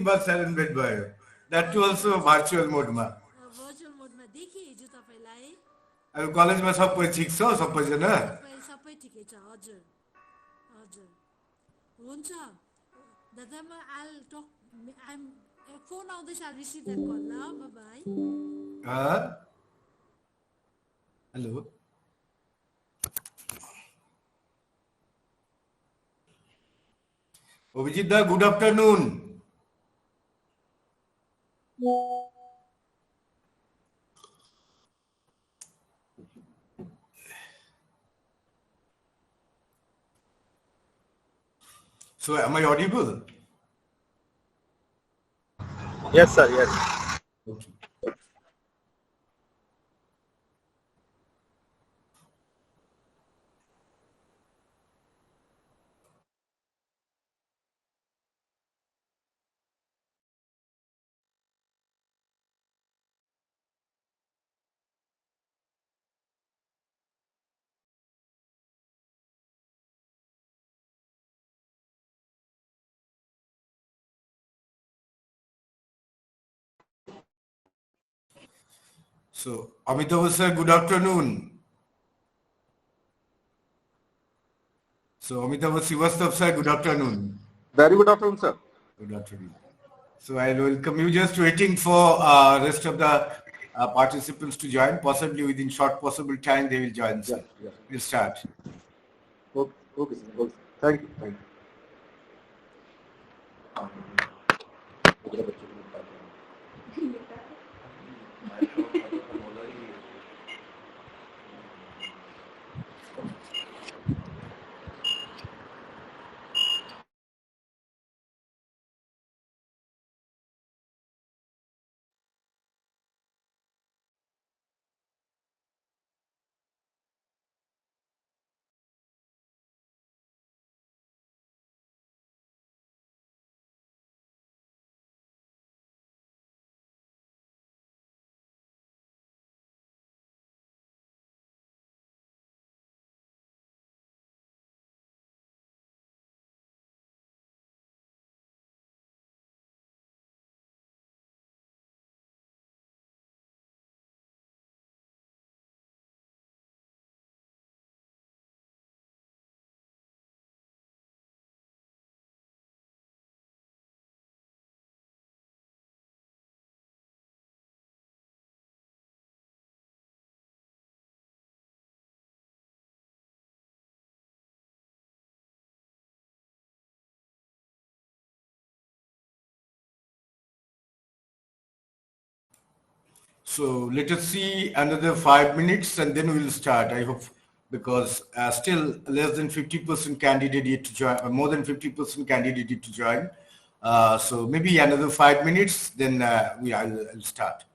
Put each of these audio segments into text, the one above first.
बार silent bed भयो. That too also virtual mode मा. Virtual मोडमा देखेँ हिजो तपाईँलाई. अब कलेजमा सबै ठिक छ सबैजना? सबै ठिकै छ. हजुर हजुर हुन्छ दादा. म आल टक आइम फोन आउँदैछ. आल रिसिभ द्याट कल. ल by. Hello. Abhijit da, good afternoon. So am I audible? Yes, sir. Yes. Okay. So, Amitabh sir, good afternoon. So, Amitabh Srivastava sir, good afternoon. Very good afternoon, sir. Good afternoon. So, I welcome you. Just waiting for rest of the participants to join. Possibly within short possible time, they will join. Sir. Yeah. We'll start. Okay, okay, sir. Okay. Thank you. Thank you. So let us see another 5 minutes and then we will start. I hope because still less than 50% candidate yet to join, more than 50% candidate yet to join. So maybe another 5 minutes, then I'll start.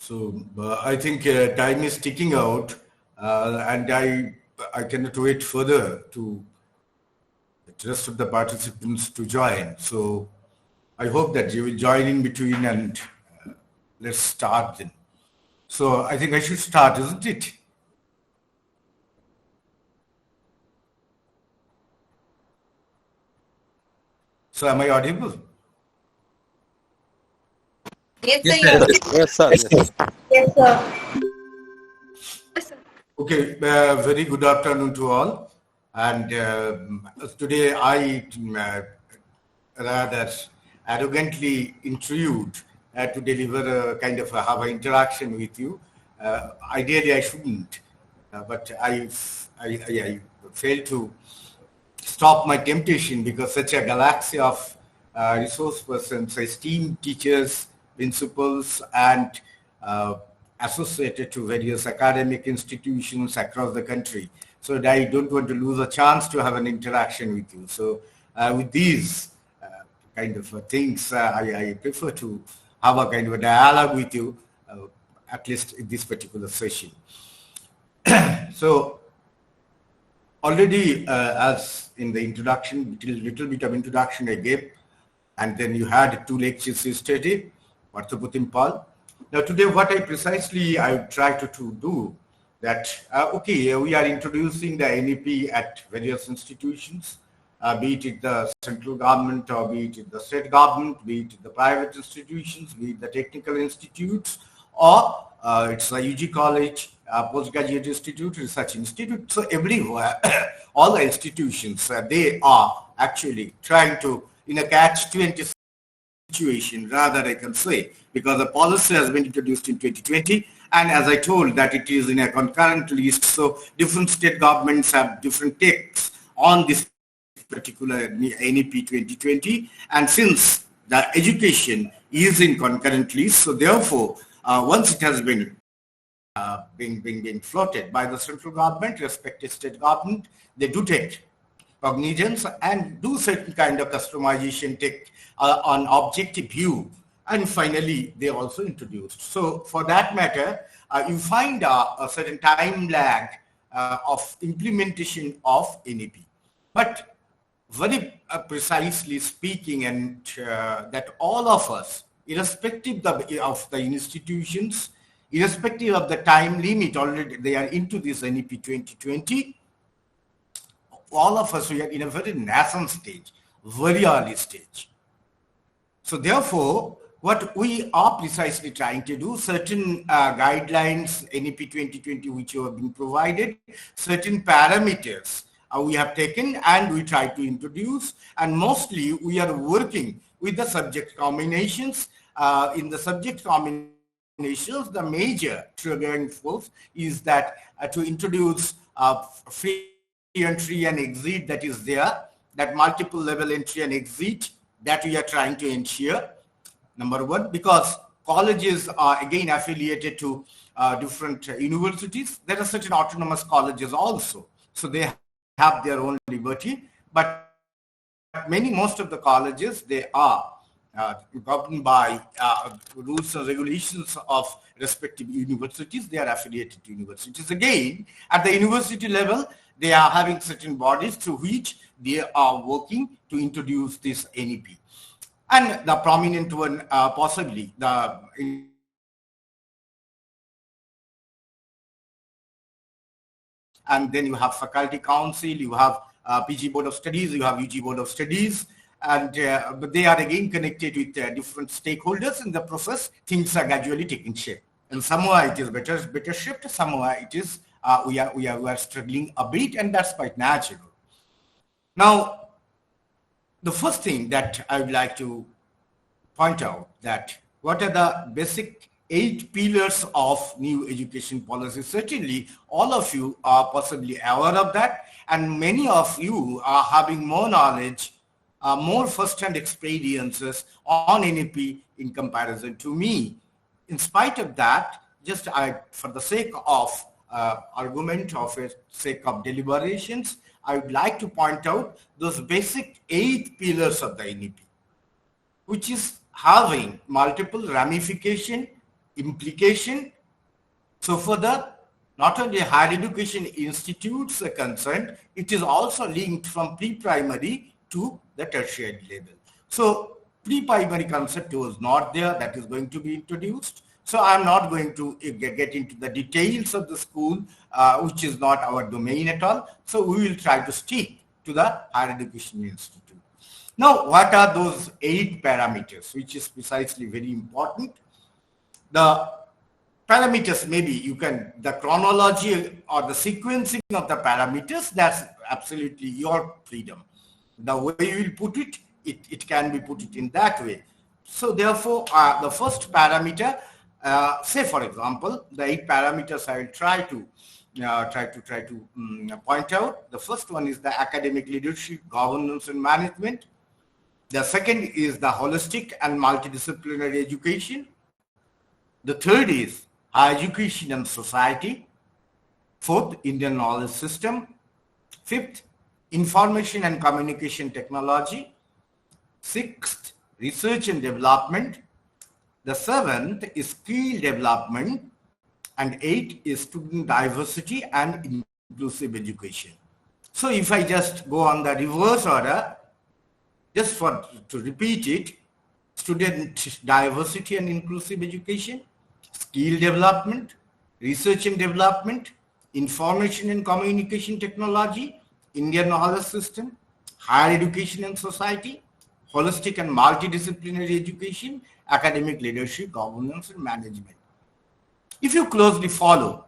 So I think time is ticking out, and I cannot wait further to the rest of the participants to join. So I hope that you will join in between and let's start then. So I think I should start, isn't it? So am I audible? Yes, Yes, sir, sir. you are. Yes, sir. Yes, sir. Yes, sir. Yes, sir. Okay, very good afternoon to all. And today I rather arrogantly intrude to deliver a kind of have an interaction with you. Ideally, I shouldn't, but I failed to stop my temptation because such a galaxy of resource persons, esteemed teachers, principals, and associated to various academic institutions across the country. So I don't want to lose a chance to have an interaction with you. So with these kind of things, I prefer to have a kind of a dialogue with you, at least in this particular session. So already, as in the introduction, little bit of introduction I gave, and then you had 2 lectures yesterday, Parthaputim. Now today, what I precisely I try to do that, okay, we are introducing the NEP at various institutions, be it in the central government or be it in the state government, be it in the private institutions, be it the technical institutes, or it's a UG college, postgraduate institute, research institute. So everywhere, all the institutions, they are actually trying to, in a catch-20 situation, rather I can say, because the policy has been introduced in 2020, and as I told that it is in a concurrent list, so different state governments have different takes on this particular NEP 2020, and since the education is in concurrent list, so therefore, once it has been being floated by the central government, respective state government, they do take cognizance and do certain kind of customization, take on objective view, and finally they also introduced. So for that matter, you find a certain time lag of implementation of NEP. But very precisely speaking, and that all of us, irrespective of the institutions, irrespective of the time limit, already they are into this NEP 2020, all of us, we are in a very nascent stage, very early stage. So therefore, what we are precisely trying to do, certain guidelines, NEP 2020, which have been provided, certain parameters we have taken and we try to introduce, and mostly we are working with the subject combinations. In the subject combinations, the major triggering force is that to introduce free entry and exit that is there, that multiple level entry and exit that we are trying to ensure, number one, because colleges are again affiliated to different universities. There are certain autonomous colleges also, so they have their own liberty, but most of the colleges, they are governed by rules and regulations of respective universities. They are affiliated to universities. Again, at the university level, they are having certain bodies through which they are working to introduce this NEP. And the prominent one, possibly, and then you have faculty council, you have PG Board of Studies, you have UG Board of Studies, and but they are again connected with different stakeholders in the process. Things are gradually taking shape, and somewhere it is better shaped, somewhere it is we are struggling a bit, and that's quite natural. Now, the first thing that I would like to point out that what are the basic 8 pillars of new education policy. Certainly, all of you are possibly aware of that, and many of you are having more knowledge, more first-hand experiences on NEP in comparison to me. In spite of that, just for the sake of argument, of sake of deliberations, I would like to point out those basic 8 pillars of the NEP, which is having multiple ramification, implication. So further, not only higher education institutes are concerned, it is also linked from pre-primary to the tertiary level. So pre-primary concept was not there, that is going to be introduced. So I'm not going to get into the details of the school, which is not our domain at all. So we will try to stick to the higher education institute. Now, what are those 8 parameters, which is precisely very important? The parameters, maybe you can, the chronology or the sequencing of the parameters, that's absolutely your freedom. The way you will put it, it can be put it in that way. So therefore, the first parameter, say for example, the 8 parameters I will try to point out. The first one is the academic leadership, governance and management. The second is the holistic and multidisciplinary education. The third is higher education and society. Fourth, Indian knowledge system. Fifth, information and communication technology. Sixth, research and development. The seventh is skill development. And 8 is student diversity and inclusive education. So if I just go on the reverse order, just to repeat it, student diversity and inclusive education, skill development, research and development, information and communication technology, Indian knowledge system, higher education and society, holistic and multidisciplinary education, academic leadership, governance and management. If you closely follow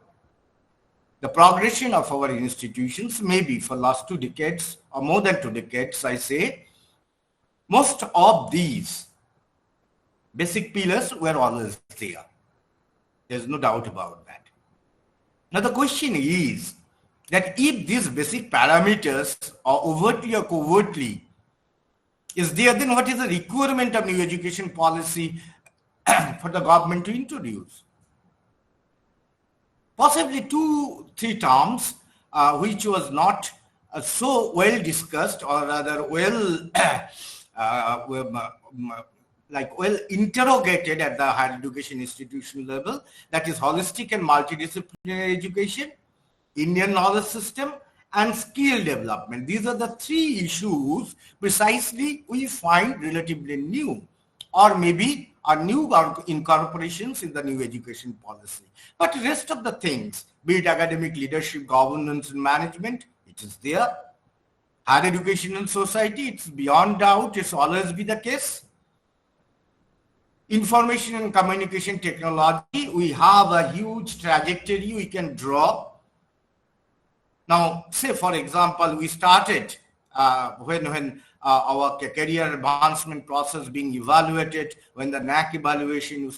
the progression of our institutions, maybe for last 2 decades or more than 2 decades, I say, most of these basic pillars were always there. There's no doubt about that. Now the question is that if these basic parameters are overtly or covertly is there, then what is the requirement of new education policy for the government to introduce? Possibly 2-3 terms which was not so well discussed, or rather well well interrogated at the higher education institution level, that is holistic and multidisciplinary education, Indian knowledge system and skill development. These are the 3 issues precisely we find relatively new, or maybe are new incorporations in the new education policy. But the rest of the things, be it academic leadership, governance and management, it is there. Higher education and society, it's beyond doubt, it's always be the case. Information and communication technology, we have a huge trajectory we can draw. Now, say for example, we started when our career advancement process being evaluated, when the NAC evaluation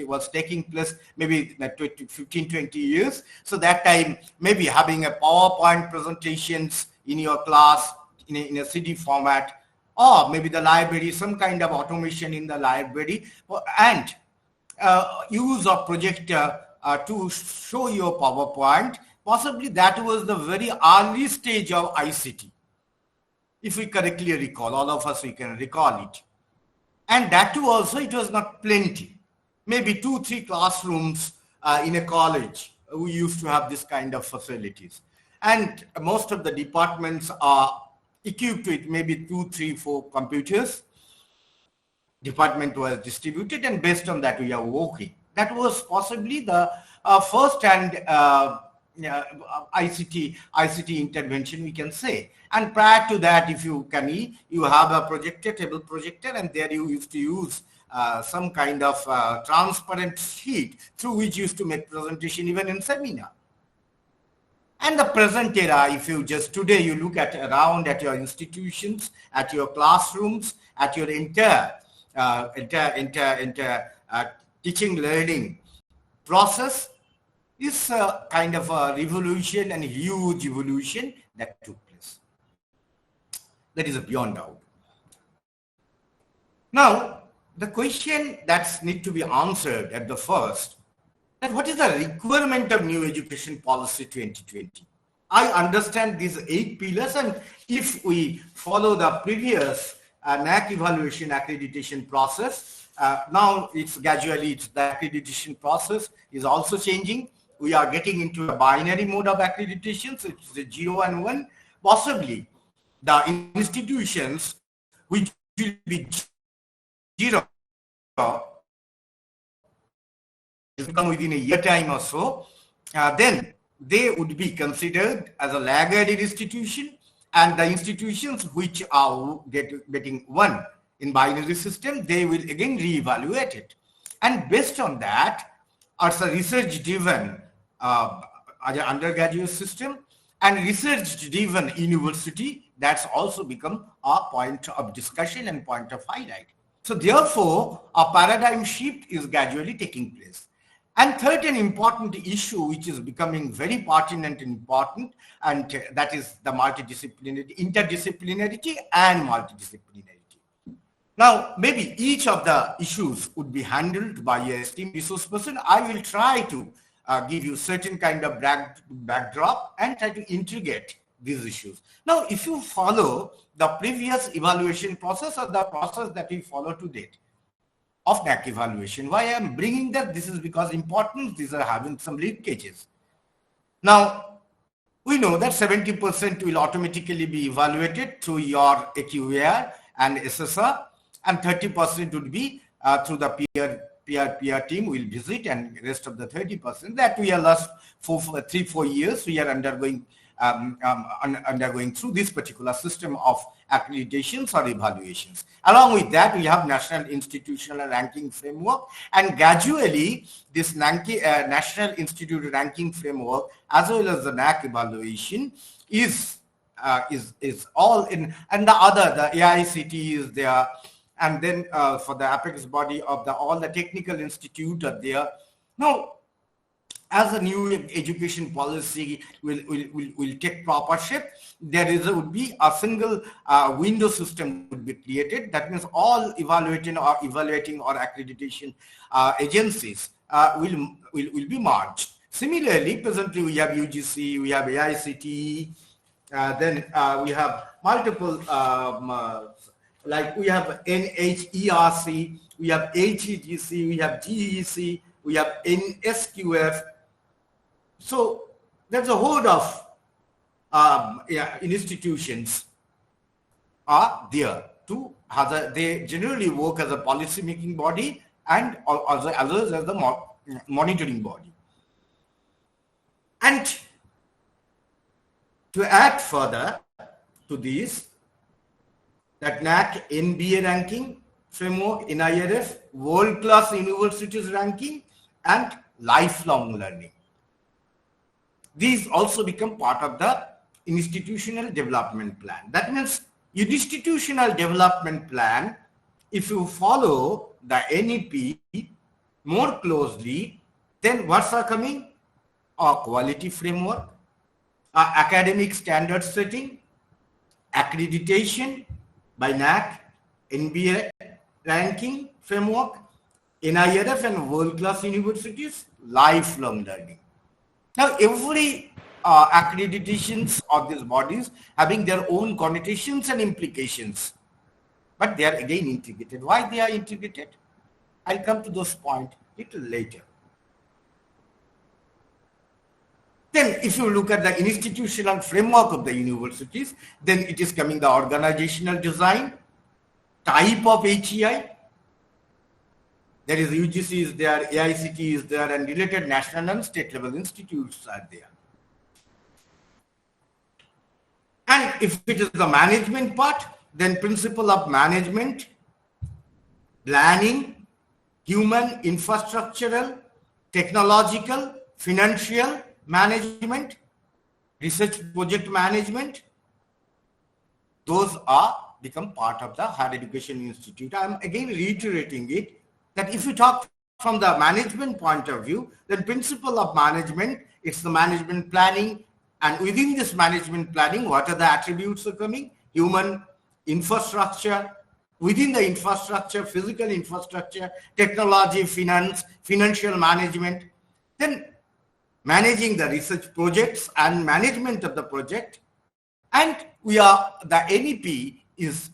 was taking place, maybe 15-20 years. So that time, maybe having a PowerPoint presentations in your class in a CD format, or maybe the library, some kind of automation in the library, and use of projector to show your PowerPoint. Possibly that was the very early stage of ICT. If we correctly recall, all of us, we can recall it. And that too also, it was not plenty. Maybe 2-3 classrooms in a college, we used to have this kind of facilities. And most of the departments are equipped with maybe 2, 3, 4 computers. Department was distributed, and based on that we are working. That was possibly the first and ICT intervention, we can say. And prior to that, if you can, you have a projector, table projector, and there you used to use some kind of transparent sheet through which you used to make presentation even in seminar. And the present era, if you just today you look at around at your institutions, at your classrooms, at your entire teaching learning process, is a kind of a revolution and a huge evolution that took place. That is beyond doubt. Now, the question that needs to be answered at the first, that what is the requirement of new education policy 2020? I understand these 8 pillars, and if we follow the previous NAC evaluation accreditation process, Now it's gradually, the accreditation process is also changing. We are getting into a binary mode of accreditation. So it's the 0 and 1. Possibly the institutions which will be 0 is come within a year time or so, then they would be considered as a laggard institution, and the institutions which are getting 1 in binary system, they will again reevaluate it. And based on that, as a research-driven undergraduate system and research-driven university, that's also become a point of discussion and point of highlight. So therefore, a paradigm shift is gradually taking place. And third, an important issue which is becoming very pertinent and important, and that is the multidisciplinarity, interdisciplinarity and multidisciplinarity. Now, maybe each of the issues would be handled by a esteemed resource person. I will try to give you certain kind of backdrop and try to integrate these issues. Now, if you follow the previous evaluation process or the process that we follow to date of NAAC evaluation, why I am bringing that, this is because important, these are having some leakages. Now, we know that 70% will automatically be evaluated through your AQAR and SSR, and 30% would be through the peer team will visit, and rest of the 30% that we are last 3-4 years we are undergoing through this particular system of accreditations or evaluations. Along with that, we have National Institutional Ranking Framework, and gradually this National Institute Ranking Framework as well as the NAAC evaluation is all in, and the AICT is there, and then for the apex body of all the technical institute are there. Now, as a new education policy will take proper shape, would be a single window system would be created. That means all evaluating or accreditation agencies will be merged. Similarly, presently we have UGC, we have AICT, then we have multiple, like we have NHERC, we have HEGC, we have GEC, we have NSQF. So there's a host of institutions are there to they generally work as a policy making body and as well as the monitoring body. And to add further to this, that NAAC NBA ranking framework, NIRF, world-class universities ranking, and lifelong learning. These also become part of the institutional development plan. That means institutional development plan, if you follow the NEP more closely, then what's coming? A quality framework, academic standard setting, accreditation by NAAC, NBA ranking framework, NIRF and world-class universities, lifelong learning. Now, every accreditations of these bodies having their own connotations and implications, but they are again integrated. Why they are integrated? I'll come to those points little later. Then if you look at the institutional framework of the universities, then it is coming the organizational design, type of HEI, there is UGC is there, AICT is there, and related national and state level institutes are there. And if it is the management part, then principle of management, planning, human, infrastructural, technological, financial management, research project management, those are become part of the Higher Education Institute. I am again reiterating it, that if you talk from the management point of view, then principle of management, it's the management planning, and within this management planning, what are the attributes are coming? Human, infrastructure, within the infrastructure, physical infrastructure, technology, finance, financial management, then managing the research projects and management of the project. And the NEP is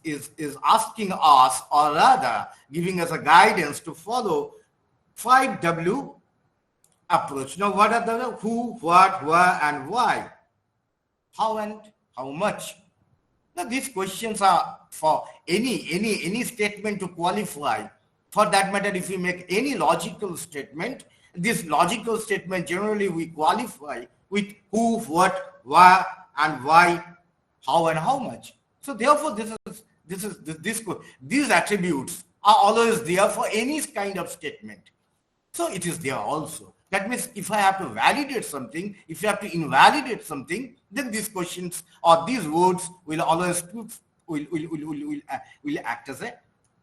asking us, or rather giving us a guidance to follow 5W approach. Now, what are the who, what, where, and why? How and how much? Now, these questions are for any statement to qualify. For that matter, if we make any logical statement, this logical statement generally we qualify with who, what, where, and why, how, and how much. So therefore, these attributes are always there for any kind of statement. So it is there also. That means if I have to validate something, if you have to invalidate something, then these questions or these words will always will act as a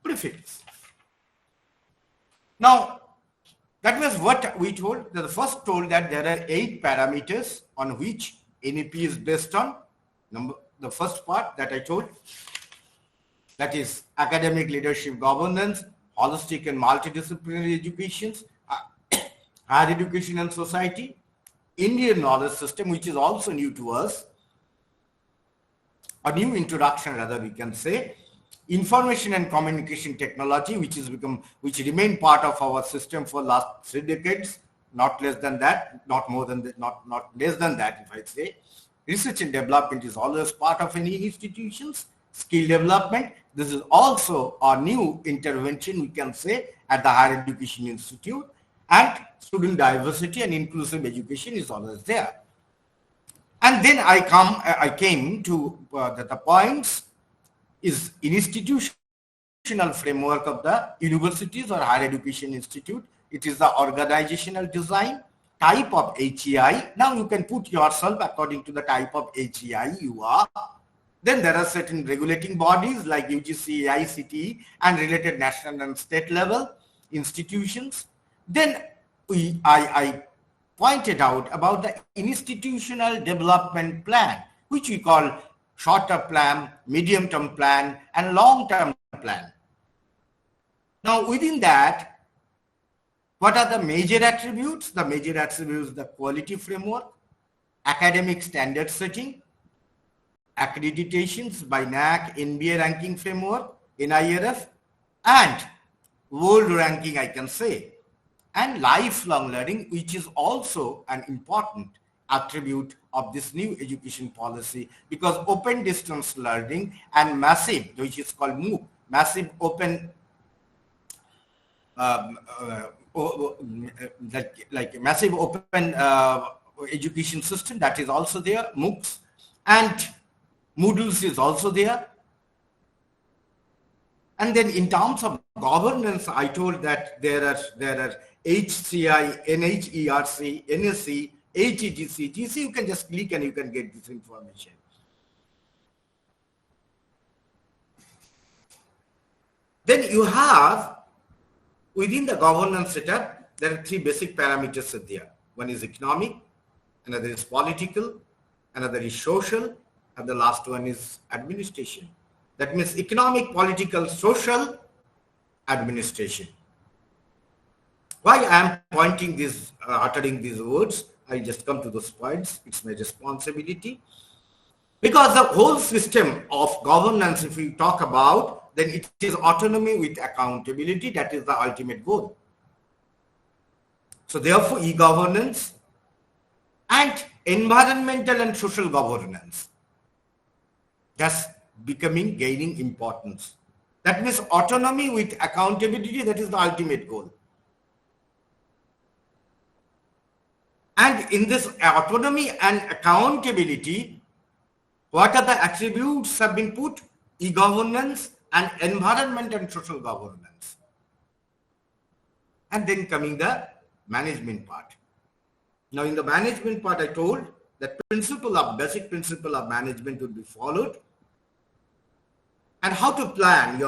prefix. Now, that was what we told. The first told that there are 8 parameters on which NEP is based on. The first part that I told, that is academic leadership governance, holistic and multidisciplinary education, higher education and society, Indian knowledge system, which is also new to us, a new introduction rather we can say, information and communication technology, which remain part of our system for last 3 decades, not less than that, not more than that, not less than that, if I say. Research and development is always part of any institutions. Skill development, this is also a new intervention we can say at the Higher Education Institute. And student diversity and inclusive education is always there. And then I came to the points is institutional framework of the universities or higher education institute. It is the organizational design, type of HEI. Now you can put yourself according to the type of HEI you are. Then there are certain regulating bodies like UGC, ICT, and related national and state level institutions. Then I pointed out about the institutional development plan, which we call short-term plan, medium-term plan, and long-term plan. Now, within that, what are the major attributes? The major attributes, the quality framework, academic standard setting, accreditations by NAAC, NBA ranking framework, NIRF, and world ranking, I can say, and lifelong learning, which is also an important attribute of this new education policy, because open distance learning and massive, which is called MOOC, massive open massive open education system, that is also there, MOOCs, and Moodles is also there. And then in terms of governance, I told that there are HCI, NHERC, NSC, HEGC, GC, you can just click and you can get this information. Then you have, within the governance setup, there are 3 basic parameters there. One is economic, another is political, another is social, and the last one is administration. That means economic, political, social, administration. Why I am pointing this, uttering these words, I just come to those points. It's my responsibility. Because the whole system of governance, if we talk about, then it is autonomy with accountability. That is the ultimate goal. So therefore, e-governance and environmental and social governance, that's gaining importance. That means autonomy with accountability, that is the ultimate goal. And in this autonomy and accountability, what are the attributes have been put? E-governance and environment and social governance. And then coming the management part. Now in the management part, I told that basic principle of management would be followed. And how to plan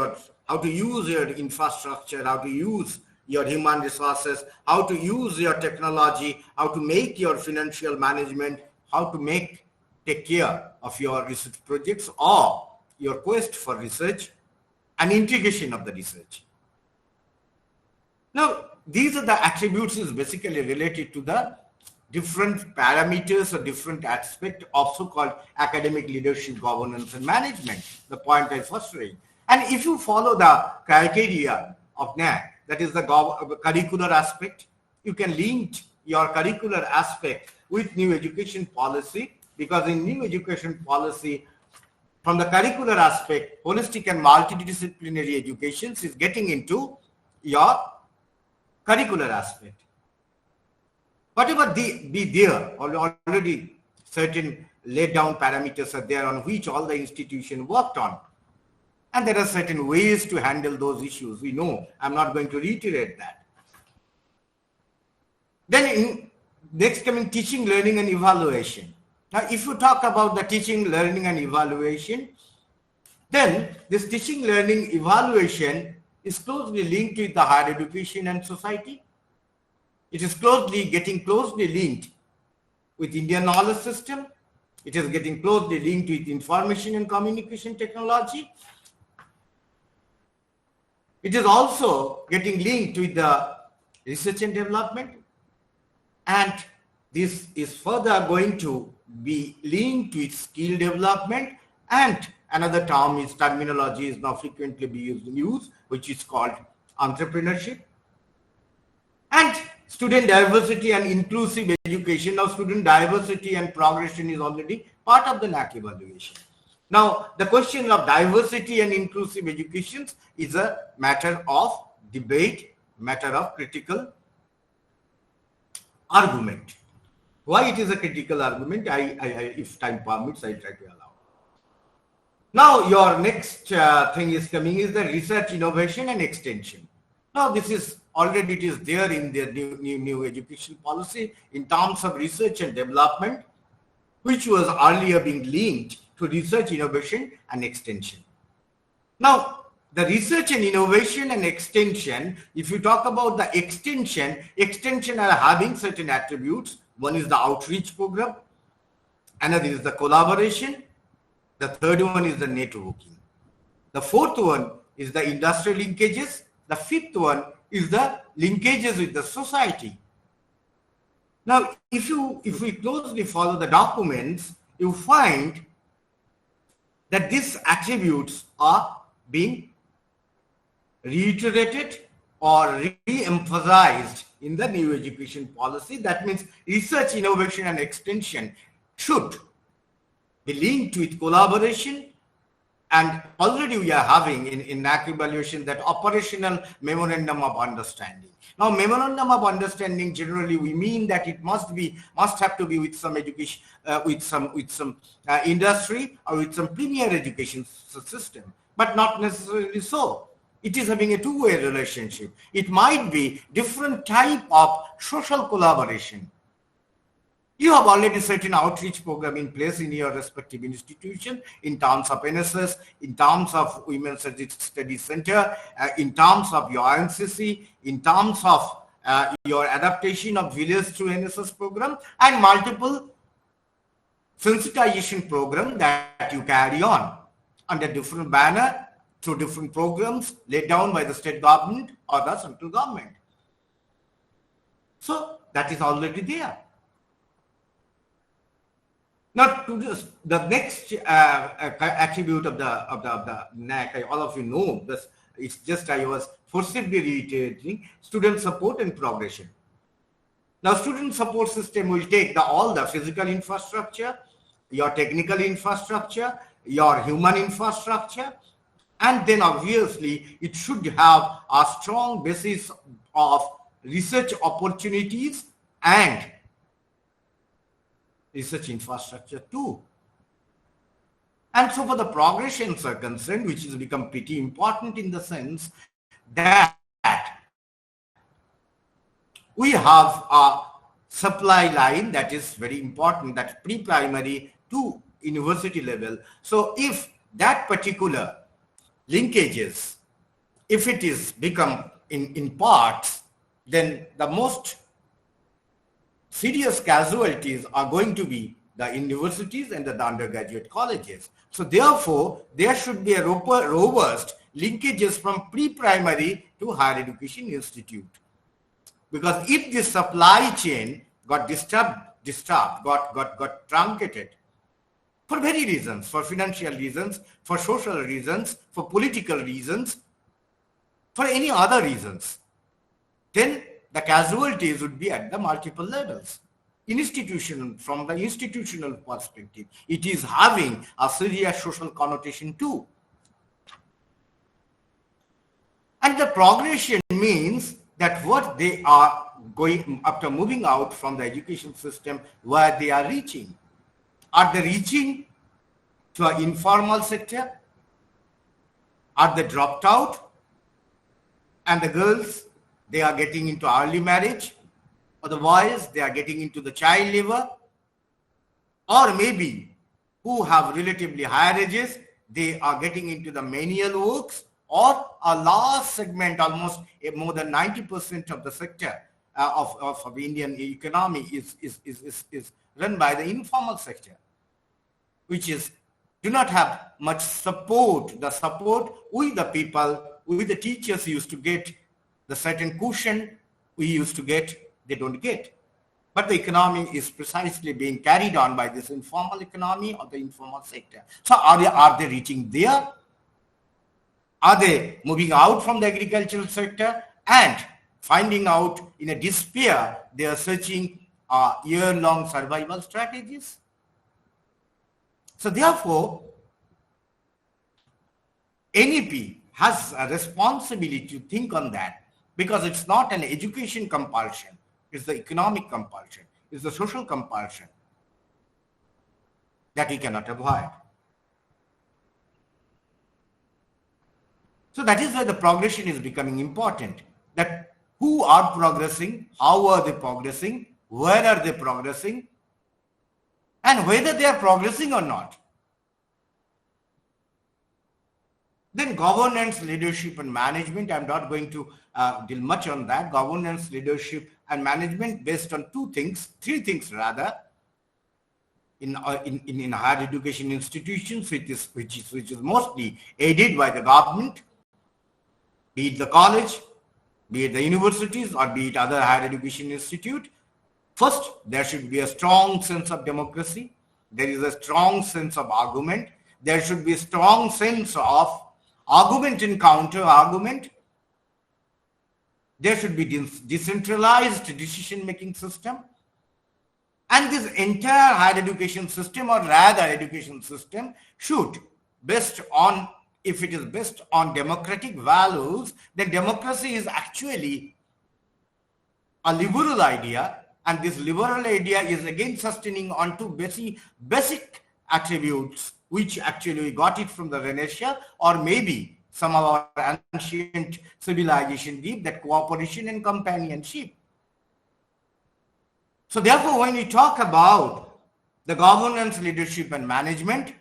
how to use your infrastructure, how to use your human resources, how to use your technology, how to make your financial management, how to take care of your research projects or your quest for research and integration of the research. Now, these are the attributes is basically related to the different parameters or different aspect, also called academic leadership, governance, and management, the point I first raised. And if you follow the criteria of NAC, that is the curricular aspect, you can link your curricular aspect with new education policy, because in new education policy, from the curricular aspect, holistic and multidisciplinary education is getting into your curricular aspect. Whatever be there, already certain laid down parameters are there on which all the institution worked on. And there are certain ways to handle those issues. We know, I'm not going to reiterate that. Then next coming teaching, learning and evaluation. Now, if you talk about the teaching, learning and evaluation, then this teaching, learning, evaluation is closely linked with the higher education and society. It is getting closely linked with Indian knowledge system. It is getting closely linked with information and communication technology. It is also getting linked with the research and development. And this is further going to be linked with skill development, and another terminology is now frequently being used, which is called entrepreneurship. And student diversity and inclusive education. Now, student diversity and progression is already part of the NAC evaluation. Now, the question of diversity and inclusive education is a matter of debate, matter of critical argument. Why it is a critical argument, if time permits, I try to allow. Now, your next thing is coming is the research, innovation and extension. Now, this is already it is there in the new education policy in terms of research and development, which was earlier being linked to research, innovation and extension. Now, the research and innovation and extension, if you talk about the extension are having certain attributes. One is the outreach program, another is the collaboration, the third one is the networking, the fourth one is the industrial linkages, the fifth one is the linkages with the society. Now, if we closely follow the documents, you find that these attributes are being reiterated or re-emphasized in the new education policy. That means research, innovation and extension should be linked with collaboration, and already we are having in NAC evaluation that operational memorandum of understanding. Now, memorandum of understanding, generally we mean that it must have to be with some education, with some industry or with some premier education system, but not necessarily so. It is having a two-way relationship. It might be different type of social collaboration. You have already certain outreach program in place in your respective institution in terms of NSS, in terms of Women's Studies Center, in terms of your NCC, in terms of your adaptation of village through NSS program, and multiple sensitization program that you carry on under different banner through different programs laid down by the state government or the central government. So that is already there. Now, to the next attribute of the NAC, all of you know this. It's just I was forcibly reiterating student support and progression. Now, student support system will take all the physical infrastructure, your technical infrastructure, your human infrastructure, and then obviously it should have a strong basis of research opportunities and research infrastructure too. And so for the progressions are concerned, which has become pretty important in the sense that we have a supply line that is very important, that's pre-primary to university level. So if that particular linkages, if it is become in parts, then the most serious casualties are going to be the universities and the undergraduate colleges. So therefore, there should be a robust linkages from pre-primary to higher education institute. Because if the supply chain got disturbed, got truncated for many reasons, for financial reasons, for social reasons, for political reasons, for any other reasons, then the casualties would be at the multiple levels. From the institutional perspective, it is having a serious social connotation too. And the progression means that what they are going after moving out from the education system, where they are reaching. Are they reaching to an informal sector? Are they dropped out? And the girls, they are getting into early marriage, or the boys, they are getting into the child labor, or maybe who have relatively higher ages, they are getting into the menial works, or a large segment, almost more than 90% of the sector of the Indian economy is run by the informal sector, which is do not have much support. The support we the people, we the teachers used to get, the certain cushion we used to get, they don't get. But the economy is precisely being carried on by this informal economy or the informal sector. So are they reaching there? Are they moving out from the agricultural sector and finding out in a despair they are searching year-long survival strategies? So therefore, NEP has a responsibility to think on that, because it's not an education compulsion, it's the economic compulsion, it's the social compulsion that we cannot avoid. So that is why the progression is becoming important, that who are progressing, how are they progressing, where are they progressing, and whether they are progressing or not. Then governance, leadership and management, I'm not going to deal much on that. Governance, leadership and management based on three things rather, in higher education institutions, which is mostly aided by the government, be it the college, be it the universities, or be it other higher education institute. First, there should be a strong sense of democracy. There is a strong sense of argument. There should be a strong sense of argument and counter-argument. There should be decentralized decision-making system. And this entire higher education system, or rather education system, should, if it is based on democratic values, then democracy is actually a liberal idea, and this liberal idea is again sustaining on two basic attributes, which actually we got it from the Renaissance, or maybe some of our ancient civilization give, that cooperation and companionship. So therefore, when we talk about the governance, leadership and management,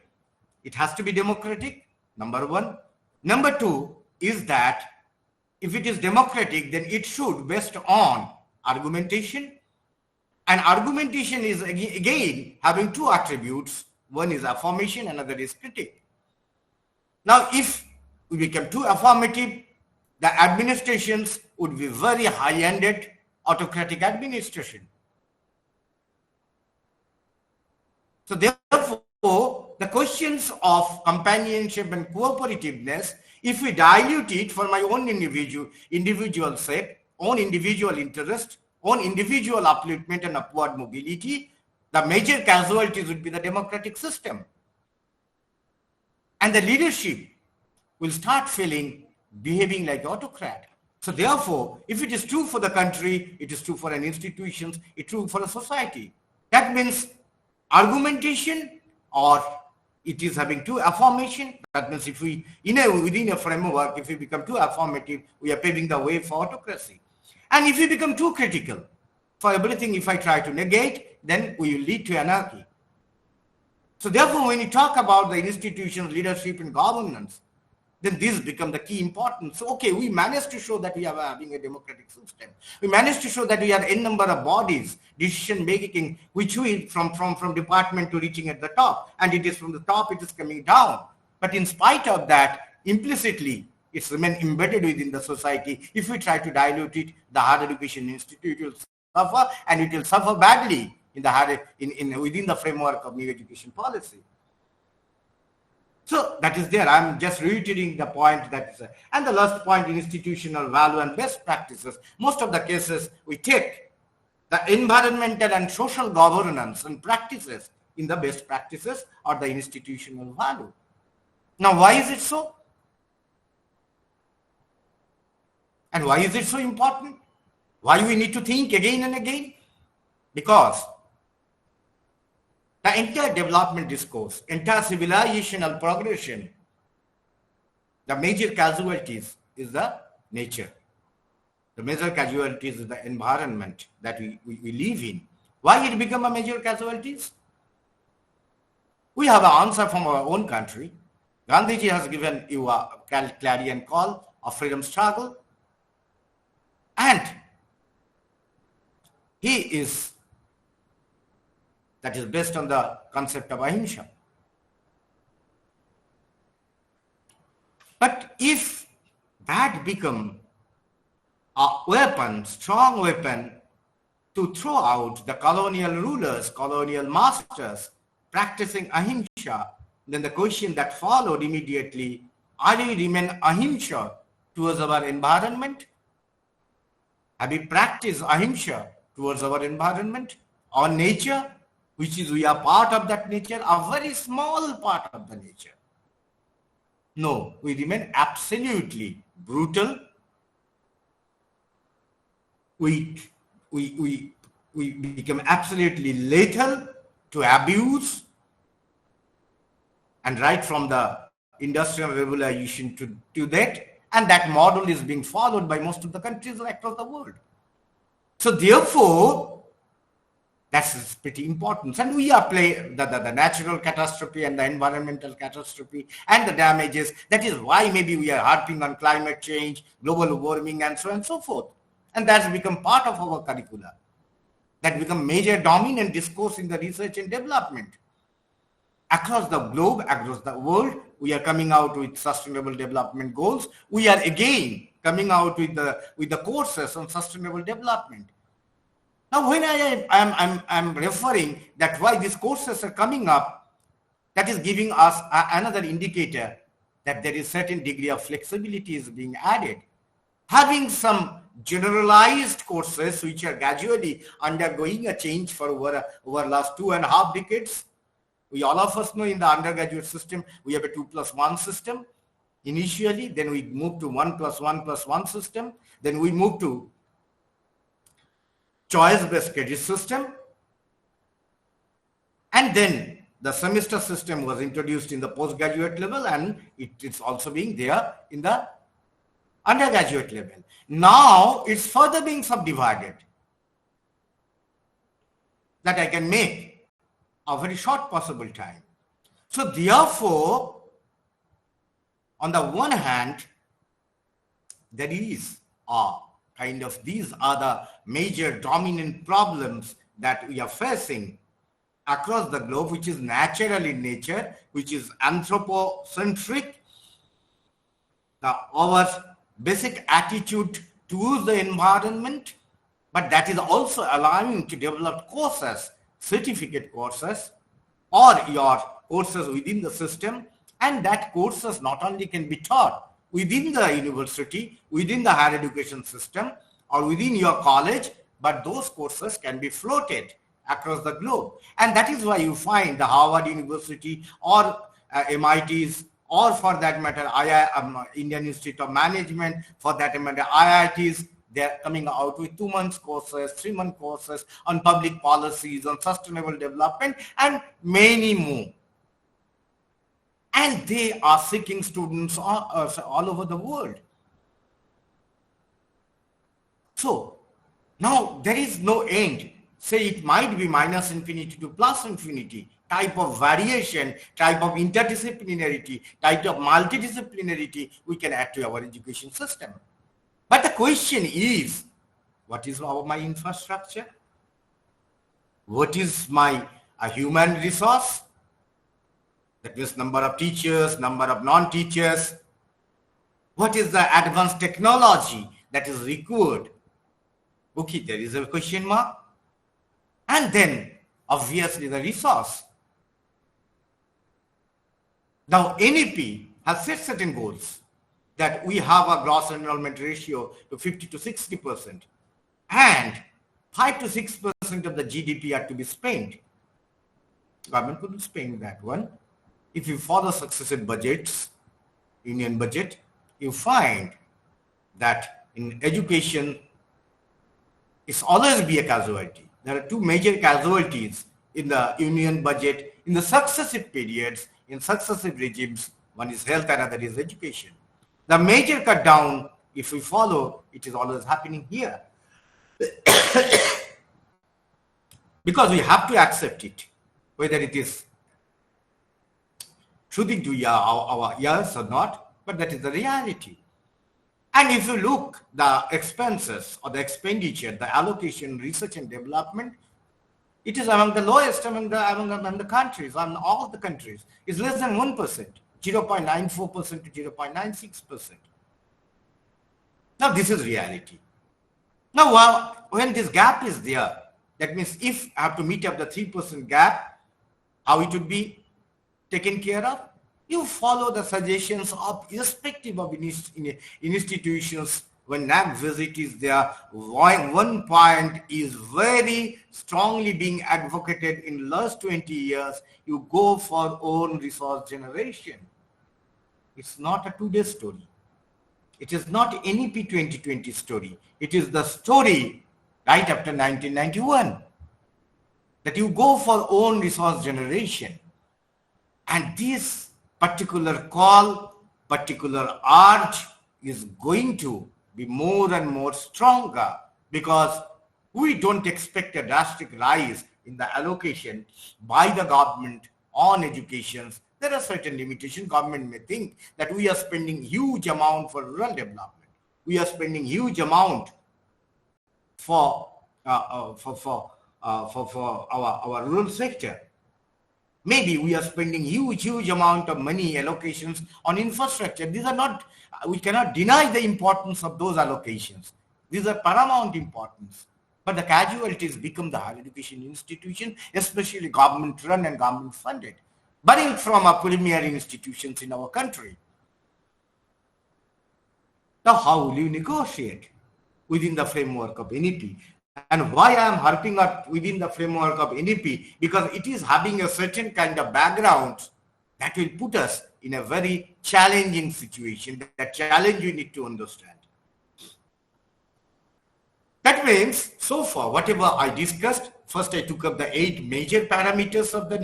it has to be democratic, number one. Number two is that if it is democratic, then it should based on argumentation. And argumentation is again having two attributes. One is affirmation, another is critique. Now, if we become too affirmative, the administrations would be very high-ended autocratic administration. So therefore, the questions of companionship and cooperativeness, if we dilute it for my own individual sake, own individual interest, own individual upliftment and upward mobility, the major casualties would be the democratic system. And the leadership will start behaving like autocrat. So therefore, if it is true for the country, it is true for an institution, it's true for a society. That means argumentation, or it is having too affirmation. That means if we, within a framework, if we become too affirmative, we are paving the way for autocracy. And if we become too critical for everything, if I try to negate, then we will lead to anarchy. So therefore, when you talk about the institutions, leadership and governance, then these become the key importance. So, okay, we managed to show that we are having a democratic system. We managed to show that we have n number of bodies, decision making, which we from department to reaching at the top. And it is from the top, it is coming down. But in spite of that, implicitly, it's remain embedded within the society. If we try to dilute it, the higher education institutions suffer, and it will suffer badly within the framework of new education policy. So that is there. I'm just reiterating the point and the last point, institutional value and best practices. Most of the cases we take the environmental and social governance and practices in the best practices or the institutional value. Now, why is it so? And why is it so important? Why we need to think again and again? Because the entire development discourse, entire civilizational progression, the major casualties is the nature. The major casualties is the environment that we live in. Why it become a major casualties? We have an answer from our own country. Gandhiji has given you a clarion call of freedom struggle. And that is based on the concept of ahimsa. But if that become a weapon, strong weapon to throw out the colonial rulers, colonial masters practicing ahimsa, then the question that followed immediately, are we remain ahimsa towards our environment? Have we practiced ahimsa towards our environment, our nature, which is we are part of that nature, a very small part of the nature? No, we remain absolutely brutal. We become absolutely lethal to abuse, and right from the industrial revolution to that, and that model is being followed by most of the countries across the world. So therefore, that's pretty important. And we are playing the natural catastrophe and the environmental catastrophe and the damages. That is why maybe we are harping on climate change, global warming, and so on and so forth. And that's become part of our curricula. That become major dominant discourse in the research and development. Across the globe, across the world, we are coming out with sustainable development goals. We are again coming out with the courses on sustainable development. Now, when I'm referring that why these courses are coming up, that is giving us another indicator that there is certain degree of flexibility is being added. Having some generalized courses which are gradually undergoing a change for over last 2.5 decades. We all of us know in the undergraduate system, we have a 2+1 system initially, then we move to 1+1+1 system, then we move to choice-based credit system, and then the semester system was introduced in the postgraduate level, and it's also being there in the undergraduate level. Now it's further being subdivided that I can make a very short possible time. So therefore, on the one hand, there is kind of these are the major dominant problems that we are facing across the globe, which is natural in nature, which is anthropocentric. Our basic attitude towards the environment, but that is also allowing to develop courses, certificate courses, or your courses within the system, and that courses not only can be taught within the university, within the higher education system, or within your college, but those courses can be floated across the globe. And that is why you find the Harvard University or MITs, or for that matter, Indian Institute of Management, for that matter, IITs, they're coming out with 2 months courses, 3-month courses on public policies, on sustainable development, and many more. And they are seeking students all over the world. So now there is no end. Say it might be minus infinity to plus infinity, type of variation, type of interdisciplinarity, type of multidisciplinarity we can add to our education system. But the question is, what is my infrastructure? What is my human resource? That means number of teachers, number of non-teachers. What is the advanced technology that is required? Okay, there is a question mark. And then obviously the resource. Now NEP has set certain goals that we have a gross enrollment ratio to 50 to 60% and 5 to 6% of the GDP are to be spent. Government couldn't spend that one. If you follow successive budgets, union budget, you find that in education, it's always be a casualty. There are two major casualties in the union budget in the successive periods, in successive regimes. One is health and other is education. The major cut down, if we follow, it is always happening here. Because we have to accept it, whether it is truthing to our ears or not, but that is the reality. And if you look the expenses or the expenditure, the allocation, research and development, it is among the lowest among the countries, among all the countries. It's less than 1%, 0.94% to 0.96%. Now this is reality. Now when this gap is there, that means if I have to meet up the 3% gap, how it would be taken care of? You follow the suggestions of irrespective of institutions. When NAC visit is there, one point is very strongly being advocated in last 20 years, you go for own resource generation. It's not a two-day story. It is not NEP 2020 story. It is the story right after 1991 that you go for own resource generation. And this particular call, particular urge is going to be more and more stronger because we don't expect a drastic rise in the allocation by the government on education. There are certain limitations. Government may think that we are spending huge amount for rural development. We are spending huge amount for our rural sector. Maybe we are spending huge amount of money allocations on infrastructure. These are not, we cannot deny the importance of those allocations. These are paramount importance. But the casualties become the higher education institution, especially government run and government funded, barring from our premier institutions in our country. Now how will you negotiate within the framework of NEP? And why I am harping up within the framework of NEP? Because it is having a certain kind of background that will put us in a very challenging situation. That challenge you need to understand. That means, so far, whatever I discussed, first I took up the 8 major parameters of the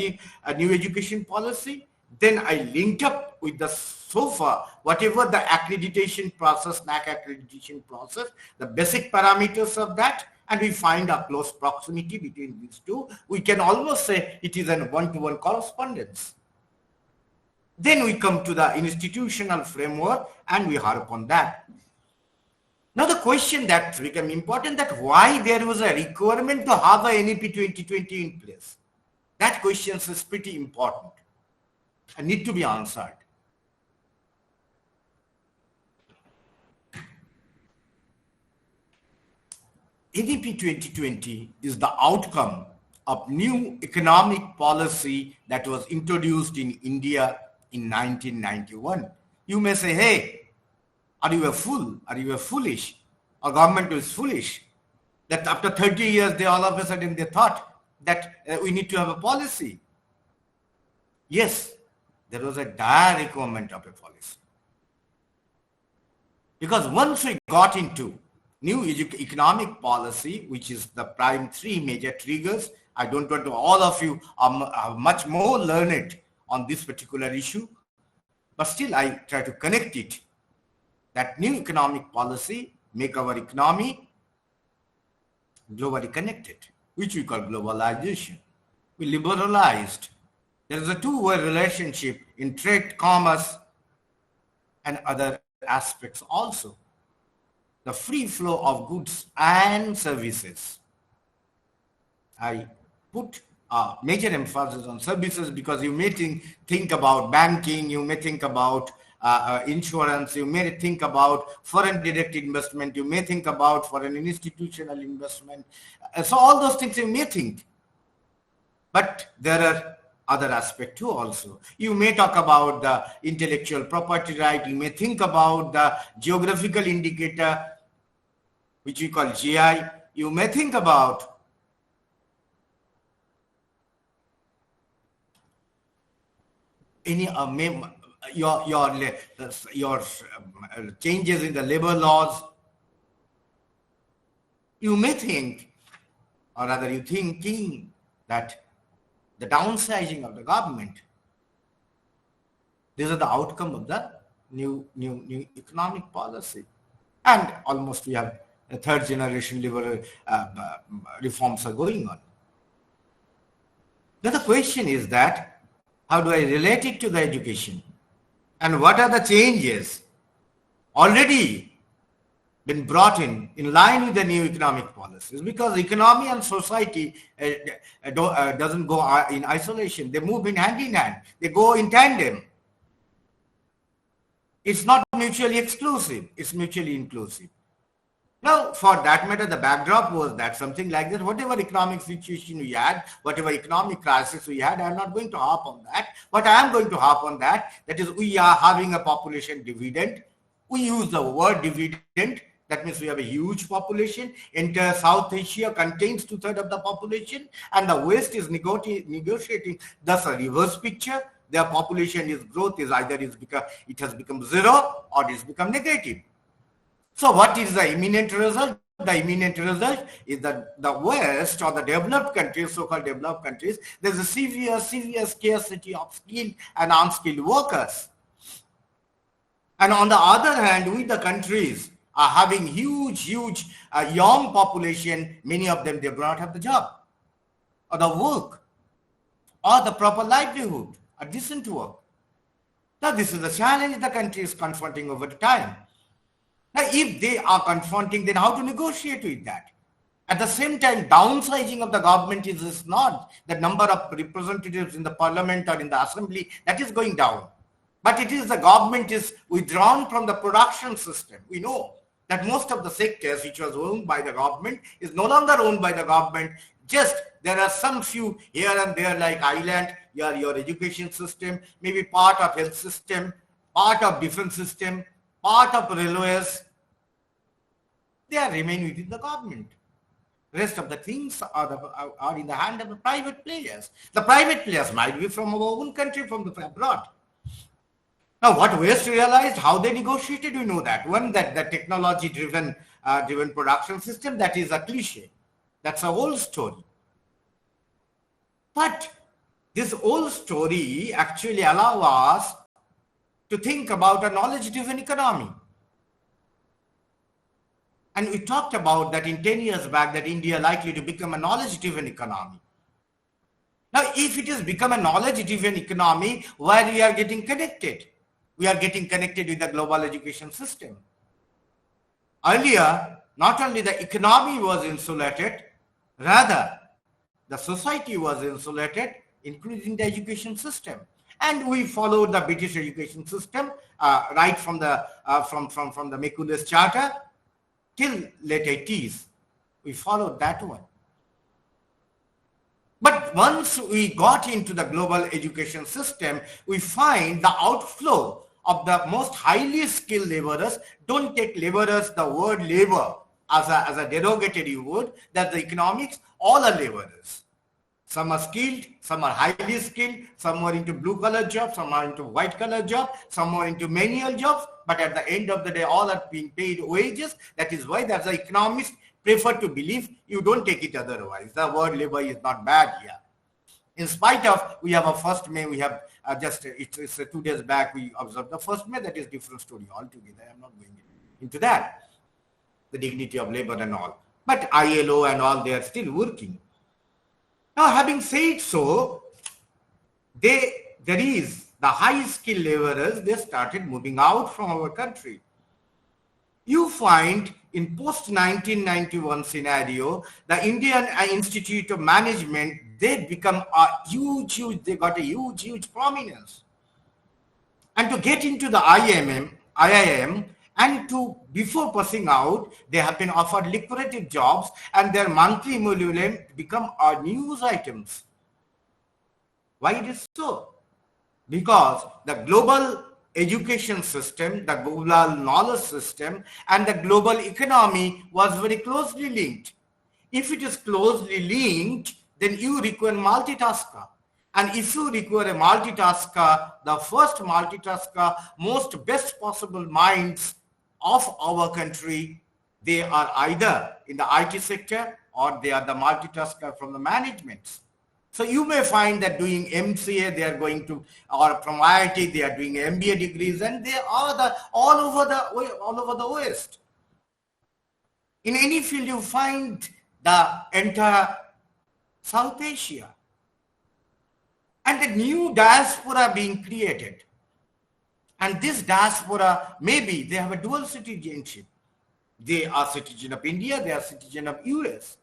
new education policy. Then I linked up with the, so far, whatever the accreditation process, NAC accreditation process, the basic parameters of that, and we find a close proximity between these two. We can almost say it is a one-to-one correspondence. Then we come to the institutional framework and we harp on that. Now the question that become important, that why there was a requirement to have a NEP 2020 in place. That question is pretty important and need to be answered. NEP 2020 is the outcome of new economic policy that was introduced in India in 1991. You may say, hey, are you a fool? Are you a foolish? Our government is foolish. That after 30 years, they all of a sudden they thought that we need to have a policy. Yes, there was a dire requirement of a policy. Because once we got into new economic policy, which is the prime 3 major triggers, I don't want to, all of you are much more learned on this particular issue, but still I try to connect it. That new economic policy make our economy globally connected, which we call globalization. We liberalized. There is a two-way relationship in trade, commerce, and other aspects also. The free flow of goods and services. I put major emphasis on services, because you may think about banking, you may think about insurance, you may think about foreign direct investment, you may think about foreign institutional investment. So all those things you may think. But there are other aspects too also. You may talk about the intellectual property right, you may think about the geographical indicator, which we call GI, you may think about any your changes in the labor laws. You may think, or rather you thinking that the downsizing of the government, these are the outcome of the new economic policy. And almost we have a third generation liberal reforms are going on. Now the question is that, how do I relate it to the education? And what are the changes already been brought in line with the new economic policies? Because economy and society doesn't go in isolation. They move in hand. They go in tandem. It's not mutually exclusive. It's mutually inclusive. Now, for that matter, the backdrop was that something like that, whatever economic situation we had, whatever economic crisis we had, I'm not going to harp on that. But I am going to harp on that is we are having a population dividend. We use the word dividend. That means we have a huge population. Entire South Asia contains 2/3 of the population, and the West is negotiating thus a reverse picture. Their population growth is either it has become zero or it has become negative. So what is the imminent result? The imminent result is that the West, or the developed countries, so-called developed countries, there's a severe scarcity of skilled and unskilled workers. And on the other hand, we, the countries, are having huge young population. Many of them, they do not have the job, or the work, or the proper livelihood, a decent work. Now this is the challenge the country is confronting over time. Now, if they are confronting, then how to negotiate with that? At the same time, downsizing of the government is not the number of representatives in the parliament or in the assembly that is going down. But it is the government is withdrawn from the production system. We know that most of the sectors which was owned by the government is no longer owned by the government. Just there are some few here and there, like island, your education system, maybe part of health system, part of defense system, part of railways, they are remain within the government. Rest of the things are in the hand of the private players. The private players might be from our own country, from the abroad. Now, what West realized, how they negotiated, we know that. One, that the technology-driven production system, that is a cliche. That's a old story. But this old story actually allows us to think about a knowledge-driven economy. And we talked about that in 10 years back, that India likely to become a knowledge-driven economy. Now, if it has become a knowledge-driven economy, where we are getting connected? We are getting connected with the global education system. Earlier, not only the economy was insulated, rather the society was insulated, including the education system. And we followed the British education system right from the Macaulay Charter till late 80s. We followed that one. But once we got into the global education system, we find the outflow of the most highly skilled laborers. Don't take laborers, the word labor, as a derogatory word, that the economics, all are laborers. Some are skilled, some are highly skilled, some are into blue-collar jobs, some are into white-collar jobs, some are into manual jobs, but at the end of the day, all are being paid wages. That is why that's the economists prefer to believe you don't take it otherwise. The word labor is not bad here. In spite of, we have a 1st May, we have it's 2 days back, we observed the 1st May, that is different story altogether. I'm not going into that, the dignity of labor and all. But ILO and all, they are still working. Now, having said so, there is the high-skilled laborers, they started moving out from our country. You find in post-1991 scenario, the Indian Institute of Management, they become a huge, they got a huge prominence. And to get into the IIM, and before passing out, they have been offered lucrative jobs and their monthly emolument become news items. Why it is so? Because the global education system, the global knowledge system, and the global economy was very closely linked. If it is closely linked, then you require multitasker. And if you require a multitasker, the first multitasker, most best possible minds of our country, they are either in the IT sector or they are the multitasker from the management. So you may find that doing MCA, they are going to, or from IIT, they are doing MBA degrees, and they are all over the West. In any field, you find the entire South Asia. And the new diaspora being created. And this diaspora, maybe they have a dual citizenship. They are citizen of India, they are citizen of US.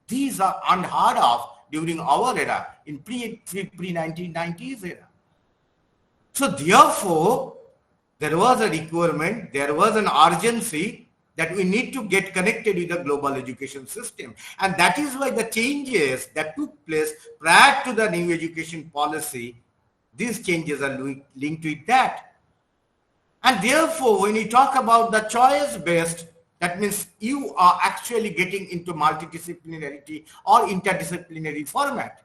These are unheard of during our era, in pre-1990s era. So therefore, there was a requirement, there was an urgency that we need to get connected with the global education system. And that is why the changes that took place prior to the new education policy, these changes are linked with that. And therefore, when you talk about the choice-based, that means you are actually getting into multidisciplinarity or interdisciplinary format.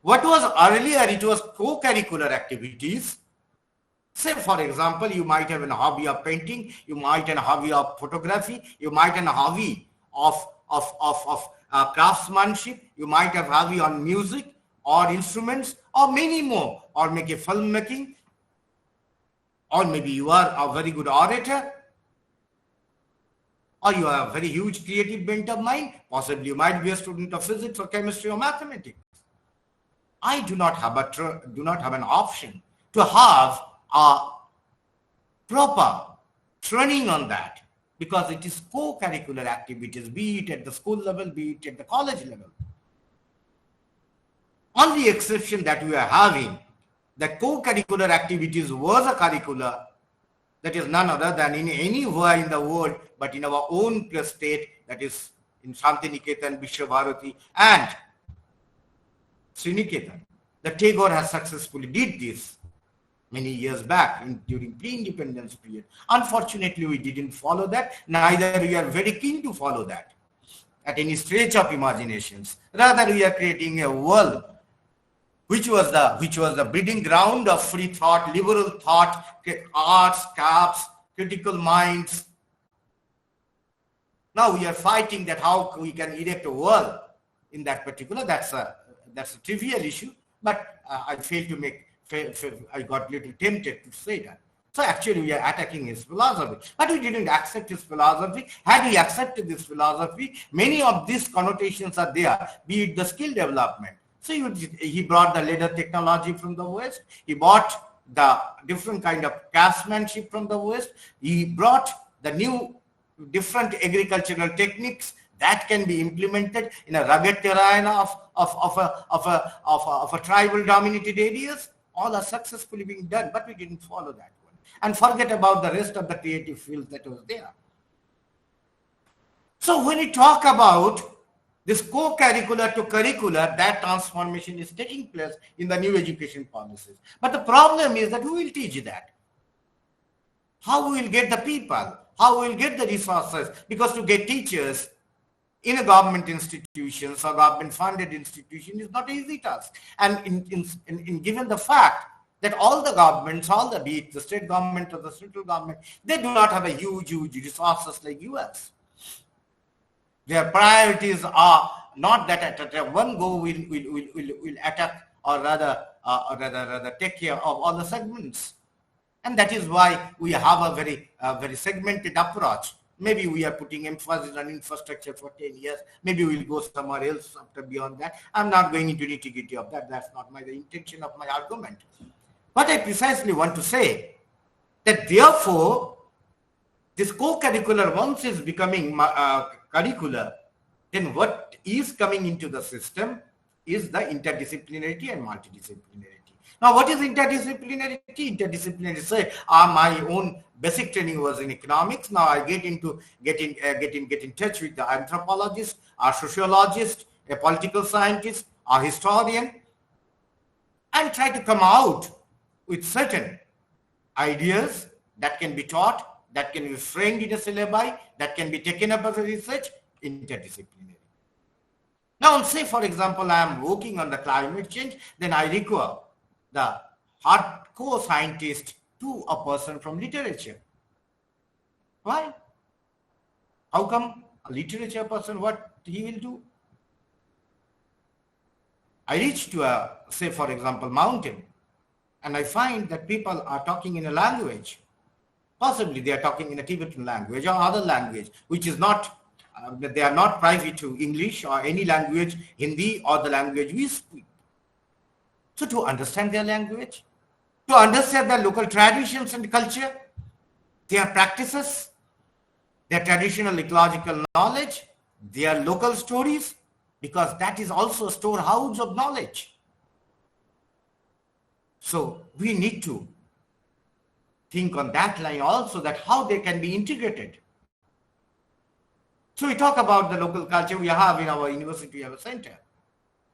What was earlier, it was co-curricular activities. Say, for example, you might have a hobby of painting, you might have a hobby of photography, you might have a hobby of craftsmanship, you might have a hobby on music or instruments or many more, or make a filmmaking, or maybe you are a very good orator, or you have a very huge creative bent of mind, possibly you might be a student of physics or chemistry or mathematics. I do not have an option to have a proper training on that, because it is co-curricular activities, be it at the school level, be it at the college level. Only exception that we are having, that co-curricular activities was a curricula that is none other than in anywhere in the world, but in our own state, that is in Shantiniketan, Vishwabharati and Sriniketan. The Tagore has successfully did this many years back during pre-independence period. Unfortunately, we didn't follow that. Neither we are very keen to follow that at any stretch of imaginations. Rather, we are creating a world which was the breeding ground of free thought, liberal thought, arts, crafts, critical minds. Now we are fighting that how we can erect a world in that particular. That's a trivial issue, but I failed to make. I got a little tempted to say that. So actually we are attacking his philosophy, but we didn't accept his philosophy. Had we accepted this philosophy, many of these connotations are there, be it the skill development. So he brought the leather technology from the West. He brought the different kind of craftsmanship from the West. He brought the new different agricultural techniques that can be implemented in a rugged terrain of a tribal dominated areas. All are successfully being done, but we didn't follow that one. And forget about the rest of the creative fields that was there. So when we talk about this co-curricular to curricular, that transformation is taking place in the new education policies. But the problem is that who will teach that? How we will get the people? How we will get the resources? Because to get teachers in a government institutions or government funded institution is not an easy task. And in given the fact that all the governments, be it the state government or the central government, they do not have a huge resources like US. Their priorities are not that at one go will attack or rather take care of all the segments. And that is why we have a very segmented approach. Maybe we are putting emphasis on infrastructure for 10 years. Maybe we'll go somewhere else after beyond that. I'm not going into nitty-gritty of that. That's not the intention of my argument. But I precisely want to say that therefore, this co-curricular, once is becoming curricular, then what is coming into the system? is the interdisciplinarity and multidisciplinarity. Now, what is interdisciplinarity? Interdisciplinarity, say, my own basic training was in economics. Now I get in touch with the anthropologist, a sociologist, a political scientist, a historian, and try to come out with certain ideas that can be taught, that can be framed in a syllabi, that can be taken up as a research, interdisciplinary. Now, say for example, I am working on the climate change, then I require the hardcore scientist to a person from literature. Why? How come a literature person, what he will do? I reach to a, say for example, mountain, and I find that people are talking in a language. Possibly they are talking in a Tibetan language or other language, which is not, they are not private to English or any language, Hindi or the language we speak. So to understand their language, to understand their local traditions and culture, their practices, their traditional ecological knowledge, their local stories, because that is also a storehouse of knowledge. So we need to think on that line also, that how they can be integrated. So we talk about the local culture we have in our university, we have a center,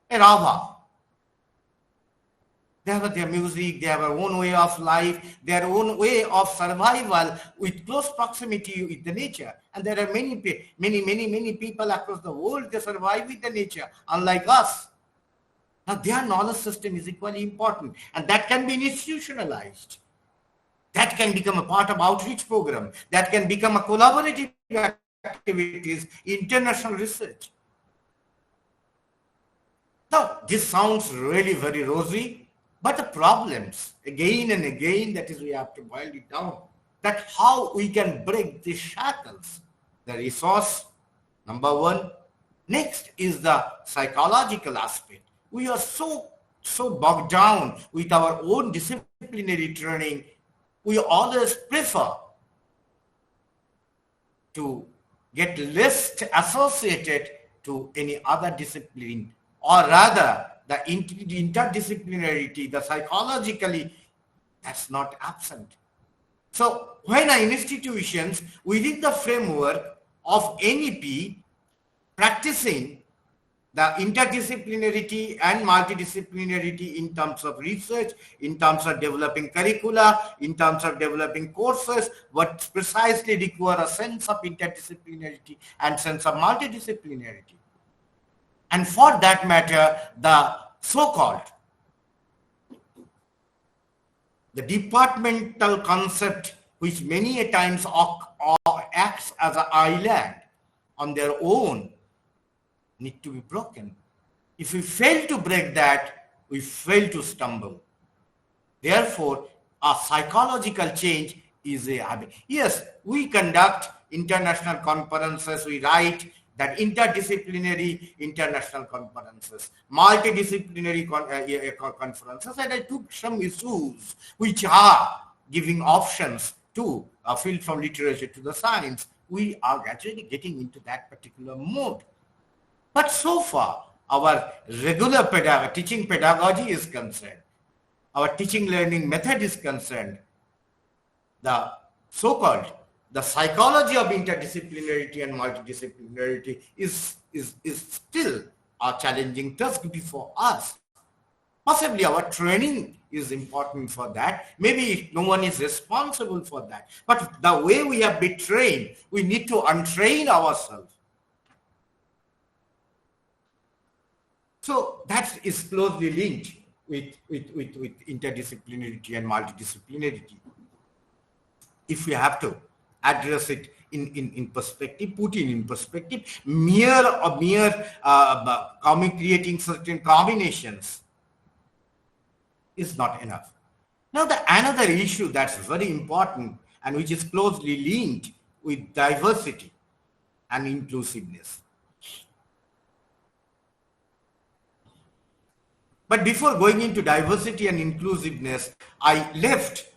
a Rava. They have their music, they have their own way of life, their own way of survival with close proximity with the nature. And there are many people across the world, they survive with the nature, unlike us. Now their knowledge system is equally important, and that can be institutionalized. That can become a part of outreach program. That can become a collaborative activities, international research. Now, this sounds really very rosy, but the problems, again and again, that is, we have to boil it down, that how we can break these shackles. The resource, number one. Next is the psychological aspect. We are so bogged down with our own disciplinary training. We always prefer to get less associated to any other discipline, or rather the interdisciplinarity, the psychologically, that's not absent. So when our institutions within the framework of NEP practicing the interdisciplinarity and multidisciplinarity in terms of research, in terms of developing curricula, in terms of developing courses, what precisely require a sense of interdisciplinarity and sense of multidisciplinarity. And for that matter, the so-called, the departmental concept, which many a times acts as an island on their own, need to be broken. If we fail to break that, we fail to stumble. Therefore, a psychological change is a habit. Yes, we conduct international conferences, we write that interdisciplinary international conferences, multidisciplinary conferences, and I took some issues which are giving options to a field from literature to the science. We are gradually getting into that particular mode. But so far, our regular teaching pedagogy is concerned, our teaching learning method is concerned, the so-called, the psychology of interdisciplinarity and multidisciplinarity is still a challenging task before us. Possibly our training is important for that. Maybe no one is responsible for that. But the way we have been trained, we need to untrain ourselves. So that is closely linked with interdisciplinarity and multidisciplinarity. If we have to address it in perspective, put it in perspective, creating certain combinations is not enough. Now, another issue that's very important and which is closely linked with diversity and inclusiveness. But before going into diversity and inclusiveness, I left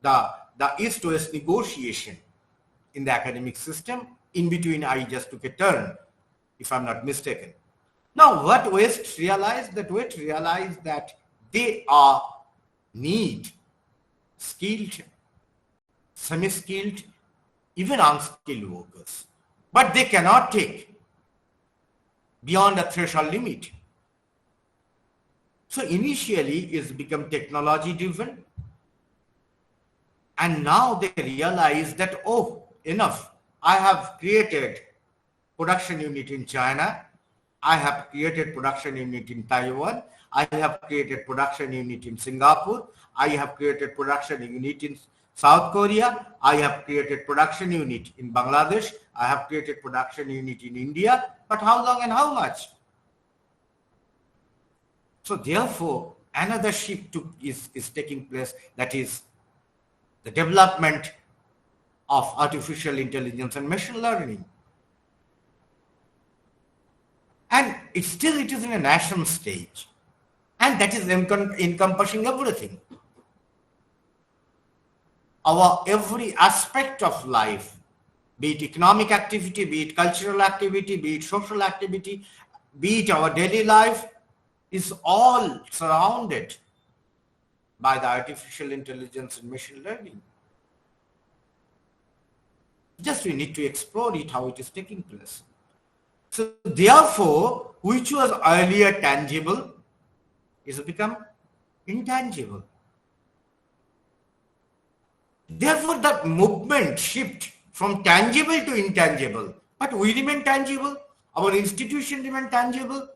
the East-West negotiation in the academic system. In between, I just took a turn, if I'm not mistaken. Now, what West realized? That West realized that they are need skilled, semi-skilled, even unskilled workers, but they cannot take beyond a threshold limit. So initially, it's become technology driven, and now they realize that, oh, enough. I have created production unit in China. I have created production unit in Taiwan. I have created production unit in Singapore. I have created production unit in South Korea. I have created production unit in Bangladesh. I have created production unit in India. But how long and how much? So therefore, another shift is taking place, that is the development of artificial intelligence and machine learning. And it is in a national stage. And that is encompassing everything. Our every aspect of life, be it economic activity, be it cultural activity, be it social activity, be it our daily life, is all surrounded by the artificial intelligence and machine learning. Just we need to explore it, how it is taking place. So therefore, which was earlier tangible is become intangible. Therefore, that movement shift from tangible to intangible. But we remain tangible. Our institution remain tangible.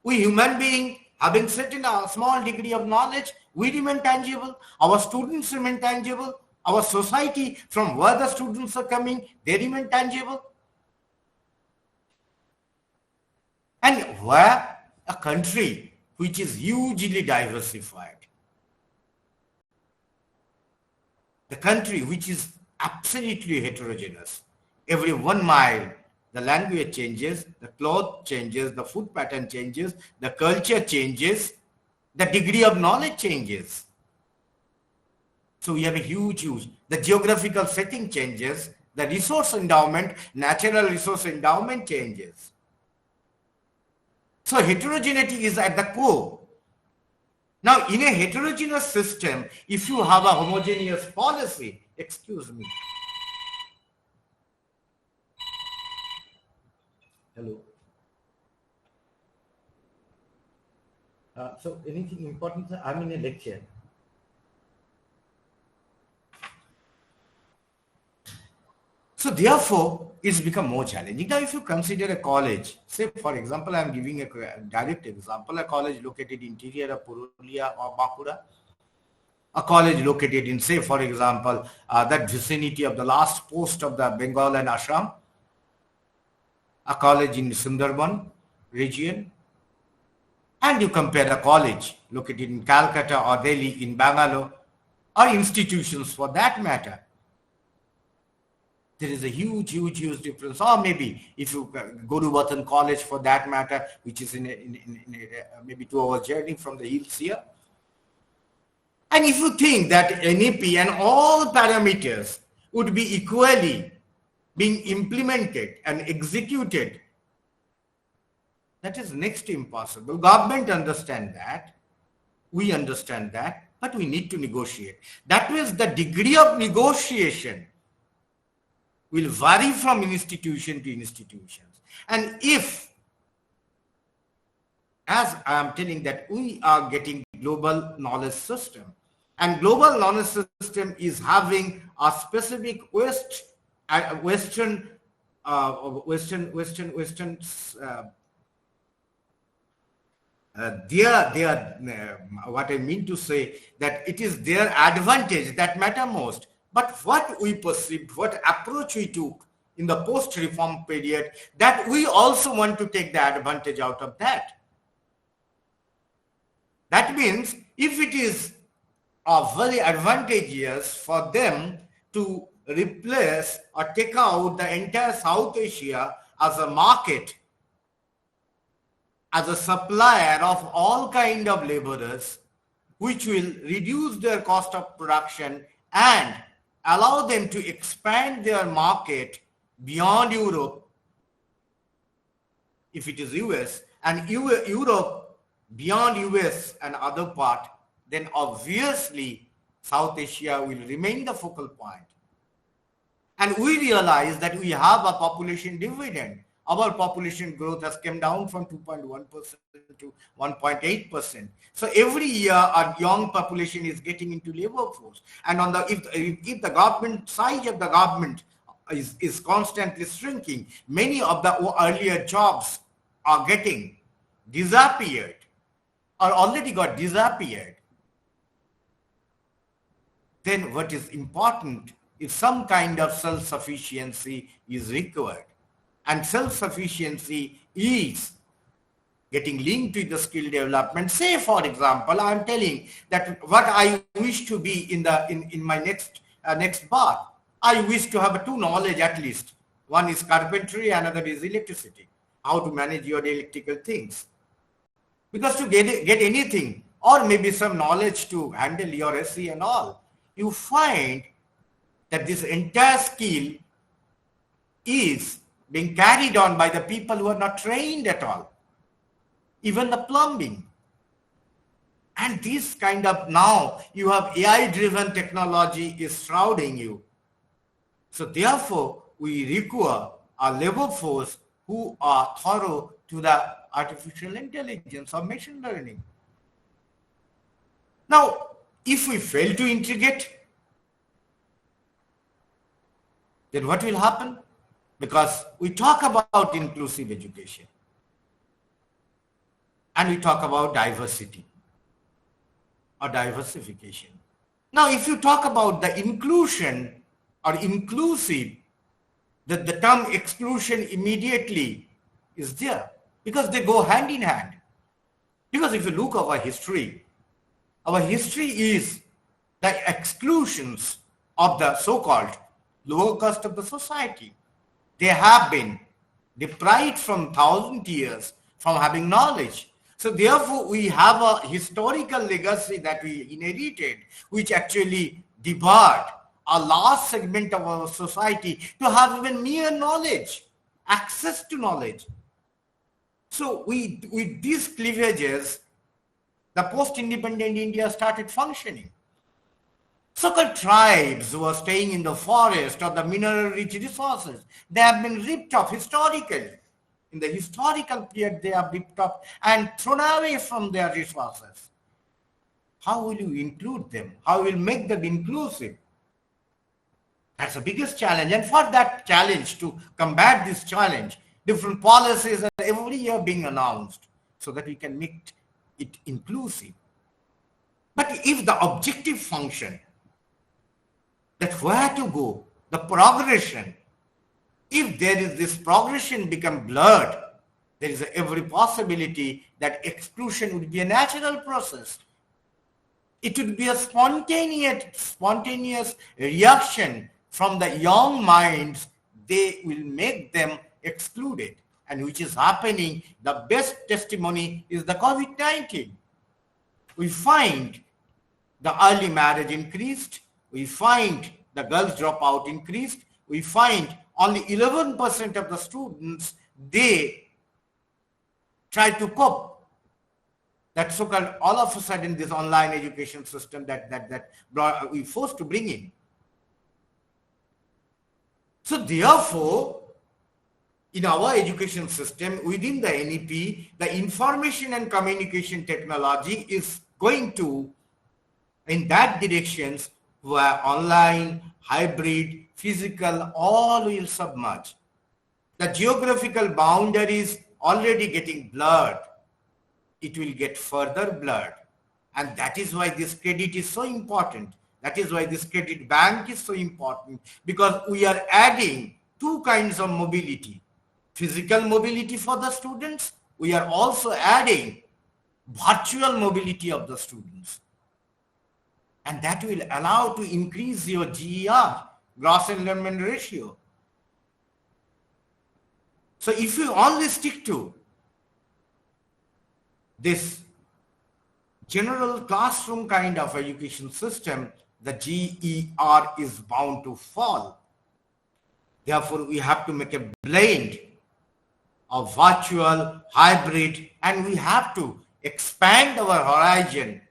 We human being, having certain a small degree of knowledge, we remain tangible. Our students remain tangible. Our society, from where the students are coming, they remain tangible. And where a country which is hugely diversified, the country which is absolutely heterogeneous, every 1 mile, the language changes, the cloth changes, the food pattern changes, the culture changes, the degree of knowledge changes. So we have a huge, the geographical setting changes, the resource endowment, natural resource endowment changes. So heterogeneity is at the core. Now, in a heterogeneous system, if you have a homogeneous policy, excuse me. Hello. So anything important? I'm in a lecture. So therefore, it's become more challenging. Now, if you consider a college, say for example, I'm giving a direct example, a college located interior of Purulia or Bankura, a college located in, say for example, that vicinity of the last post of the Bengal and Assam, a college in Sundarban region, and you compare a college located in Calcutta or Delhi, in Bangalore, or institutions for that matter, there is a huge difference. Or maybe if you go to Watan College for that matter, which is in maybe 2 hours journey from the hills here. And if you think that NEP and all parameters would be equally being implemented and executed, that is next to impossible. Government understand that. We understand that. But we need to negotiate. That means the degree of negotiation will vary from institution to institutions. And if, as I am telling that we are getting global knowledge system, and global knowledge system is having a specific Western what I mean to say, that it is their advantage that matter most. But what we perceived, what approach we took in the post-reform period, that we also want to take the advantage out of that. That means if it is very advantageous for them to replace or take out the entire South Asia as a market, as a supplier of all kind of laborers, which will reduce their cost of production and allow them to expand their market beyond Europe, if it is US, and Europe, beyond US and other part, then obviously South Asia will remain the focal point. And we realize that we have a population dividend. Our population growth has come down from 2.1% to 1.8%. So every year our young population is getting into labor force. And on the if the government size of the government is constantly shrinking, many of the earlier jobs are getting disappeared or already got disappeared. Then what is important is some kind of self-sufficiency is required. And self-sufficiency is getting linked with the skill development. Say, for example, I'm telling that what I wish to be in my next bar. I wish to have two knowledge at least. One is carpentry, another is electricity. How to manage your electrical things. Because to get anything, or maybe some knowledge to handle your SE and all, you find that this entire skill is being carried on by the people who are not trained at all. Even the plumbing. And this kind of, now you have AI-driven technology is shrouding you. So therefore, we require a labor force who are thorough to the artificial intelligence or machine learning. Now, if we fail to integrate, then what will happen? Because we talk about inclusive education and we talk about diversity or diversification. Now, if you talk about the inclusion or inclusive, the term exclusion immediately is there because they go hand in hand. Because if you look at our history is the exclusions of the so-called lower caste of the society. They have been deprived from 1,000 years from having knowledge. So therefore, we have a historical legacy that we inherited, which actually debarred a large segment of our society to have even mere knowledge, access to knowledge. So with these cleavages, the post-independent India started functioning. So-called tribes who are staying in the forest or the mineral-rich resources, they have been ripped off historically. In the historical period, they are ripped off and thrown away from their resources. How will you include them? How will you make them inclusive? That's the biggest challenge. And for that challenge, to combat this challenge, different policies are every year being announced so that we can make it inclusive. But if the objective function, that where to go, the progression, if there is this progression become blurred, there is every possibility that exclusion would be a natural process. It would be a spontaneous reaction from the young minds. They will make them excluded, and which is happening. The best testimony is the COVID-19. We find the early marriage increased. We find the girls dropout increased. We find only 11% of the students, they try to cope. That so-called all of a sudden this online education system that we forced to bring in. So therefore, in our education system, within the NEP, the information and communication technology is going to, in that directions, where online, hybrid, physical, all will submerge. The geographical boundaries already getting blurred. It will get further blurred. And that is why this credit is so important. That is why this credit bank is so important, because we are adding two kinds of mobility. Physical mobility for the students. We are also adding virtual mobility of the students. And that will allow to increase your GER, gross enrollment ratio. So if you only stick to this general classroom kind of education system, the GER is bound to fall. Therefore, we have to make a blend a virtual, hybrid, and we have to expand our horizon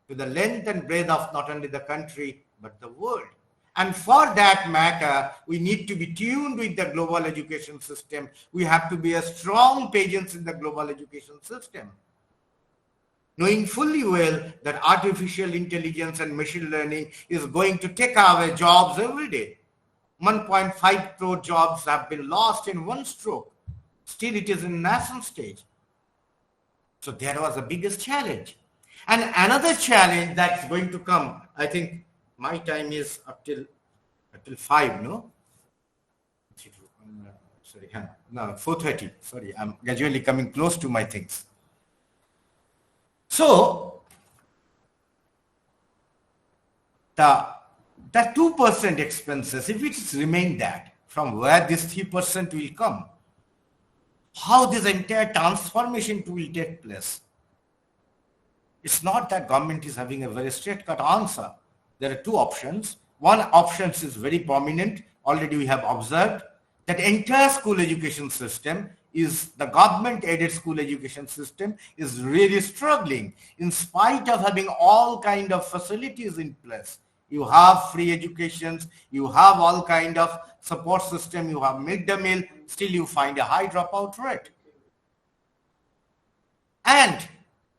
to the length and breadth of not only the country, but the world. And for that matter, we need to be tuned with the global education system. We have to be a strong presence in the global education system, knowing fully well that artificial intelligence and machine learning is going to take away jobs every day. 1.5 crore jobs have been lost in one stroke. Still, it is in national stage. So there was the biggest challenge. And another challenge that's going to come, I think my time is up till 5, no? Sorry, no, 4:30. Sorry, I'm gradually coming close to my things. So the 2% expenses, if it remain that, from where this 3% will come, how this entire transformation will take place. It's not that government is having a very straight-cut answer. There are two options. One option is very prominent. Already we have observed that entire school education system is the government-aided school education system is really struggling in spite of having all kind of facilities in place. You have free educations, you have all kind of support system, you have midday meal, still you find a high dropout rate. And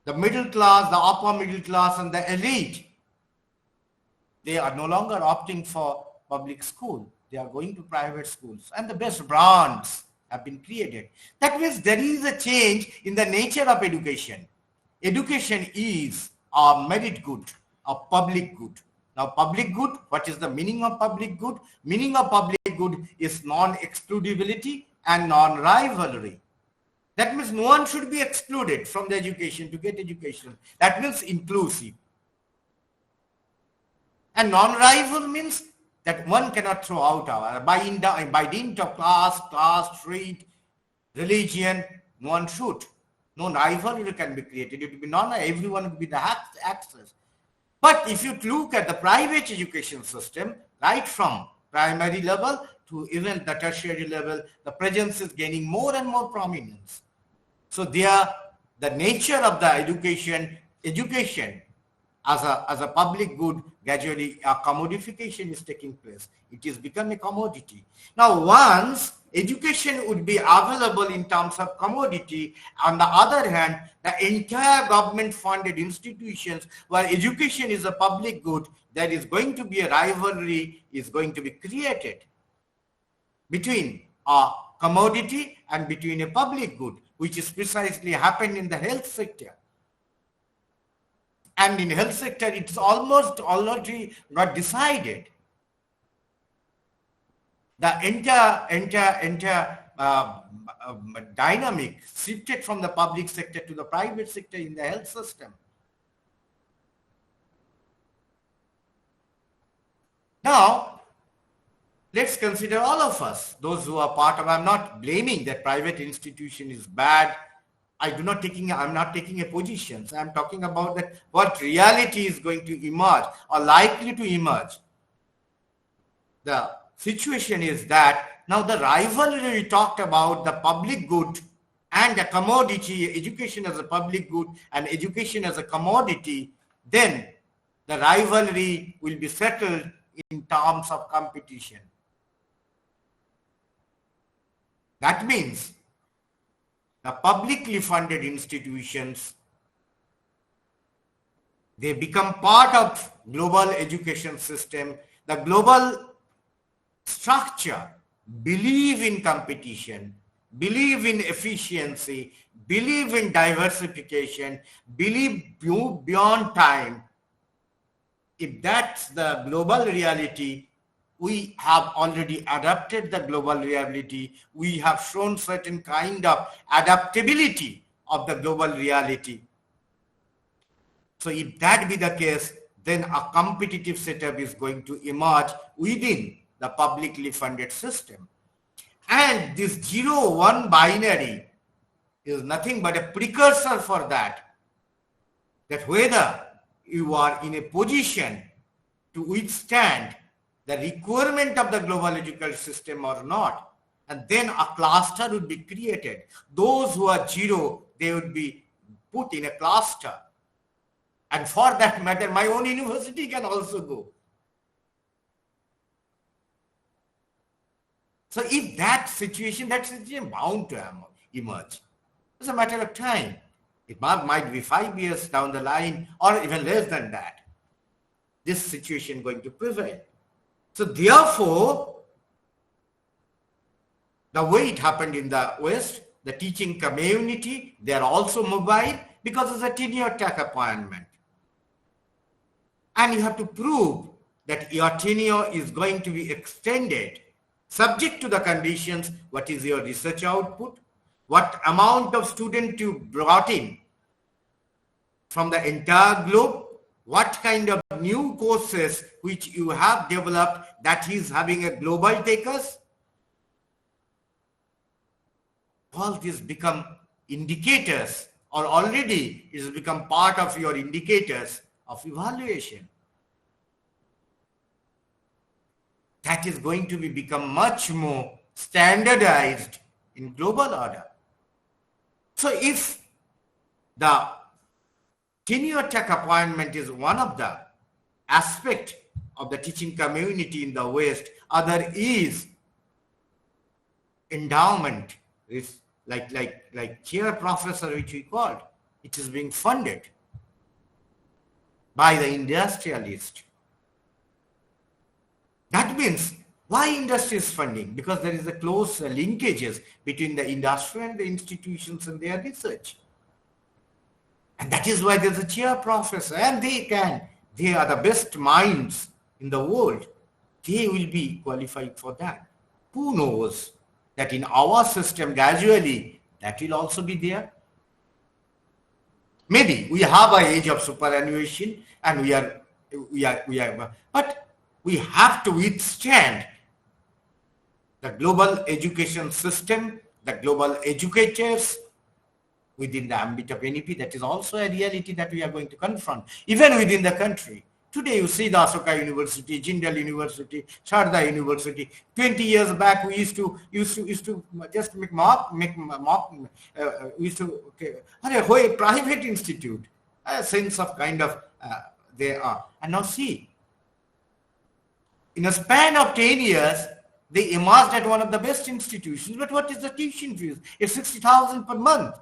the middle class, the upper middle class and the elite, they are no longer opting for public school. They are going to private schools and the best brands have been created. That means there is a change in the nature of education. Education is a merit good, a public good. Now, public good, what is the meaning of public good? Meaning of public good is non-excludability and non-rivalry. That means no one should be excluded from the education to get education. That means inclusive. And non-rival means that one cannot throw out our, by dint of class, creed, religion, no one should. No rivalry can be created. It will be everyone will be the access. But if you look at the private education system, right from primary level to even the tertiary level, the presence is gaining more and more prominence. So there, the nature of the education as a public good, gradually a commodification is taking place. It is become a commodity. Now, once education would be available in terms of commodity, on the other hand, the entire government-funded institutions where education is a public good, there is going to be a rivalry is going to be created between a commodity and between a public good, which is precisely happened in the health sector. And in health sector, it's almost already got decided. The entire dynamic shifted from the public sector to the private sector in the health system. Now, let's consider all of us, those who are part of, I'm not blaming that private institution is bad. I'm not taking a position. So I'm talking about that what reality is going to emerge or likely to emerge. The situation is that now the rivalry we talked about, the public good and the commodity, education as a public good and education as a commodity, then the rivalry will be settled in terms of competition. That means the publicly funded institutions, they become part of global education system. The global structure believe in competition, believe in efficiency, believe in diversification, believe beyond time. If that's the global reality, we have already adapted the global reality. We have shown certain kind of adaptability of the global reality. So if that be the case, then a competitive setup is going to emerge within the publicly funded system. And this 0-1 binary is nothing but a precursor for that. That whether you are in a position to withstand the requirement of the global educational system or not, and then a cluster would be created. Those who are 0, they would be put in a cluster. And for that matter, my own university can also go. So if that situation bound to emerge. It's a matter of time. It might be 5 years down the line or even less than that. This situation going to prevail. So therefore, the way it happened in the West, the teaching community, they are also mobile because it's a tenure track appointment. And you have to prove that your tenure is going to be extended subject to the conditions. What is your research output? What amount of students you brought in from the entire globe? What kind of new courses which you have developed that is having a global takers? All these become indicators, or already it has become part of your indicators of evaluation. That is going to become much more standardized in global order. So if the tenure track appointment is one of the aspect of the teaching community in the West, other is endowment, is like chair professor, which we called. It is being funded by the industrialist. That means why industry is funding? Because there is a close linkages between the industry and the institutions and their research. And that is why there's a chair professor, and they are the best minds in the world. They will be qualified for that. Who knows that in our system gradually that will also be there? Maybe we have an age of superannuation and we are, but we have to withstand the global education system, the global educators within the ambit of NEP. That is also a reality that we are going to confront, even within the country. Today you see the Ashoka University, Jindal University, Sharda University. 20 years back we used to just make mock, a private institute, a sense of kind of they are. And now see, in a span of 10 years, they emerged at one of the best institutions. But what is the tuition fees? It's 60,000 per month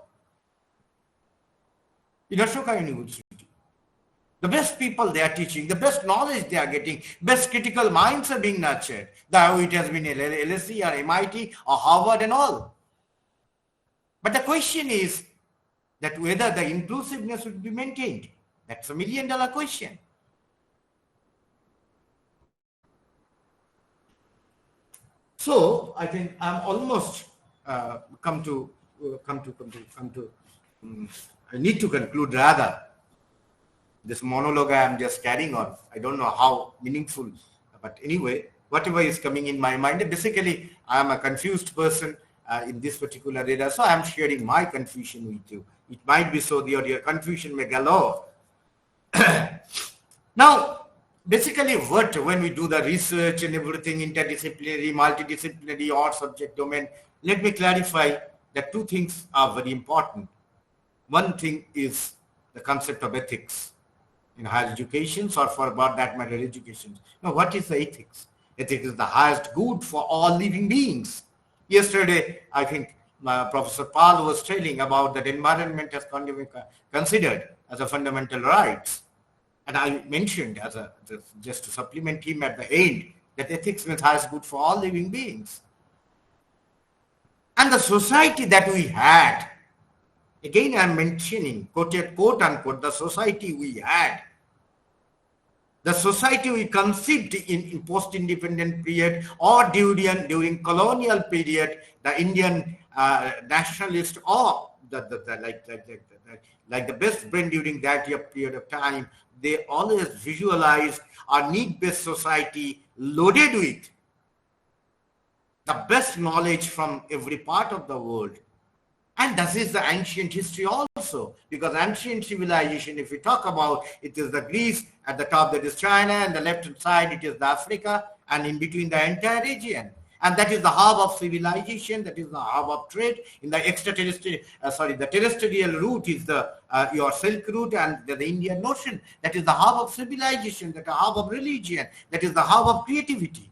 in Ashoka University. The best people they are teaching, the best knowledge they are getting, best critical minds are being nurtured. Though it has been LSE or MIT or Harvard and all. But the question is that whether the inclusiveness would be maintained. That's $1 million question. So I think I'm almost I need to conclude rather. This monologue I am just carrying on. I don't know how meaningful, but anyway, whatever is coming in my mind, basically I am a confused person in this particular area, so I am sharing my confusion with you. It might be so that your confusion may galore. Now, basically when we do the research and everything, interdisciplinary, multidisciplinary or subject domain, let me clarify that two things are very important. One thing is the concept of ethics in higher education, or for about that matter education. Now, what is the ethics? Ethics is the highest good for all living beings. Yesterday, I think Professor Pal was telling about that environment has considered as a fundamental rights. And I mentioned just to supplement him at the end, that ethics means highest good for all living beings. And the society that we had, again I'm mentioning, quote unquote, the society we had, the society we conceived in post-independent period or during colonial period, the Indian nationalist or like the best brain during that period of time, they always visualized a need-based society loaded with the best knowledge from every part of the world. And this is the ancient history also, because ancient civilization, if we talk about, it is the Greece, at the top that is China, and the left side it is the Africa, and in between the entire region. And that is the hub of civilization, that is the hub of trade. In the the terrestrial route is the your Silk Route and the Indian Ocean. That is the hub of civilization, that is the hub of religion, that is the hub of creativity.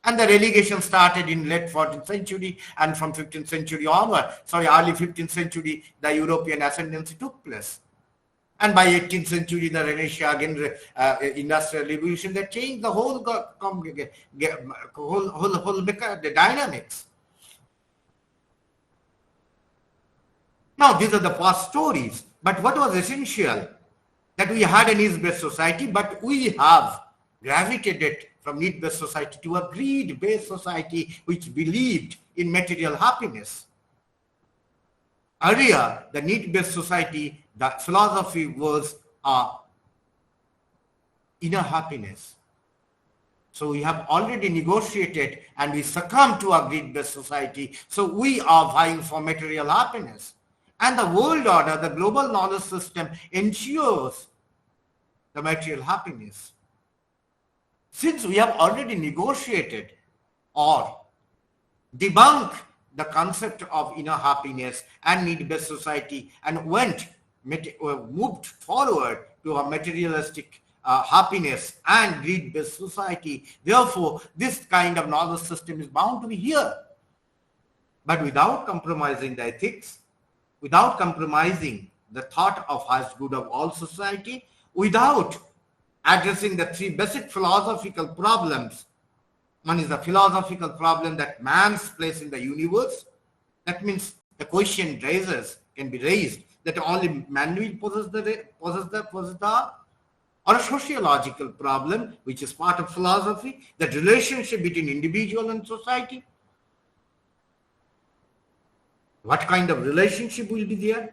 And the relegation started in late 14th century, and from 15th century onward, early 15th century, the European ascendancy took place. And by 18th century, the Renaissance, again, industrial revolution, that changed the whole the dynamics. Now, these are the past stories. But what was essential? That we had a needs-based society, but we have gravitated from need-based society to a greed-based society which believed in material happiness. Earlier, the need-based society, the philosophy was inner happiness. So we have already negotiated and we succumb to a greed-based society. So we are vying for material happiness. And the world order, the global knowledge system ensures the material happiness. Since we have already negotiated or debunked the concept of inner happiness and need-based society and moved forward to a materialistic happiness and greed-based society, therefore, this kind of knowledge system is bound to be here. But without compromising the ethics, without compromising the thought of highest good of all society, without addressing the three basic philosophical problems. One is the philosophical problem that man's place in the universe. That means the question can be raised that only man will possess the or a sociological problem, which is part of philosophy, that relationship between individual and society. What kind of relationship will be there?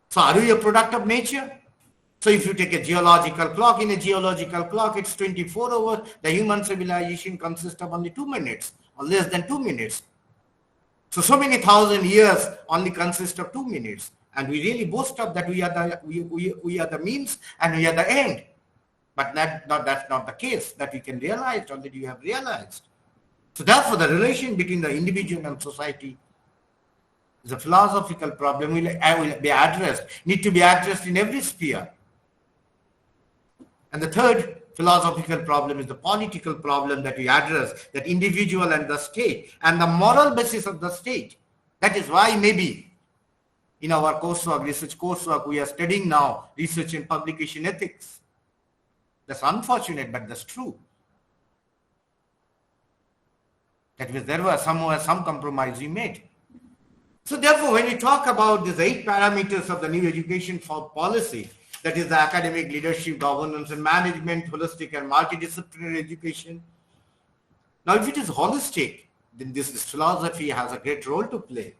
So are we a product of nature? So if you take a geological clock, in a geological clock, it's 24 hours. The human civilization consists of only 2 minutes or less than 2 minutes. So many thousand years only consist of 2 minutes. And we really boast of that we are the means and we are the end. But that's not the case that we can realize or that you have realized. So therefore, the relation between the individual and society is a philosophical problem will be addressed, need to be addressed in every sphere. And the third philosophical problem is the political problem that we address, that individual and the state and the moral basis of the state. That is why maybe in our research coursework, we are studying now research and publication ethics. That's unfortunate, but that's true. That means there was some compromise we made. So therefore, when we talk about these 8 parameters of the new education policy, that is the academic, leadership, governance and management, holistic and multidisciplinary education. Now, if it is holistic, then this philosophy has a great role to play.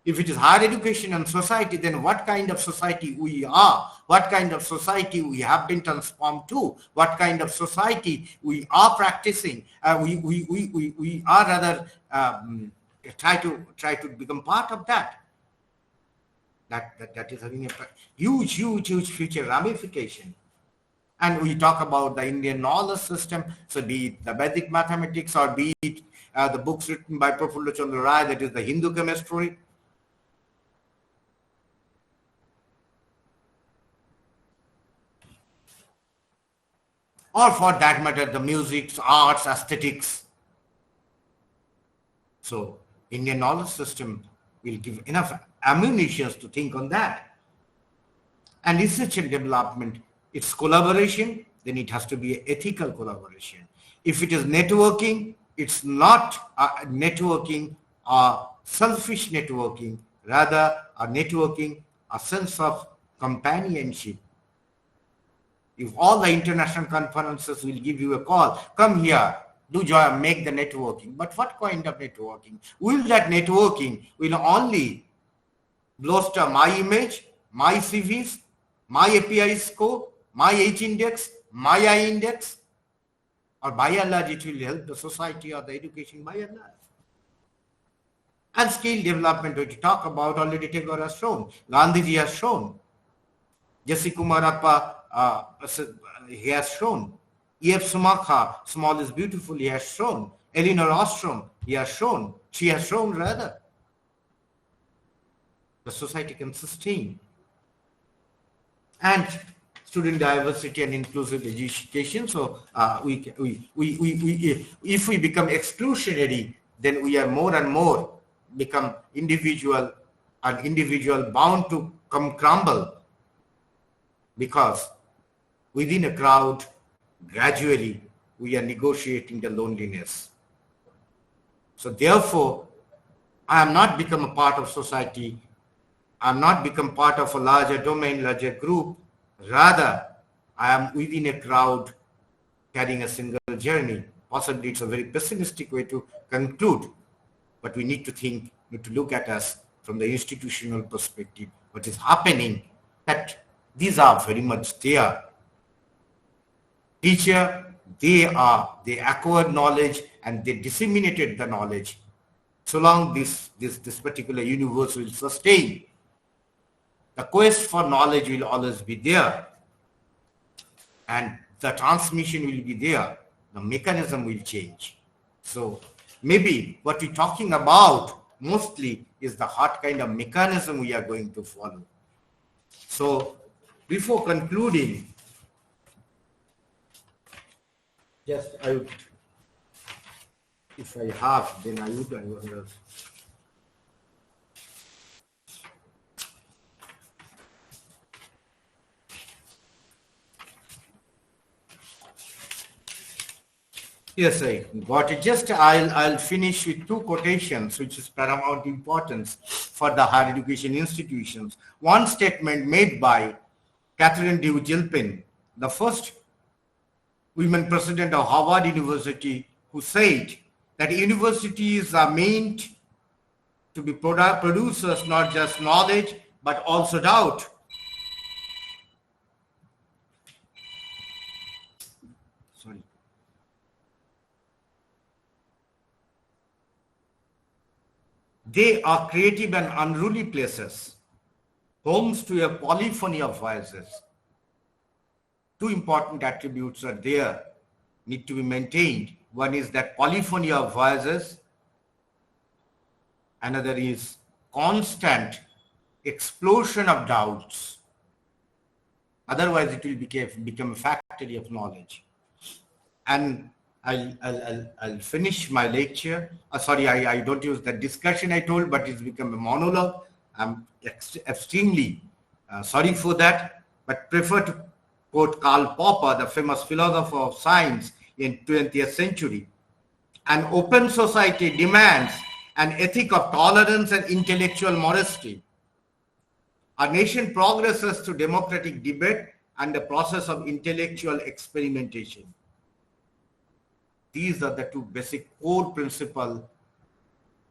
If it is higher education and society, then what kind of society we are, what kind of society we have been transformed to, what kind of society we are practicing, we are rather try to become part of that. That is having a huge future ramification. And we talk about the Indian knowledge system, so be it the Vedic mathematics or be it the books written by Prafulla Chandra Rai, that is the Hindu chemistry. Or for that matter, the music, arts, aesthetics. So Indian knowledge system will give enough ammunition to think on that. And research and development, it's collaboration, then it has to be an ethical collaboration. If it is networking, it's not a networking or selfish networking, rather a networking, a sense of companionship. If all the international conferences will give you a call, come here, do join, make the networking. But what kind of networking? Will that networking will only bolster my image, my CVs, my API score, my H index, my I index, or by and large it will help the society or the education by and large. And skill development, which we talk about, already Tagore has shown, Gandhiji has shown, Jesse Kumar Appa, he has shown. E.F. Sumakha, small is beautiful, he has shown. Elinor Ostrom, he has shown. She has shown rather. The society can sustain. And student diversity and inclusive education. So if we become exclusionary, then we are more and more become individual, and individual bound to come crumble, because within a crowd, gradually we are negotiating the loneliness. So therefore, I am not become a part of society. I am not become part of a larger domain, larger group. Rather, I am within a crowd carrying a single journey. Possibly it's a very pessimistic way to conclude, but we need to think, need to look at us from the institutional perspective. What is happening, that these are very much there. Teacher, they acquired knowledge and they disseminated the knowledge. So long this particular universe will sustain, the quest for knowledge will always be there, and the transmission will be there. The mechanism will change. So maybe what we're talking about mostly is the hard kind of mechanism we are going to follow. So before concluding, just I would, if I have, then I would. Yes, I got it. Just I'll finish with two quotations, which is paramount importance for the higher education institutions. One statement made by Catherine Dew Gilpin, the first women president of Harvard University, who said that universities are meant to be producers not just knowledge but also doubt. Sorry. They are creative and unruly places, homes to a polyphony of voices. Two important attributes are there, need to be maintained. One is that polyphony of voices. Another is constant explosion of doubts. Otherwise, it will become a factory of knowledge. And I'll finish my lecture. Sorry, I don't use the discussion I told, but it's become a monologue. I'm extremely sorry for that, but prefer to quote Karl Popper, the famous philosopher of science in 20th century. An open society demands an ethic of tolerance and intellectual modesty. Our nation progresses through democratic debate and the process of intellectual experimentation. These are the two basic core principles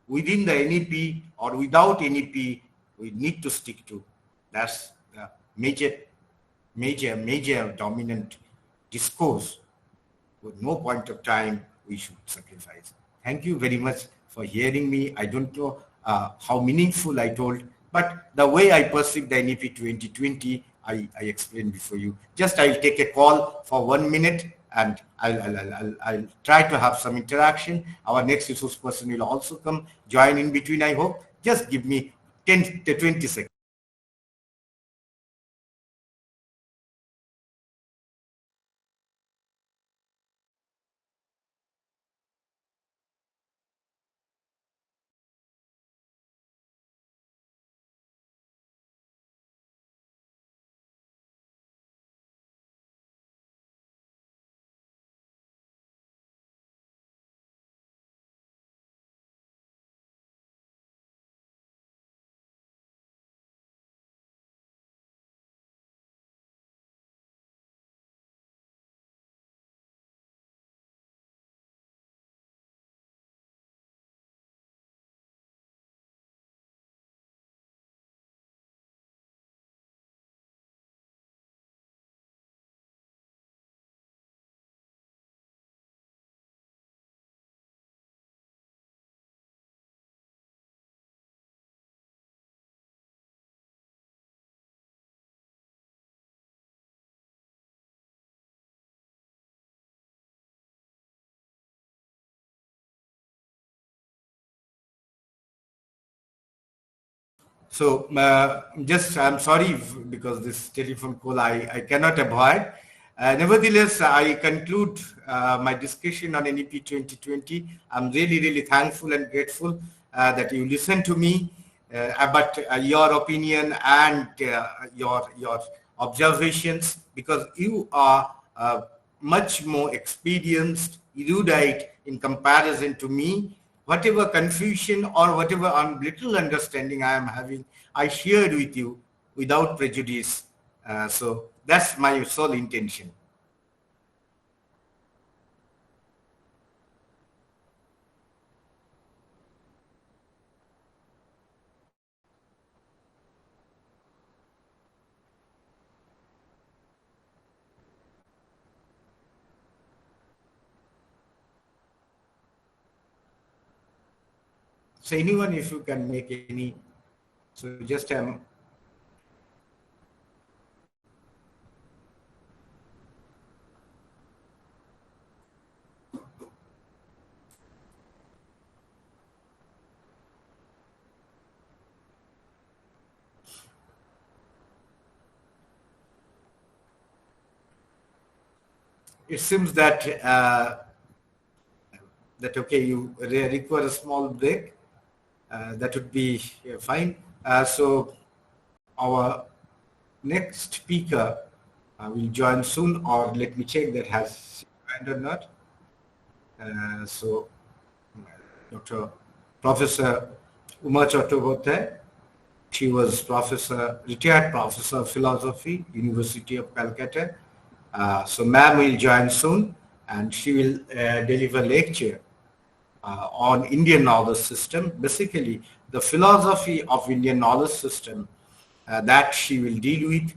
within the NEP or without NEP we need to stick to. That's the major dominant discourse. With no point of time we should sacrifice. Thank you very much for hearing me. I don't know how meaningful I told, but the way I perceive the NEP 2020, I explained before you. Just I'll take a call for 1 minute and I'll try to have some interaction. Our next resource person will also come, join in between, I hope. Just give me 10 to 20 seconds. So just I'm sorry because this telephone call I cannot avoid. Nevertheless, I conclude my discussion on NEP 2020. I'm really thankful and grateful that you listened to me, but your opinion and your observations, because you are much more experienced, erudite in comparison to me. Whatever confusion or whatever little understanding I am having, I shared with you without prejudice. So that's my sole intention. So anyone, if you can make any, so just it seems that that okay, you require a small break. That would be fine. So our next speaker will join soon, or let me check that has joined or not. So Dr. Professor Uma Chattopadhyay, she was retired professor of philosophy, University of Calcutta. So ma'am will join soon, and she will deliver lecture on Indian knowledge system, basically the philosophy of Indian knowledge system that she will deal with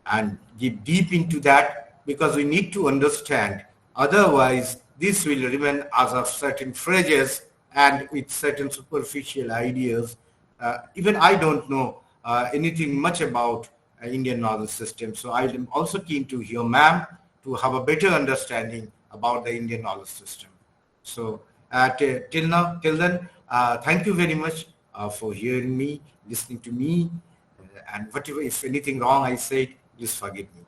and get deep into that, because we need to understand. Otherwise, this will remain as of certain phrases and with certain superficial ideas. Even I don't know anything much about Indian knowledge system. So I am also keen to hear ma'am to have a better understanding about the Indian knowledge system. So till then, thank you very much for hearing me, listening to me, and whatever, if anything wrong I said, please forgive me.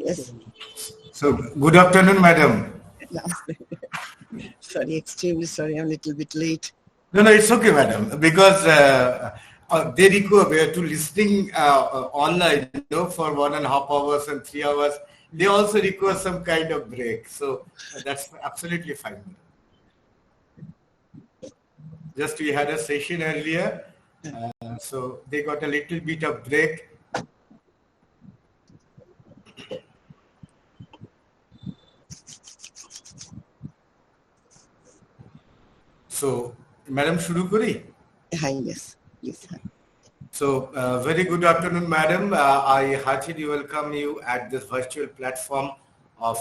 Yes. So, good afternoon, madam. Sorry, extremely sorry. I'm a little bit late. No, it's okay, madam, because they require to listening online, for 1.5 hours and 3 hours. They also require some kind of break. So that's absolutely fine. Just we had a session earlier, so they got a little bit of break. So, madam, shuru kori? Hi, yes, please. Hi. So, very good afternoon, madam. I heartily welcome you at this virtual platform of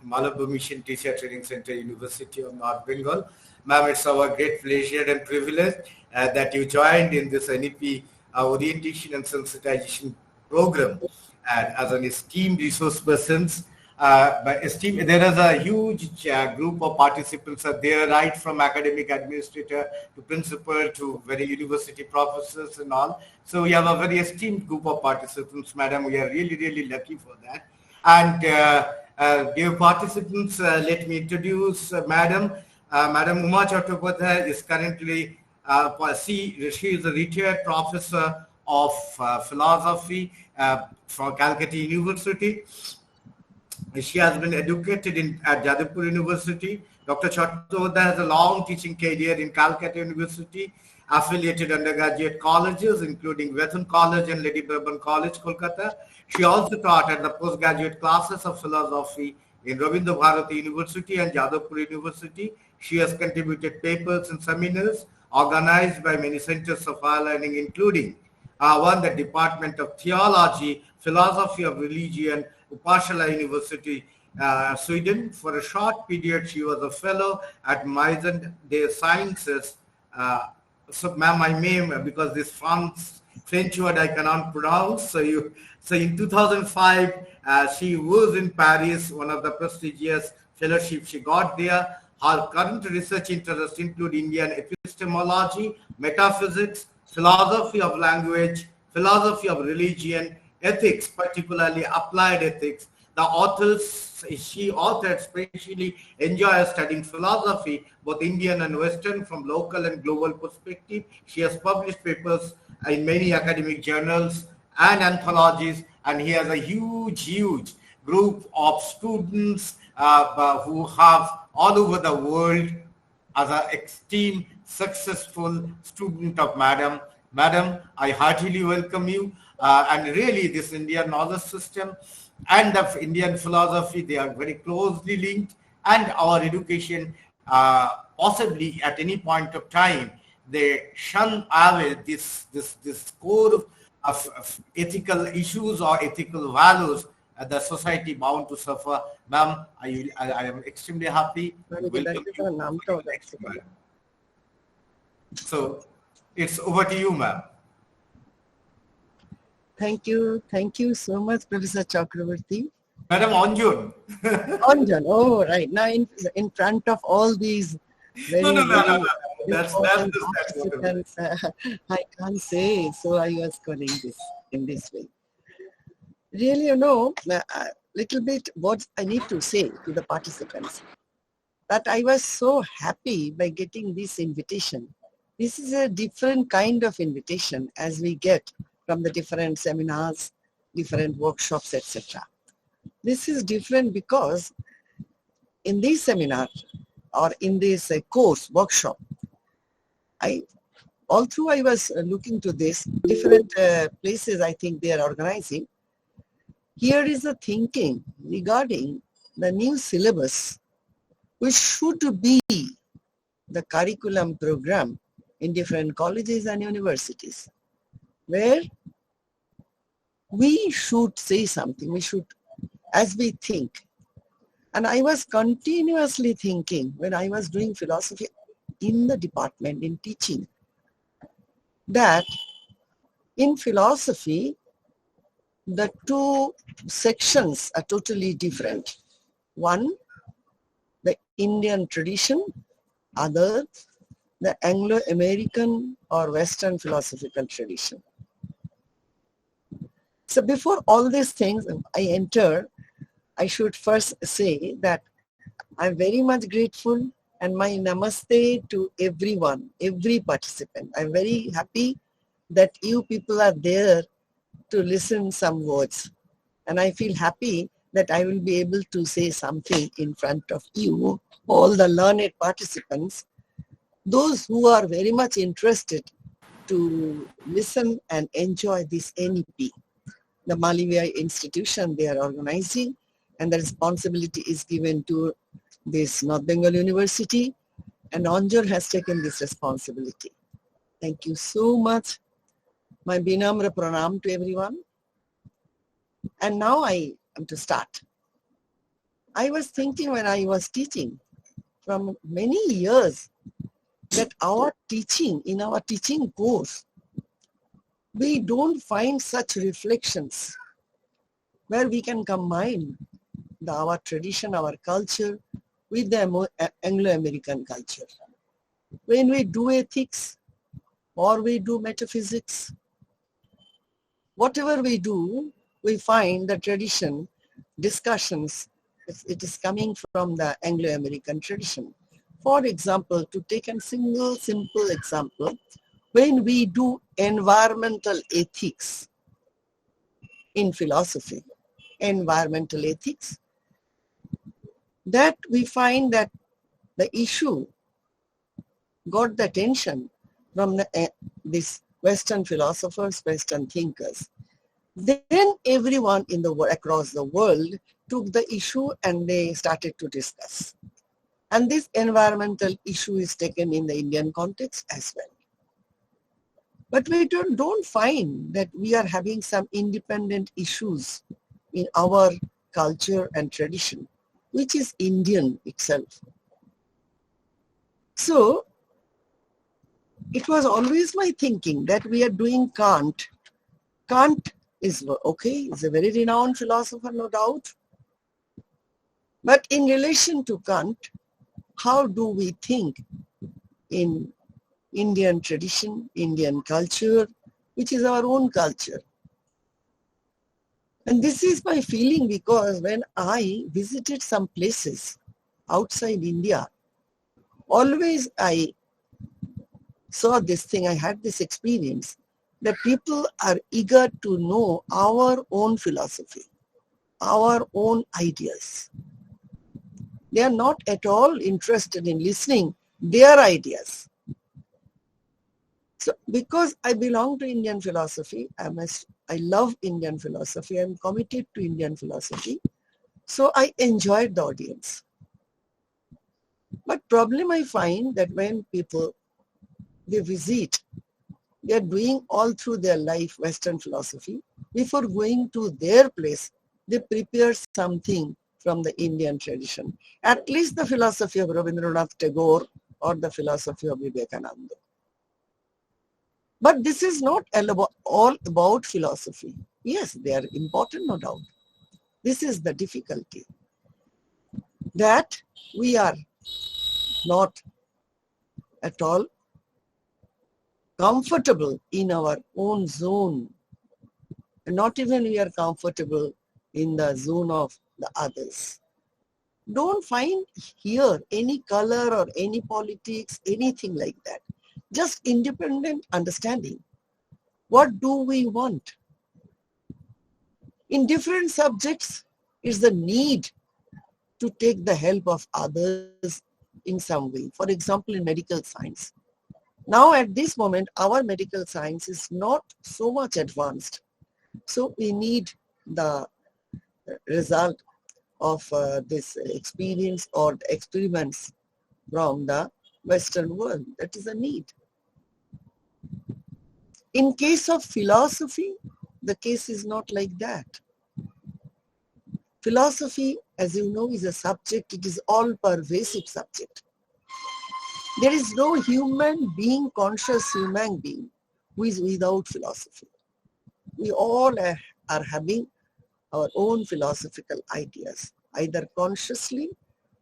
Malabo Mission Teacher Training Center, University of North Bengal. Ma'am, it's our great pleasure and privilege that you joined in this NEP orientation and sensitization program as an esteemed resource persons. There is a huge group of participants are there, right from academic administrator to principal to very university professors and all. So we have a very esteemed group of participants, madam. We are really, really lucky for that. And dear participants, let me introduce Madam. Madam Uma Chattopadhyay is currently, she is a retired professor of philosophy from Calcutta University. She has been educated at Jadavpur University. Dr. Chattopadhyay has a long teaching career in Calcutta University, affiliated undergraduate colleges, including Western College and Lady Bourbon College, Kolkata. She also taught at the postgraduate classes of philosophy in Rabindra Bharati University and Jadavpur University. She has contributed papers and seminars organized by many centers of higher learning, including one, the Department of Theology, Philosophy of Religion, Uppsala University, Sweden. For a short period, she was a fellow at Maison des Sciences. So, ma'am, I may, because this French word I cannot pronounce. So in 2005, she was in Paris, one of the prestigious fellowships she got there. Her current research interests include Indian epistemology, metaphysics, philosophy of language, philosophy of religion, ethics, particularly applied ethics. She authored especially enjoys studying philosophy, both Indian and Western, from local and global perspective. She has published papers in many academic journals and anthologies, and he has a huge group of students who have all over the world as an esteemed, successful student of Madam. Madam, I heartily welcome you. And really, this Indian knowledge system and the Indian philosophy, they are very closely linked, and our education, possibly at any point of time, they shun away this core of ethical issues or ethical values the society bound to suffer. Ma'am, I am extremely happy. So it's over to you, ma'am. Thank you so much, Professor Chakravarti. Madam Anjun. Anjan, oh right. Now in front of all these very, no. That's participants, I can't say, so I was calling this in this way. Really, little bit what I need to say to the participants, that I was so happy by getting this invitation. This is a different kind of invitation as we get from the different seminars, different workshops, etc. This is different because in this seminar or in this course, workshop, although I was looking to this, different places I think they are organizing, here is the thinking regarding the new syllabus, which should be the curriculum program in different colleges and universities, where we should say something, we should, as we think. And I was continuously thinking when I was doing philosophy in the department, in teaching, that in philosophy, the two sections are totally different. One, the Indian tradition, other, the Anglo-American or Western philosophical tradition. So before all these things I enter, I should first say that I'm very much grateful and my namaste to everyone, every participant. I'm very happy that you people are there to listen some words. And I feel happy that I will be able to say something in front of you, all the learned participants, those who are very much interested to listen and enjoy this NEP. The Malivya institution they are organizing, and the responsibility is given to this North Bengal University, and Anjur has taken this responsibility. Thank you so much. My Binamra Pranam to everyone. And now I am to start. I was thinking when I was teaching from many years that our teaching, in our teaching course, we don't find such reflections where we can combine our tradition, our culture with the Anglo-American culture. When we do ethics or we do metaphysics, whatever we do, we find the tradition, discussions, it is coming from the Anglo-American tradition. For example, to take a single simple example, when we do environmental ethics in philosophy, environmental ethics, that we find that the issue got the attention from these Western philosophers, Western thinkers. Then everyone in the world, across the world, took the issue and they started to discuss. And this environmental issue is taken in the Indian context as well. But we don't find that we are having some independent issues in our culture and tradition, which is Indian itself. So it was always my thinking that we are doing Kant. Kant is okay, he's a very renowned philosopher, no doubt. But in relation to Kant, how do we think in Indian tradition, Indian culture, which is our own culture? And this is my feeling because when I visited some places outside India, always I saw this thing, I had this experience that people are eager to know our own philosophy, our own ideas. They are not at all interested in listening their ideas. So because I belong to Indian philosophy, I love Indian philosophy, I'm committed to Indian philosophy, so I enjoyed the audience. But problem I find that when people, they visit, they are doing all through their life Western philosophy, before going to their place, they prepare something from the Indian tradition, at least the philosophy of Rabindranath Tagore or the philosophy of Vivekananda. But this is not all about philosophy. Yes, they are important, no doubt. This is the difficulty, that we are not at all comfortable in our own zone. And not even we are comfortable in the zone of the others. Don't find here any color or any politics, anything like that. Just independent understanding. What do we want? In different subjects, it's the need to take the help of others in some way. For example, in medical science. Now at this moment, our medical science is not so much advanced. So we need the result of this experience or the experiments from the Western world. That is a need. In case of philosophy, the case is not like that. Philosophy, as you know, is a subject, it is all-pervasive subject. There is no human being, conscious human being, who is without philosophy. We all are having our own philosophical ideas, either consciously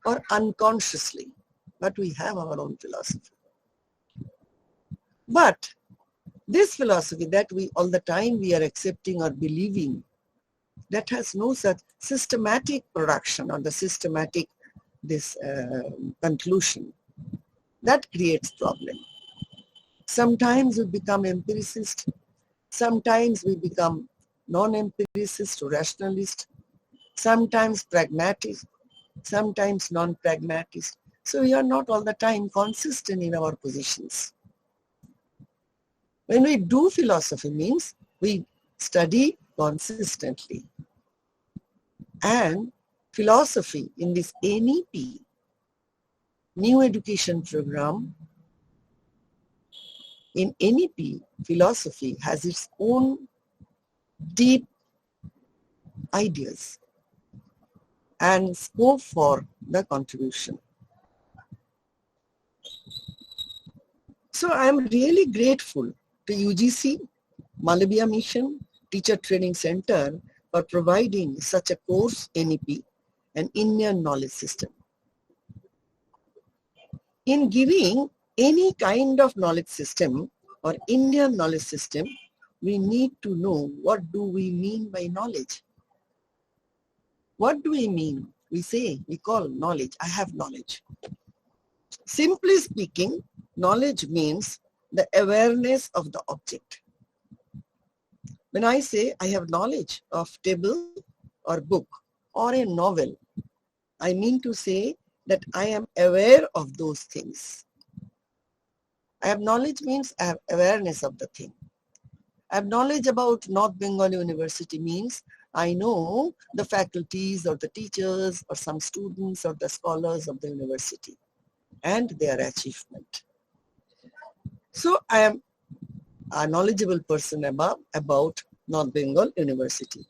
or unconsciously, but we have our own philosophy. But This philosophy that we all the time we are accepting or believing, that has no such systematic production or the systematic conclusion, that creates problem. Sometimes we become empiricist, sometimes we become non-empiricist or rationalist, sometimes pragmatic, sometimes non-pragmatist. So we are not all the time consistent in our positions. When we do philosophy means we study consistently. And philosophy in this NEP, New Education Program, in NEP, philosophy has its own deep ideas and scope for the contribution. So I am really grateful to UGC, Malabia Mission, Teacher Training Center for providing such a course, NEP, an Indian knowledge system. In giving any kind of knowledge system or Indian knowledge system, we need to know what do we mean by knowledge. What do we mean? We call knowledge, I have knowledge. Simply speaking, knowledge means the awareness of the object. When I say I have knowledge of table or book or a novel, I mean to say that I am aware of those things. I have knowledge means I have awareness of the thing. I have knowledge about North Bengal University means I know the faculties or the teachers or some students or the scholars of the university and their achievement. So I am a knowledgeable person about North Bengal University.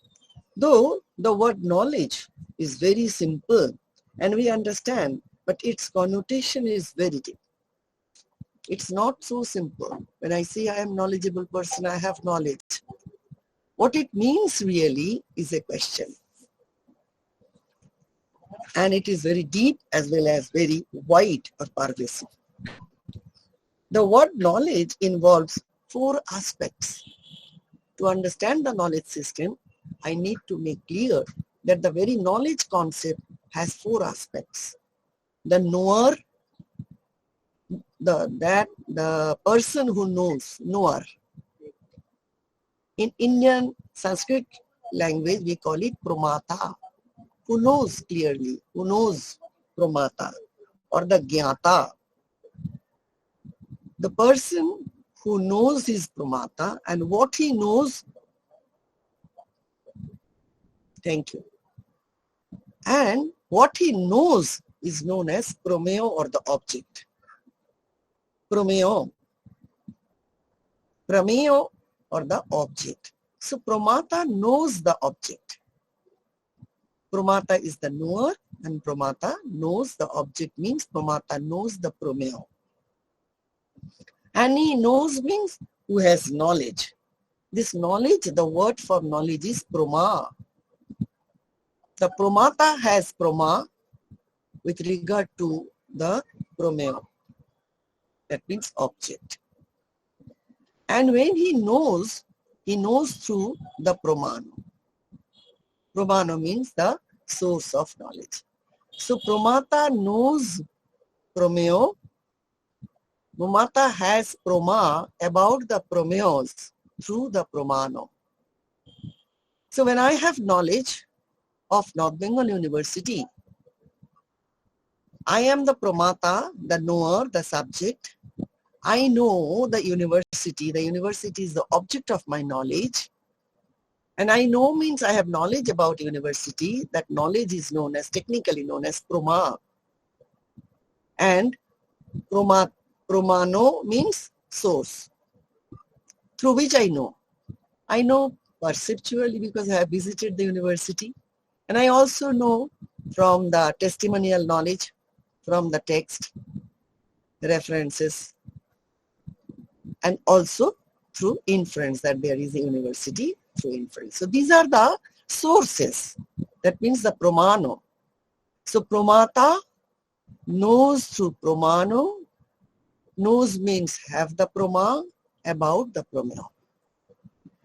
Though the word knowledge is very simple and we understand, but its connotation is very deep. It's not so simple. When I say I am knowledgeable person, I have knowledge. What it means really is a question. And it is very deep as well as very wide or pervasive. The word knowledge involves 4 aspects. To understand the knowledge system, I need to make clear that the very knowledge concept has 4 aspects. The knower, the person who knows, knower. In Indian Sanskrit language, we call it pramata, who knows clearly, who knows pramata, or the jnata. The person who knows his pramata and what he knows, thank you, and what he knows is known as prameo or the object. Prameo or the object. So pramata knows the object. Pramata is the knower and pramata knows the object means pramata knows the prameo. And he knows means who has knowledge. This knowledge, the word for knowledge is prama. The pramata has prama with regard to the prameo. That means object. And when he knows through the pramano. Pramano means the source of knowledge. So pramata knows prameo. Pramata has prama about the prameos through the pramano. So when I have knowledge of North Bengal University, I am the pramata, the knower, the subject. I know the university is the object of my knowledge. And I know means I have knowledge about university. That knowledge is known as, technically known as prama. And pramano means source, through which I know. I know perceptually because I have visited the university. And I also know from the testimonial knowledge, from the text, references, and also through inference that there is a university through inference. So these are the sources. That means the pramano. So pramata knows through pramano. Knows means have the prama. about the pronoun.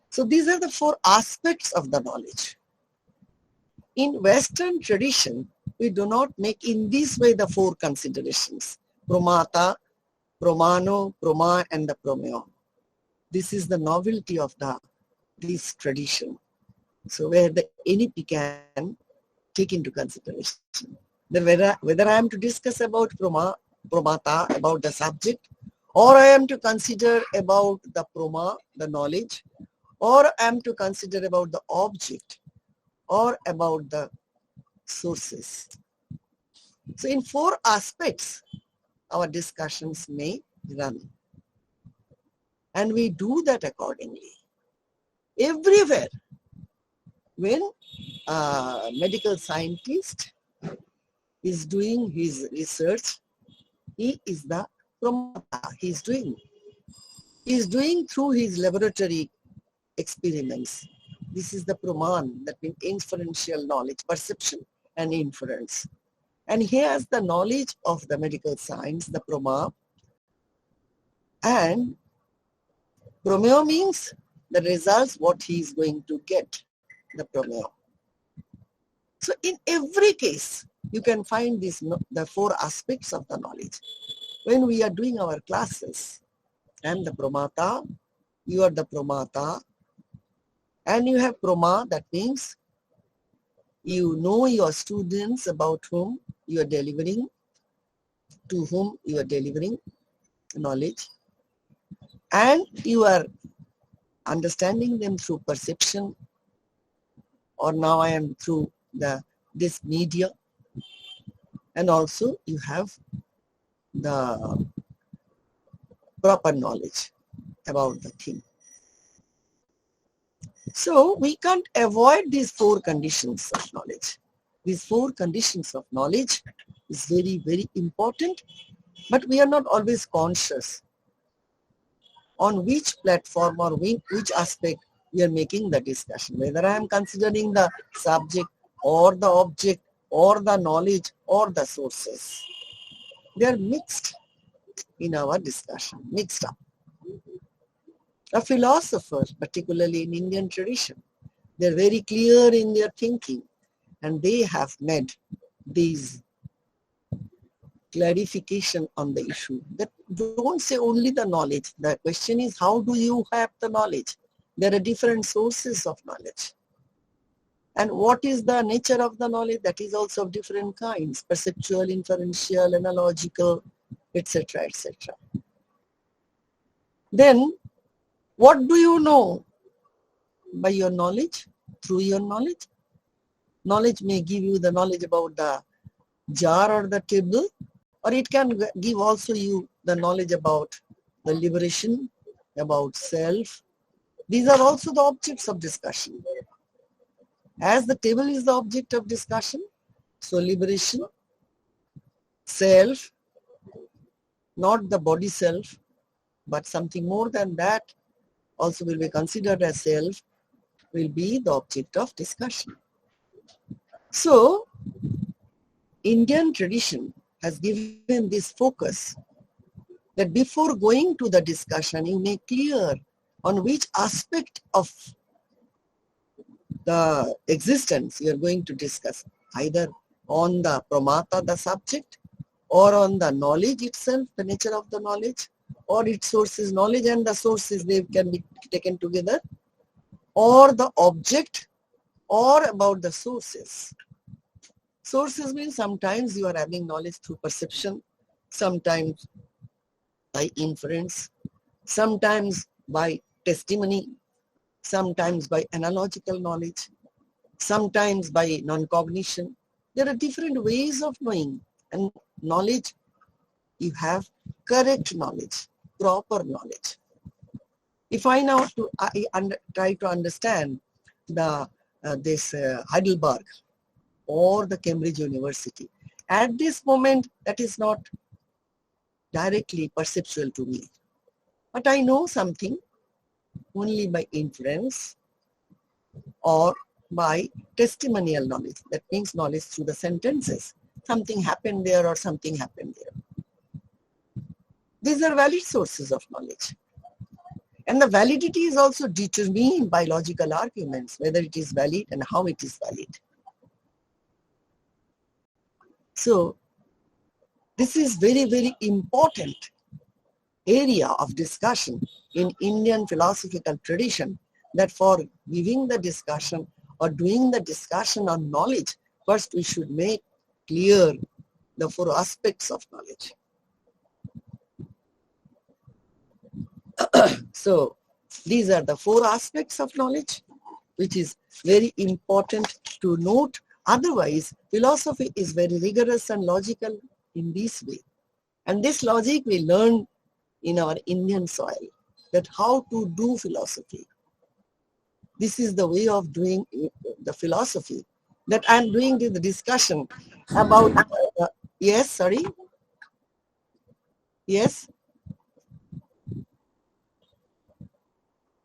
So these are the four aspects of the knowledge. In Western tradition, we do not make in this way the four considerations: promata, promano, proma, and the pronoun. This is the novelty of this tradition. So where the NEP can take into consideration. Whether I am to discuss about promata, about the subject, or I am to consider about the proma, the knowledge, or I am to consider about the object, or about the sources. So in four aspects, our discussions may run. And we do that accordingly. Everywhere, when a medical scientist is doing his research, he is the promota. He is doing through his laboratory experiments. This is the proman, that means inferential knowledge, perception and inference. And he has the knowledge of the medical science, the proma. And promeo means the results, what he is going to get, the promeo. So in every case, you can find the four aspects of the knowledge. When we are doing our classes, I am the promata, you are the promata, and you have proma, that means you know your students about whom you are delivering, to whom you are delivering knowledge, and you are understanding them through perception, or now I am through this media, and also you have the proper knowledge about the thing. So we can't avoid these four conditions of knowledge. These four conditions of knowledge is very, very important, but we are not always conscious on which platform or which aspect we are making the discussion, whether I am considering the subject or the object or the knowledge or the sources. They are mixed in our discussion, mixed up. A philosopher, particularly in Indian tradition, they are very clear in their thinking, and they have made these clarification on the issue. That don't say only the knowledge. The question is, how do you have the knowledge? There are different sources of knowledge. And what is the nature of the knowledge? That is also of different kinds: perceptual, inferential, analogical, etc., etc. Then, what do you know by your knowledge? Through your knowledge? Knowledge may give you the knowledge about the jar or the table, or it can give also you the knowledge about the liberation, about self. These are also the objects of discussion. As the table is the object of discussion, so liberation, self, not the body self, but something more than that also will be considered as self, will be the object of discussion. So, Indian tradition has given this focus that before going to the discussion, you make clear on which aspect of the existence you are going to discuss, either on the pramata, the subject, or on the knowledge itself, the nature of the knowledge, or its sources, knowledge and the sources, they can be taken together, or the object, or about the sources. Sources means sometimes you are having knowledge through perception, sometimes by inference, sometimes by testimony, sometimes by analogical knowledge, sometimes by non-cognition. There are different ways of knowing, and knowledge, you have correct knowledge, proper knowledge. If I now try to understand this Heidelberg or the Cambridge University, at this moment that is not directly perceptual to me, but I know something only by inference or by testimonial knowledge. That means knowledge through the sentences. Something happened there or something happened there. These are valid sources of knowledge. And the validity is also determined by logical arguments, whether it is valid and how it is valid. So this is very, very important area of discussion in Indian philosophical tradition, that for giving the discussion or doing the discussion on knowledge, first we should make clear the four aspects of knowledge. So these are the four aspects of knowledge, which is very important to note. Otherwise, philosophy is very rigorous and logical in this way. And this logic we learn in our Indian soil, that how to do philosophy. This is the way of doing the philosophy that I'm doing the discussion about. Yes, sorry. Yes.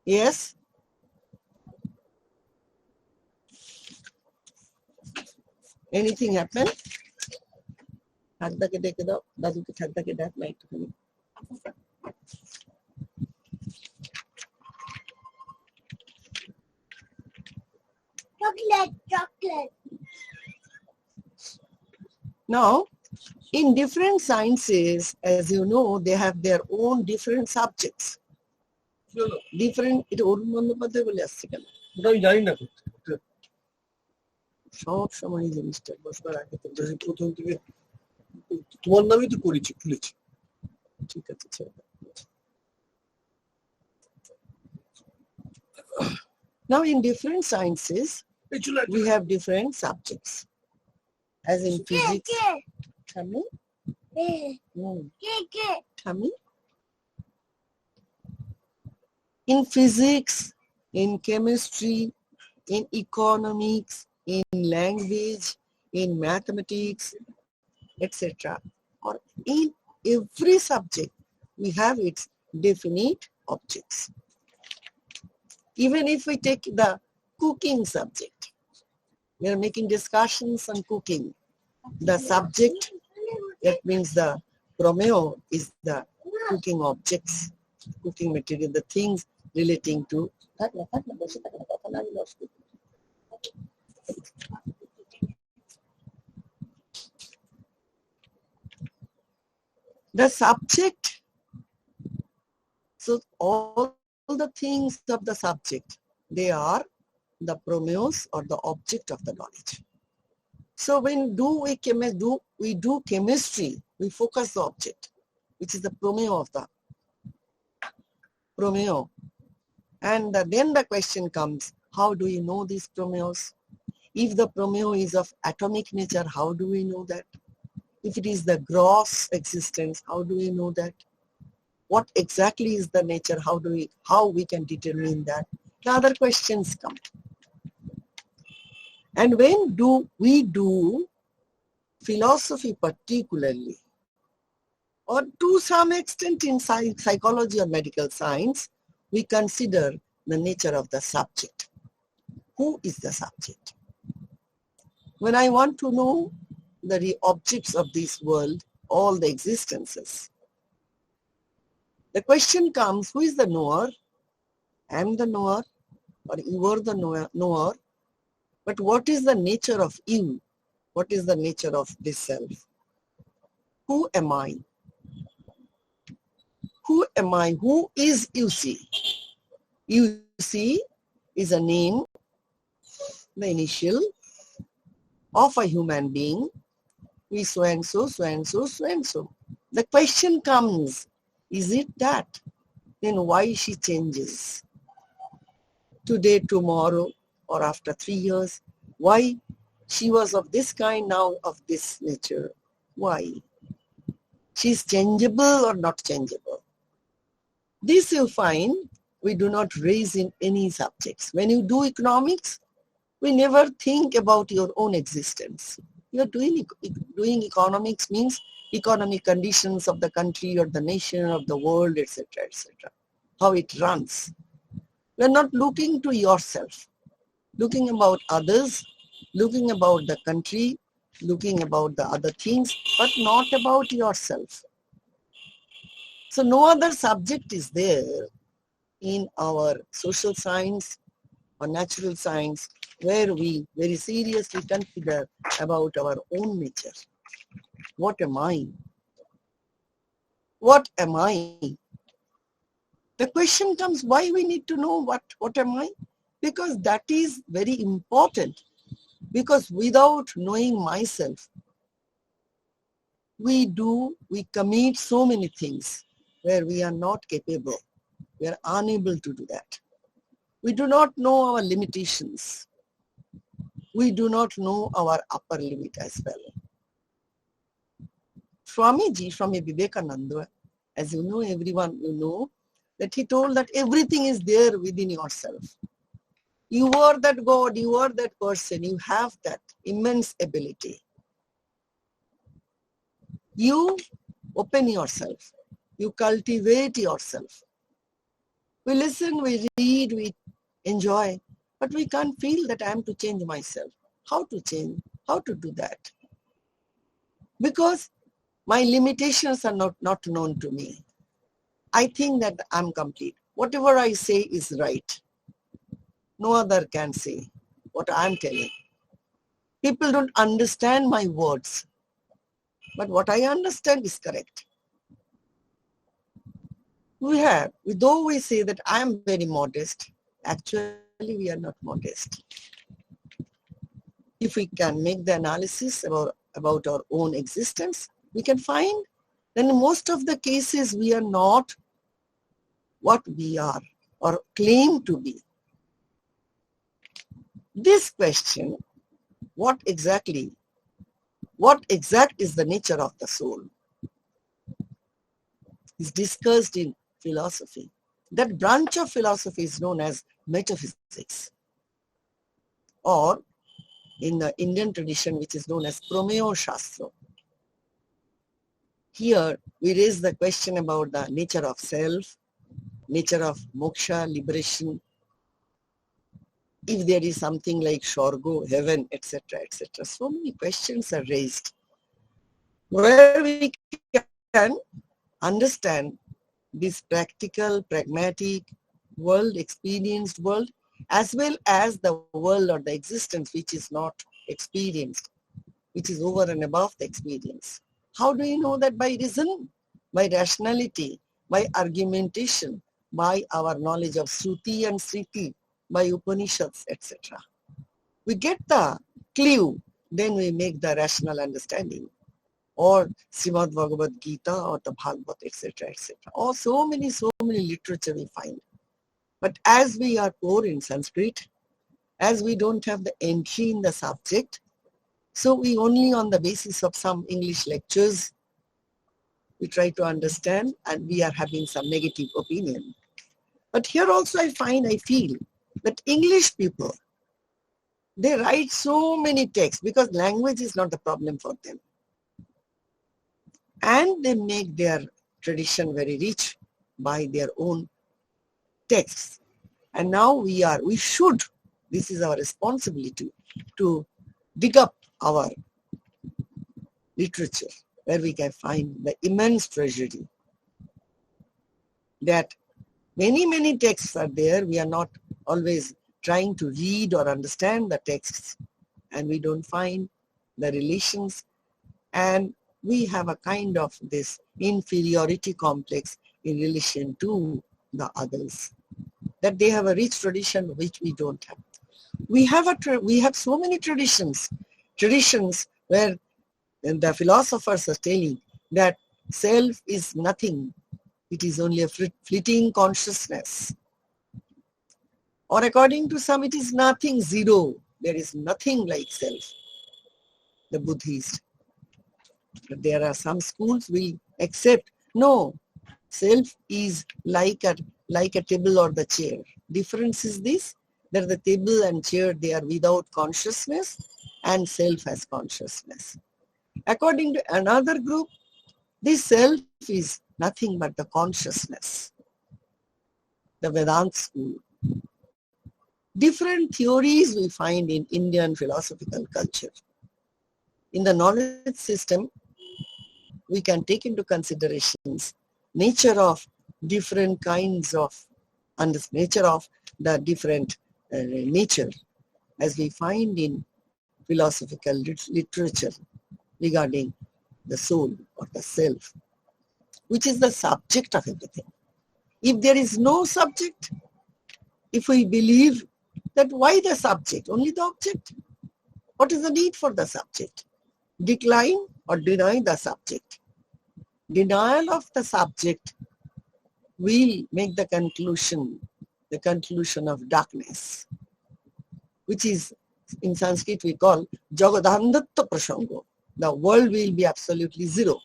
Yes. Anything happen? Chocolate. Now, in different sciences, as you know, they have their own different subjects. Different, it আমি জানি না সব সময় জিনিসটা বসবার আগে তো প্রথম থেকে তোমার নামই তো করেছি খুলেছি ঠিক আছে ছেড়ে দাও। Now in different sciences we have different subjects, as in physics. Tummy? Tummy? In physics, in chemistry, in economics, in language, in mathematics, etc. Or in every subject, we have its definite objects. Even if we take the cooking subject, we are making discussions on cooking. The subject, that means the promeo, is the cooking objects, cooking material, the things relating to. The subject, so all the things of the subject, they are the promeos or the object of the knowledge. So when we do chemistry, we focus the object, which is the promeo of the promeo. And then the question comes, how do we know these promeos? If the promeo is of atomic nature, how do we know that? If it is the gross existence, how do we know that? What exactly is the nature? How we can determine that? The other questions come. And when do we do philosophy particularly, or to some extent in psychology or medical science, we consider the nature of the subject. Who is the subject? When I want to know the objects of this world, all the existences, the question comes, who is the knower? I am the knower, or you are the knower. But what is the nature of you? What is the nature of this self? Who am I? Who am I? Who is UC? UC is a name, the initial of a human being. We so and so, so and so, so and so. The question comes, is it that? Then why she changes? Today, tomorrow, or after 3 years. Why she was of this kind, now of this nature? Why? She's changeable or not changeable? This you find we do not raise in any subjects. When you do economics, we never think about your own existence. You're doing economics means economic conditions of the country or the nation or the world, etc., etc. How it runs. We're not looking to yourself, looking about others, looking about the country, looking about the other things, but not about yourself. So no other subject is there in our social science or natural science where we very seriously consider about our own nature. What am I? What am I? The question comes, why we need to know what am I? Because that is very important. Because without knowing myself, we commit so many things where we are not capable. We are unable to do that. We do not know our limitations. We do not know our upper limit as well. Swami Vivekananda, as you know, everyone you know, that he told that everything is there within yourself. You are that God, you are that person, you have that immense ability. You open yourself, you cultivate yourself. We listen, we read, we enjoy, but we can't feel that I am to change myself. How to change? How to do that? Because my limitations are not known to me. I think that I'm complete. Whatever I say is right. No other can say what I'm telling. People don't understand my words, but what I understand is correct. Though we say that I am very modest, actually we are not modest. If we can make the analysis about our own existence, we can find that in most of the cases we are not what we are or claim to be. This question, what exact is the nature of the soul, is discussed in philosophy. That branch of philosophy is known as metaphysics, or in the Indian tradition which is known as Prameo Shastra. Here we raise the question about the nature of self, nature of moksha, liberation, if there is something like Swargo, heaven, etc., etc. So many questions are raised where we can understand this practical, pragmatic world, experienced world, as well as the world or the existence which is not experienced, which is over and above the experience. How do you know that? By reason, by rationality, by argumentation, by our knowledge of Shruti and Smriti, by Upanishads, etc. We get the clue, then we make the rational understanding. Or Srimad Bhagavad Gita or the Bhagavad, etc., etc. Or so many literature we find. But as we are poor in Sanskrit, as we don't have the entry in the subject, so we only on the basis of some English lectures, we try to understand and we are having some negative opinion. But here also I feel that English people, they write so many texts because language is not the problem for them. And they make their tradition very rich by their own texts. And now we should, this is our responsibility, to dig up our literature where we can find the immense treasury. That many texts are there. We are not always trying to read or understand the texts, and we don't find the relations, and we have a kind of this inferiority complex in relation to the others, that they have a rich tradition which we don't have. We have so many traditions where the philosophers are telling that self is nothing. It is only a fleeting consciousness. Or according to some, it is nothing, zero. There is nothing like self, the Buddhist. But there are some schools will accept, no, self is like a table or the chair. Difference is this, that the table and chair, they are without consciousness and self has consciousness. According to another group, this self is nothing but the consciousness. The Vedanta school. Different theories we find in Indian philosophical culture. In the knowledge system, we can take into considerations nature of different kinds of and this nature of the different nature as we find in philosophical literature regarding the soul or the self, which is the subject of everything. If there is no subject, if we believe that why the subject, only the object? What is the need for the subject? Decline or deny the subject. Denial of the subject will make the conclusion of darkness, which is in Sanskrit we call Jagadhandatta Prasango. The world will be absolutely zero.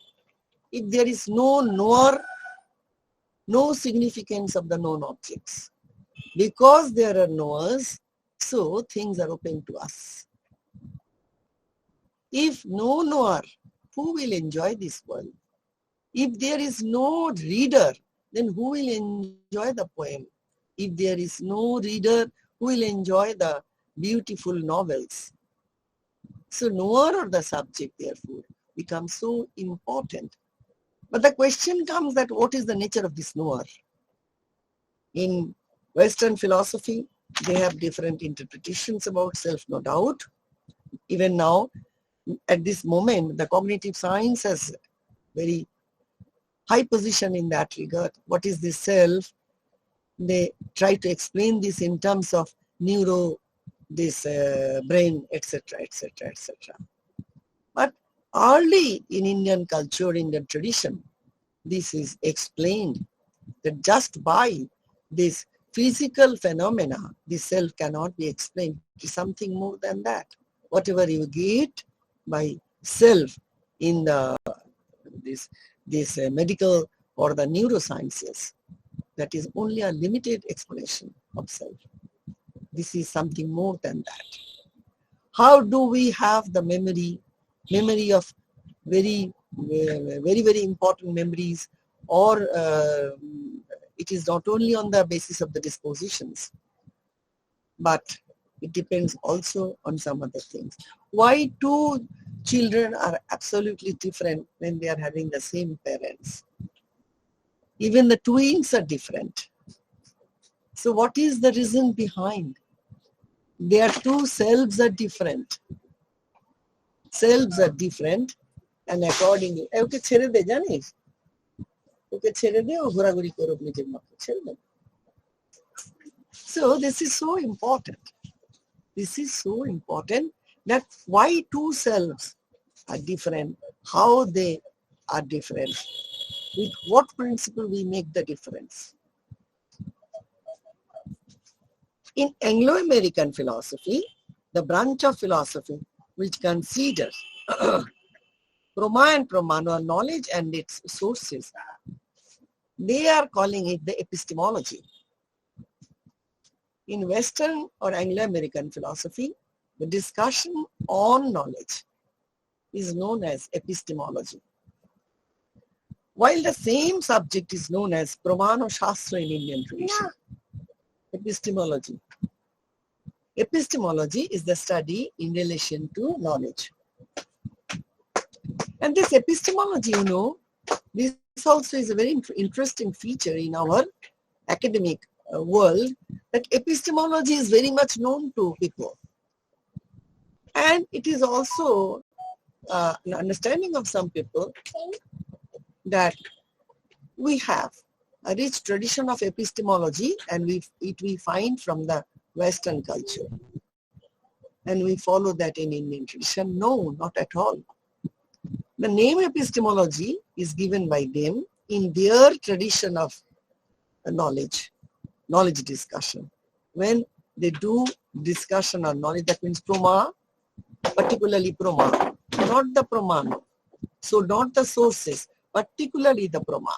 If there is no knower, no significance of the known objects. Because there are knowers, so things are open to us. If no knower, who will enjoy this world? If there is no reader, then who will enjoy the poem? If there is no reader, who will enjoy the beautiful novels? So knower or the subject, therefore, becomes so important. But the question comes that what is the nature of this knower? In Western philosophy, they have different interpretations about self, no doubt. Even now, at this moment, the cognitive science has very high position in that regard. What is the self? They try to explain this in terms of neuro, this brain, etc., etc., etc. But early in Indian culture, Indian tradition, this is explained that just by this physical phenomena, the self cannot be explained. It is something more than that. Whatever you get by self in the this medical or the neurosciences, that is only a limited explanation of self. This is something more than that. How do we have the memory of very important memories, or it is not only on the basis of the dispositions, but it depends also on some other things. Why two children are absolutely different when they are having the same parents? Even the twins are different. So what is the reason behind? Their two selves are different. Selves are different, and accordingly, okay, ছেড়ে দে জানিস? ওকে ছেড়ে দে, ও ঘোরাঘুরি করুক নিজের মতো, ছেড়ে দে। So this is so important. This is so important that why two selves are different, how they are different, with what principle we make the difference. In Anglo-American philosophy, the branch of philosophy which considers Prama and Pramano, knowledge and its sources, they are calling it the epistemology. In Western or Anglo-American philosophy, the discussion on knowledge is known as epistemology. While the same subject is known as Pramano Shastra in Indian tradition. Epistemology. Epistemology is the study in relation to knowledge. And this epistemology, you know, this also is a very interesting feature in our academic world, that epistemology is very much known to people. And it is also an understanding of some people that we have a rich tradition of epistemology, and we find from the Western culture. And we follow that in Indian tradition. No, not at all. The name epistemology is given by them in their tradition of knowledge discussion. When they do discussion on knowledge, that means Prama, particularly Prama, not the Pramano. So not the sources, particularly the Prama.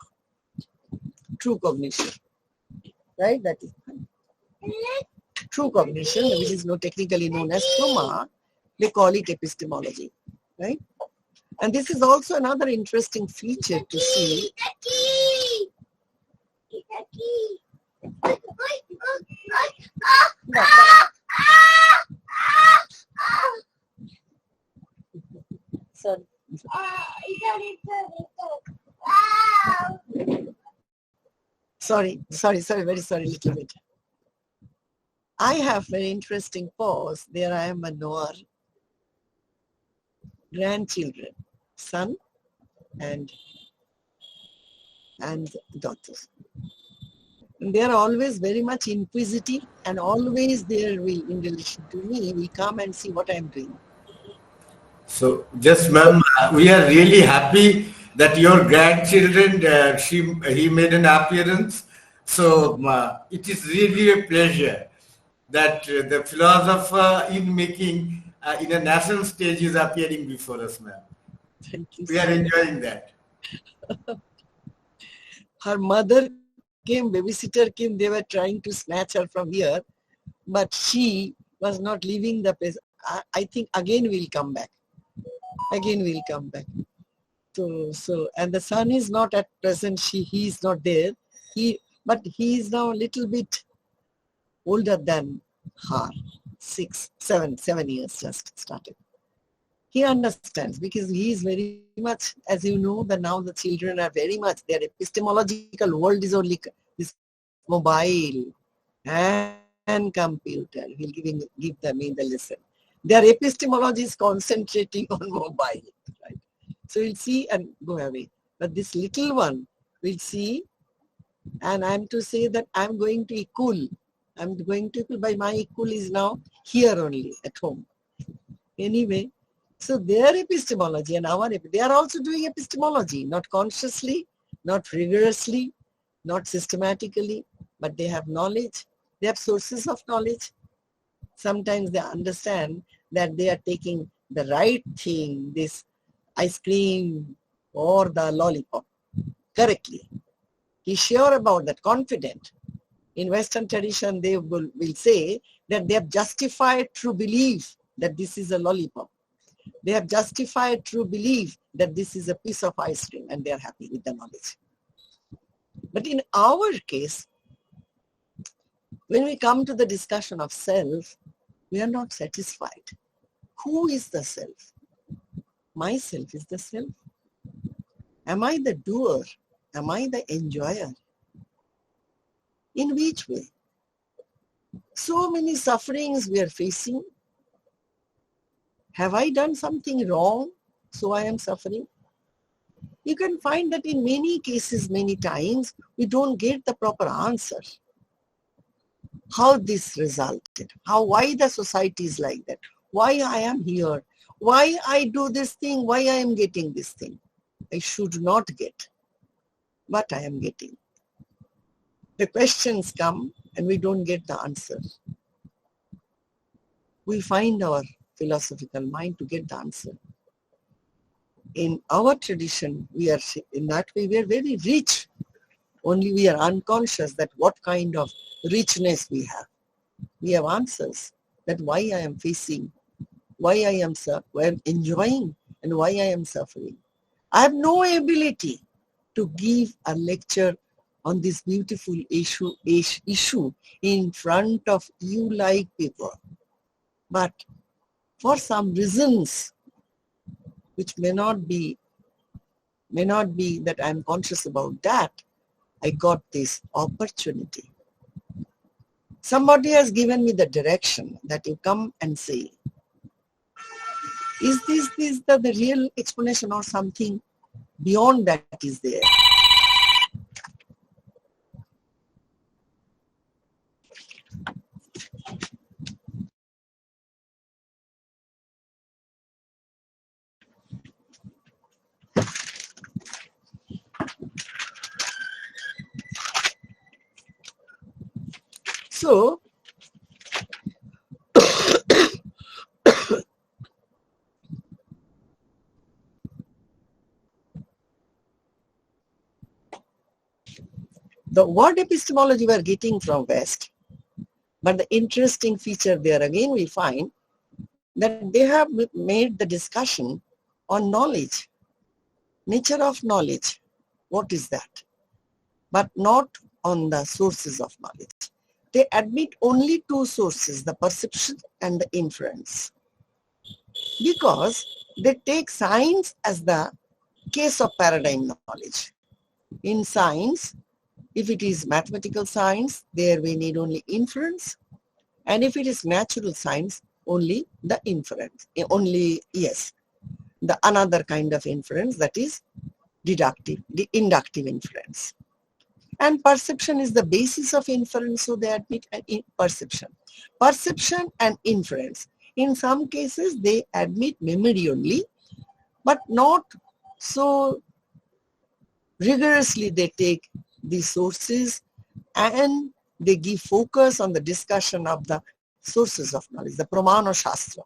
True cognition, right? That is true cognition, which is technically known as Prama. They call it epistemology, right? And this is also another interesting feature to see. Sorry. Sorry, very sorry, little bit. I have very interesting pause. There I am and Noah, grandchildren, son and daughters. And they are always very much inquisitive and always there will, in relation to me, will come and see what I am doing. So, just ma'am, we are really happy that your grandchildren, he made an appearance. So, it is really a pleasure that the philosopher in making in a national stage is appearing before us, ma'am. Thank you. We are enjoying that. Her mother came, babysitter came, they were trying to snatch her from here, but she was not leaving the place. I think again we'll come back. Again we'll come back. So and the son is not at present, he is not there. But he is now a little bit older than her, 7 years just started. He understands because he is very much, as you know, that now the children are very much, their epistemological world is only this mobile and computer. He'll give them in the lesson. Their epistemology is concentrating on mobile, right? So we'll see and go away. But this little one will see, and I'm to say that I'm going to equal. I'm going to equal by my equal is now here only at home. Anyway, so their epistemology and our, they are also doing epistemology, not consciously, not rigorously, not systematically, but they have knowledge. They have sources of knowledge. Sometimes they understand that they are taking the right thing, this ice cream or the lollipop, correctly. He's sure about that, confident. In Western tradition, they will say that they have justified true belief that this is a lollipop. They have justified true belief that this is a piece of ice cream, and they are happy with the knowledge. But in our case, when we come to the discussion of self, we are not satisfied. Who is the self? Myself is the self. Am I the doer? Am I the enjoyer? In which way? So many sufferings we are facing. Have I done something wrong, so I am suffering? You can find that in many cases, many times, we don't get the proper answer. How this resulted, why the society is like that, why I am here, why I do this thing, why I am getting this thing. I should not get, but I am getting. The questions come and we don't get the answer. We find our philosophical mind to get the answer. In our tradition, we are in that way, we are very rich. Only we are unconscious that what kind of richness we have. We have answers that why I am facing, why I am enjoying, and why I am suffering. I have no ability to give a lecture on this beautiful issue in front of you like people. But for some reasons, which may not be that I am conscious about that, I got this opportunity. Somebody has given me the direction that you come and say, is this the real explanation or something beyond that is there? So, the word epistemology we are getting from West, but the interesting feature there again we find that they have made the discussion on knowledge, nature of knowledge, what is that, but not on the sources of knowledge. They admit only two sources, the perception and the inference, because they take science as the case of paradigm knowledge. In science, If it is mathematical science, there we need only inference. And if it is natural science, only the inference, only, yes, the another kind of inference, that is deductive, the inductive inference. And perception is the basis of inference, so they admit perception. Perception and inference. In some cases, they admit memory only, but not so rigorously. They take the sources and they give focus on the discussion of the sources of knowledge, the Pramana Shastra.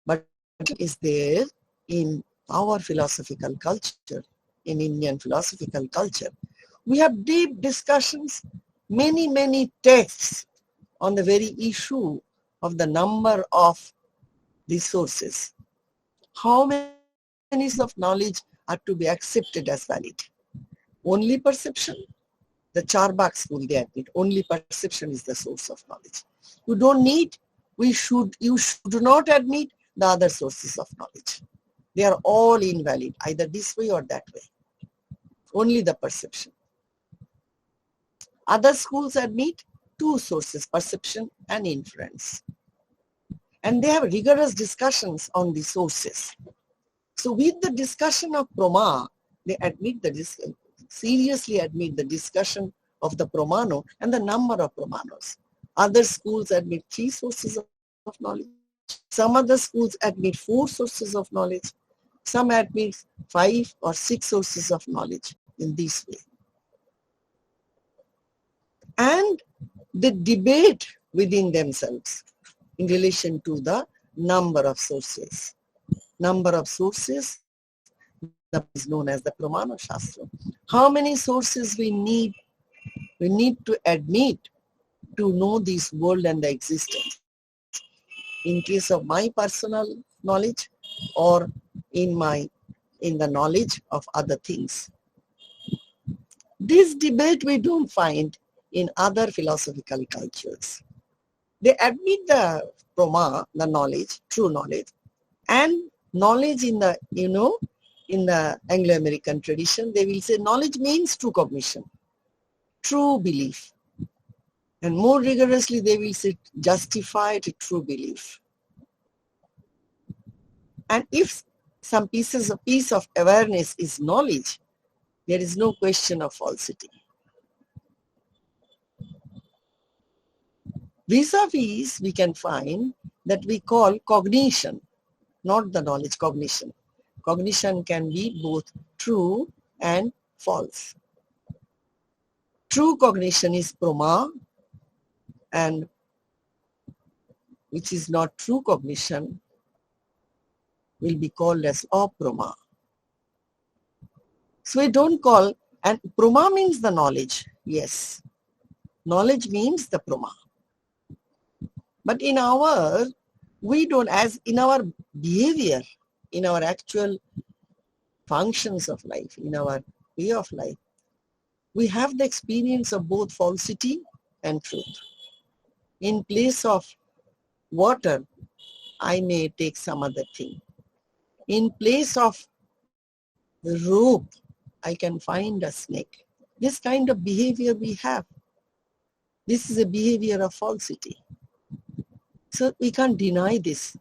But it is there in our philosophical culture, in Indian philosophical culture. We have deep discussions, many texts on the very issue of the number of the sources. How many of knowledge are to be accepted as valid? Only perception? The Charbak school, they admit only perception is the source of knowledge. You don't need, you should not admit the other sources of knowledge. They are all invalid, either this way or that way. Only the perception. Other schools admit two sources, perception and inference. And they have rigorous discussions on the sources. So with the discussion of Prama, they admit seriously admit the discussion of the Pramano and the number of Pramanos. Other schools admit 3 sources of knowledge. Some other schools admit 4 sources of knowledge. Some admit 5 or 6 sources of knowledge in this way. And they debate within themselves in relation to the number of sources. Number of sources that is known as the Pramana Shastra. How many sources we need? We need to admit to know this world and the existence. In case of my personal knowledge or in the knowledge of other things. This debate we don't find in other philosophical cultures. They admit the Prama, the knowledge, true knowledge, and knowledge in the, in the Anglo-American tradition, they will say knowledge means true cognition, true belief. And more rigorously, they will say justified true belief. And if some piece of awareness is knowledge, there is no question of falsity. Vis-a-vis, we can find that we call cognition, not the knowledge, cognition. Cognition can be both true and false. True cognition is Prama, and which is not true cognition will be called as Aprama. So we don't call, and Prama means the knowledge, yes. Knowledge means the Prama. But in our, we don't, as in our behavior, in our actual functions of life, in our way of life, we have the experience of both falsity and truth. In place of water, I may take some other thing. In place of the rope, I can find a snake. This kind of behavior we have. This is a behavior of falsity. So we can't deny this.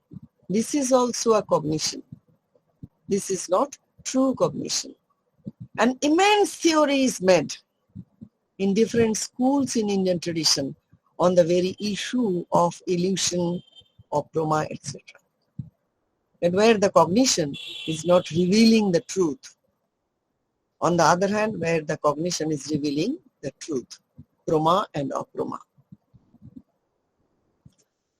This is also a cognition. This is not true cognition. An immense theory is made in different schools in Indian tradition on the very issue of illusion, of Prama, etc. And where the cognition is not revealing the truth. On the other hand, where the cognition is revealing the truth, Prama and Aprama.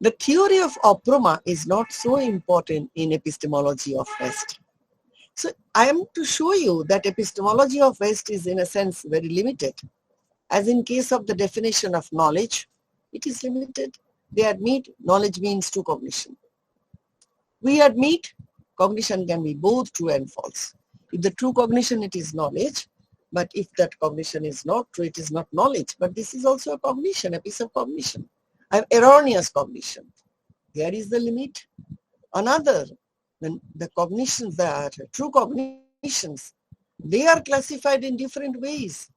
The theory of Aprama is not so important in epistemology of West. So I am to show you that epistemology of West is in a sense very limited. As in case of the definition of knowledge, it is limited. They admit knowledge means true cognition. We admit cognition can be both true and false. If the true cognition, it is knowledge, but if that cognition is not true, it is not knowledge. But this is also a cognition, a piece of cognition. An erroneous cognition. There is the limit. Another, when the cognitions that are true cognitions, They are classified in different ways.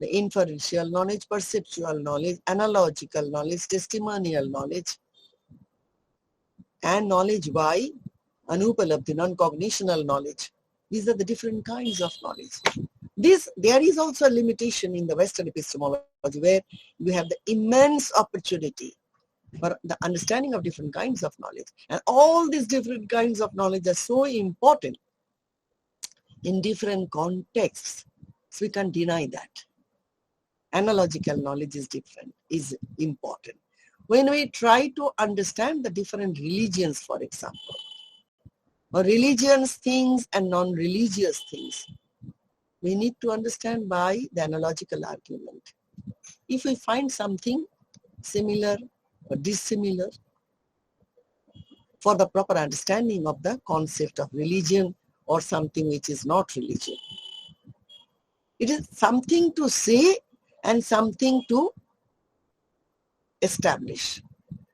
The inferential knowledge, perceptual knowledge, analogical knowledge, testimonial knowledge, and knowledge by anupalabdhi, non-cognitional knowledge. These are the different kinds of knowledge. There is also a limitation in the Western epistemology where you have the immense opportunity for the understanding of different kinds of knowledge. And all these different kinds of knowledge are so important in different contexts. So we can't deny that. Analogical knowledge is important. When we try to understand the different religions, for example, or religious things and non-religious things, we need to understand by the analogical argument. If we find something similar or dissimilar, for the proper understanding of the concept of religion or something which is not religion. It is something to say and something to establish.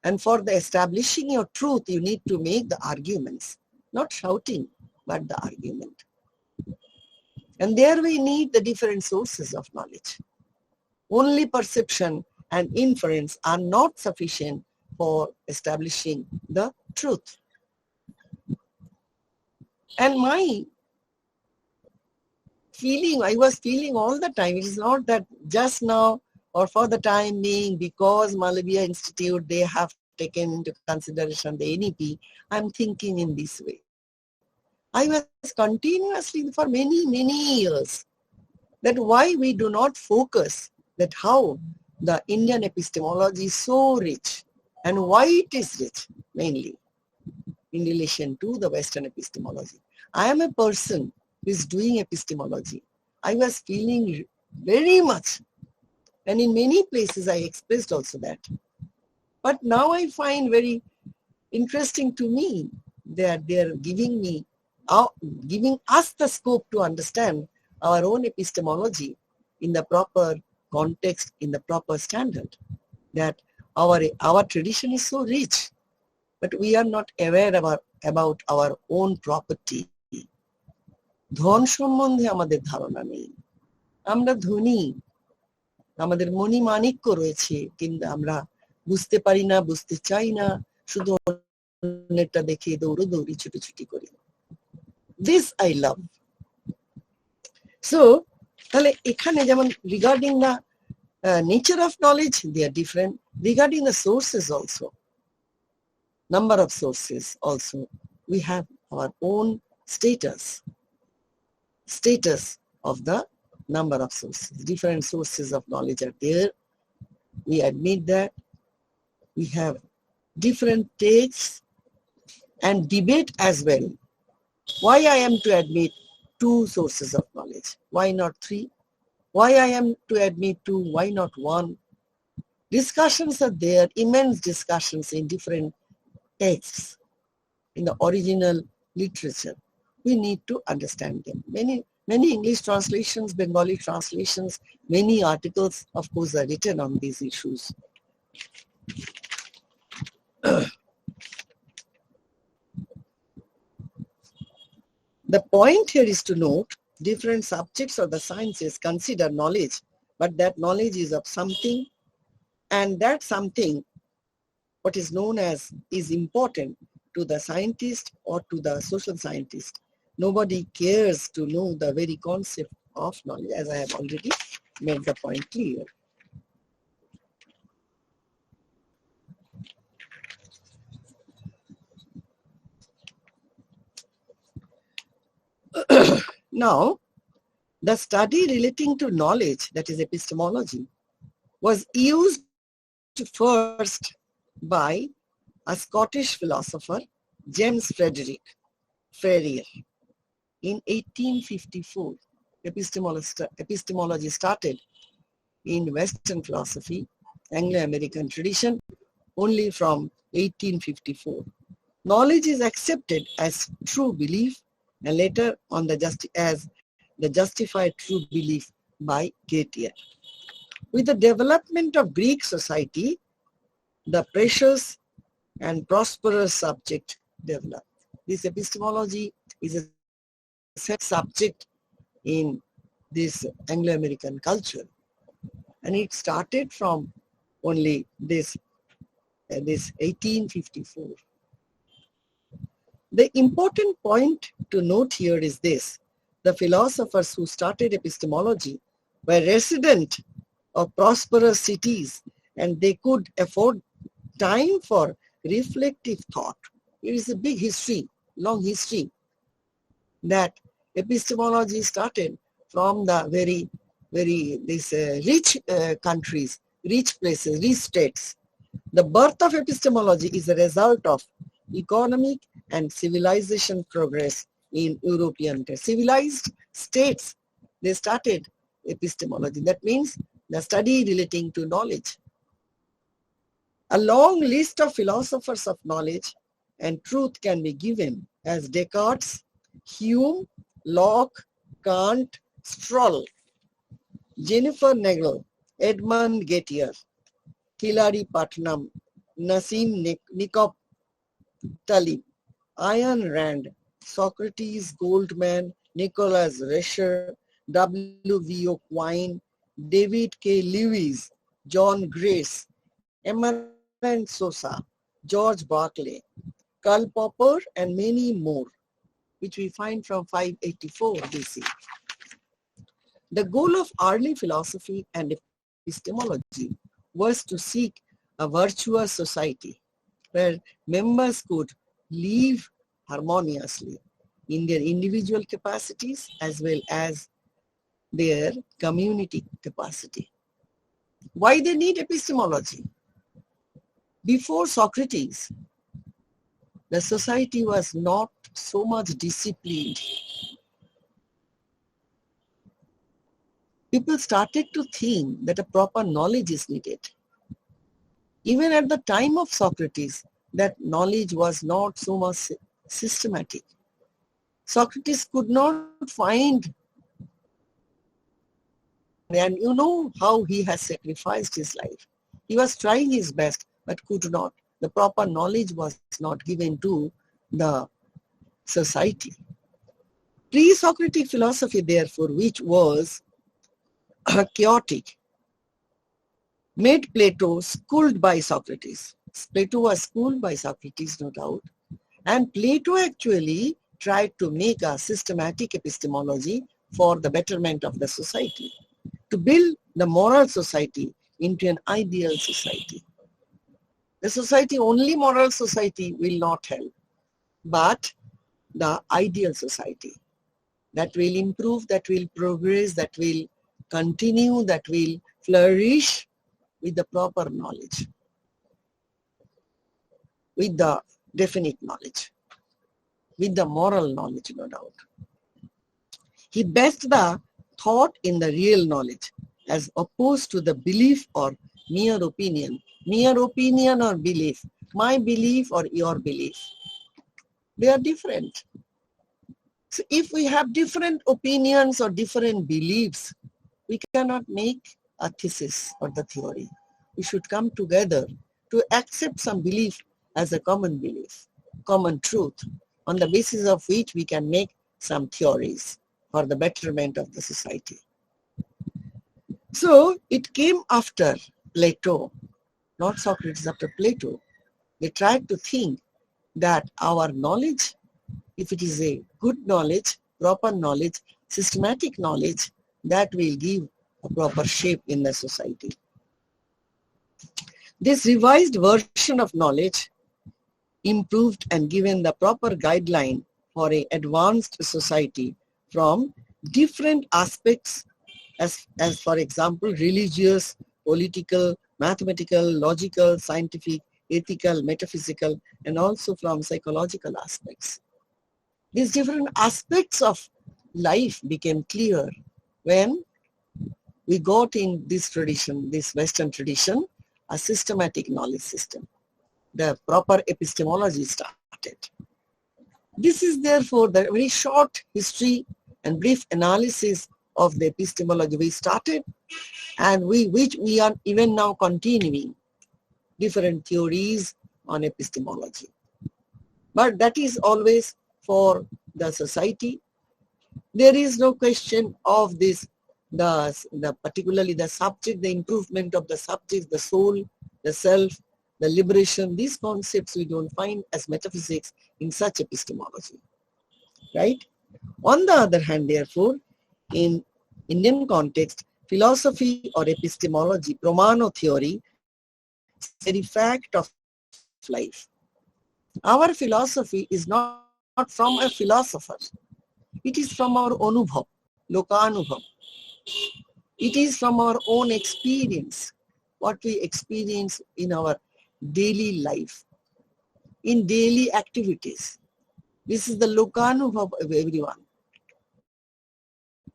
And for the establishing your truth, you need to make the arguments, not shouting, but the argument. And there we need the different sources of knowledge. Only perception and inference are not sufficient for establishing the truth. And my feeling, I was feeling all the time, it is not that just now or for the time being, because Malviya Institute, they have taken into consideration the NEP, I'm thinking in this way. I was continuously for many years that why we do not focus that how the Indian epistemology is so rich and why it is rich mainly in relation to the Western epistemology. I am a person who is doing epistemology. I was feeling very much, and in many places I expressed also that. But now I find very interesting to me that they are giving us the scope to understand our own epistemology in the proper context, in the proper standard. That our tradition is so rich, but we are not aware about our own property. ধন সম্বন্ধে আমাদের ধারণা নেই। আমরা ধনী, আমাদের মণিমাণিক্য রয়েছে, কিন্তু আমরা বুঝতে পারি না, বুঝতে চাই না, শুধু অন্যটা দেখে দৌড়ি ছুটি করি। This I love. So, তাহলে এখানে যেমন regarding the nature of knowledge, they are different. Regarding the sources also, number of sources also, we have our own status of the number of sources. Different sources of knowledge are there. We admit that. We have different takes and debate as well. Why I am to admit 2 sources of knowledge? Why not 3? Why I am to admit 2? Why not 1? Discussions are there, immense discussions in different texts, in the original literature. We need to understand them. Many English translations, Bengali translations, many articles, of course, are written on these issues. The point here is to note different subjects of the sciences consider knowledge, but that knowledge is of something, and that something, what is known as, is important to the scientist or to the social scientist. Nobody cares to know the very concept of knowledge, as I have already made the point clear. Now, the study relating to knowledge, that is epistemology, was used first by a Scottish philosopher, James Frederick Ferrier, in 1854. Epistemology started in Western philosophy, Anglo-American tradition, only from 1854. Knowledge is accepted as true belief and later on as the justified true belief by Gautier. With the development of Greek society, the precious and prosperous subject developed. This epistemology is a subject in this Anglo-American culture. And it started from only this 1854. The important point to note here is this: the philosophers who started epistemology were resident of prosperous cities, and they could afford time for reflective thought. It is a big history, long history, that epistemology started from the very rich countries, rich places, rich states. The birth of epistemology is a result of economic and civilization progress in European civilized states. They started epistemology. That means the study relating to knowledge. A long list of philosophers of knowledge and truth can be given as Descartes, Hume, Locke, Kant, Stroll, Jennifer Nagel, Edmund Gettier, Hilary Putnam, Nassim Nicholas Taleb, Ayn Rand, Socrates, Goldman, Nicholas Rescher, W.V.O. Quine, David K. Lewis, John Grace, Emerson Sosa, George Berkeley, Karl Popper, and many more, which we find from 584 BC. The goal of early philosophy and epistemology was to seek a virtuous society where members could live harmoniously in their individual capacities as well as their community capacity. Why they need epistemology? Before Socrates, the society was not so much disciplined. People started to think that a proper knowledge is needed. Even at the time of Socrates, that knowledge was not so much systematic. Socrates could not find, and you know how he has sacrificed his life. He was trying his best, but could not. The proper knowledge was not given to the society. Pre-Socratic philosophy, therefore, which was chaotic, made Plato schooled by Socrates. Plato was schooled by Socrates, no doubt. And Plato actually tried to make a systematic epistemology for the betterment of the society, to build the moral society into an ideal society. The society, only moral society will not help, but the ideal society that will improve, that will progress, that will continue, that will flourish with the proper knowledge, with the definite knowledge, with the moral knowledge, no doubt. He based the thought in the real knowledge as opposed to the belief or mere opinion or belief, my belief or your belief. They are different. So if we have different opinions or different beliefs, we cannot make a thesis or the theory. We should come together to accept some belief as a common belief, common truth, on the basis of which we can make some theories for the betterment of the society. So it came after Plato, not Socrates, after Plato. They tried to think that our knowledge, if it is a good knowledge, proper knowledge, systematic knowledge, that will give a proper shape in the society. This revised version of knowledge improved and given the proper guideline for an advanced society from different aspects as for example, religious, political, mathematical, logical, scientific, ethical, metaphysical, and also from psychological aspects. These different aspects of life became clear when we got in this tradition, this Western tradition, a systematic knowledge system. The proper epistemology started. This is therefore the very short history and brief analysis of the epistemology we started, and which we are even now continuing different theories on epistemology. But that is always for the society, There is no question of this, the particularly the subject, the improvement of the subject, the soul, the self, the liberation. These concepts we don't find as metaphysics in such epistemology, right? On the other hand, therefore, in Indian context, philosophy or epistemology, pramana theory, is the very fact of life. Our philosophy is not from a philosopher. It is from our anubhav, lokanubhav. It is from our own experience, what we experience in our daily life, in daily activities. This is the lokanubhav of everyone.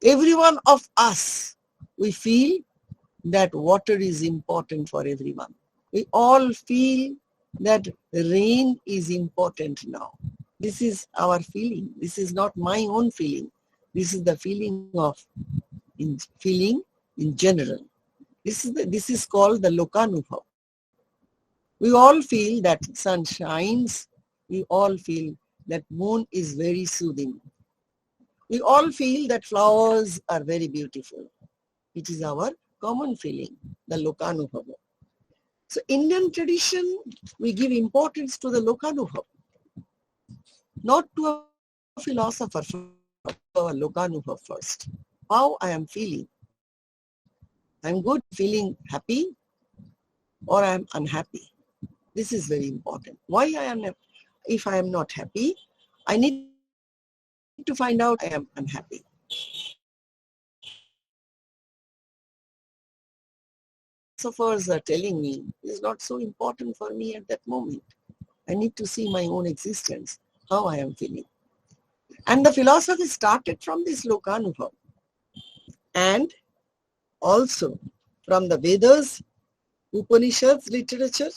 Every one of us, we feel that water is important for everyone. We all feel that rain is important now. This is our feeling. This is not my own feeling. This is the feeling of in general. This is called the lokanubhav. We all feel that sun shines. We all feel that moon is very soothing. We all feel that flowers are very beautiful. It is our common feeling, the lokanubhava. So Indian tradition, we give importance to the lokanubhava, not to a philosopher, to a lokanubhava first. How I am feeling. I'm good, feeling happy, or I'm unhappy. This is very important. Why I am, if I am not happy, I need to find out I am unhappy. Philosophers are telling me it's not so important for me at that moment. I need to see my own existence, how I am feeling. And the philosophy started from this lokanubhav. And also from the Vedas, Upanishads literature,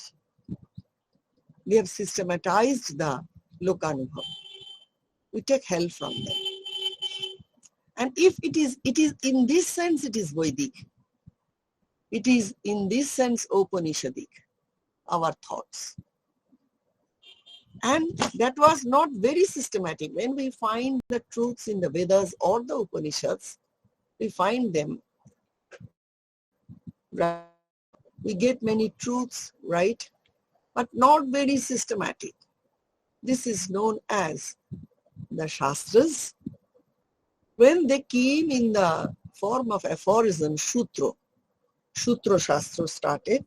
we have systematized the lokanubhav. We take help from them. And if it is in this sense, it is Vedic. It is in this sense Upanishadic, our thoughts. And that was not very systematic. When we find the truths in the Vedas or the Upanishads, we find them right. We get many truths, right? But not very systematic. This is known as the Shastras. When they came in the form of aphorism, Sutra Shastra started.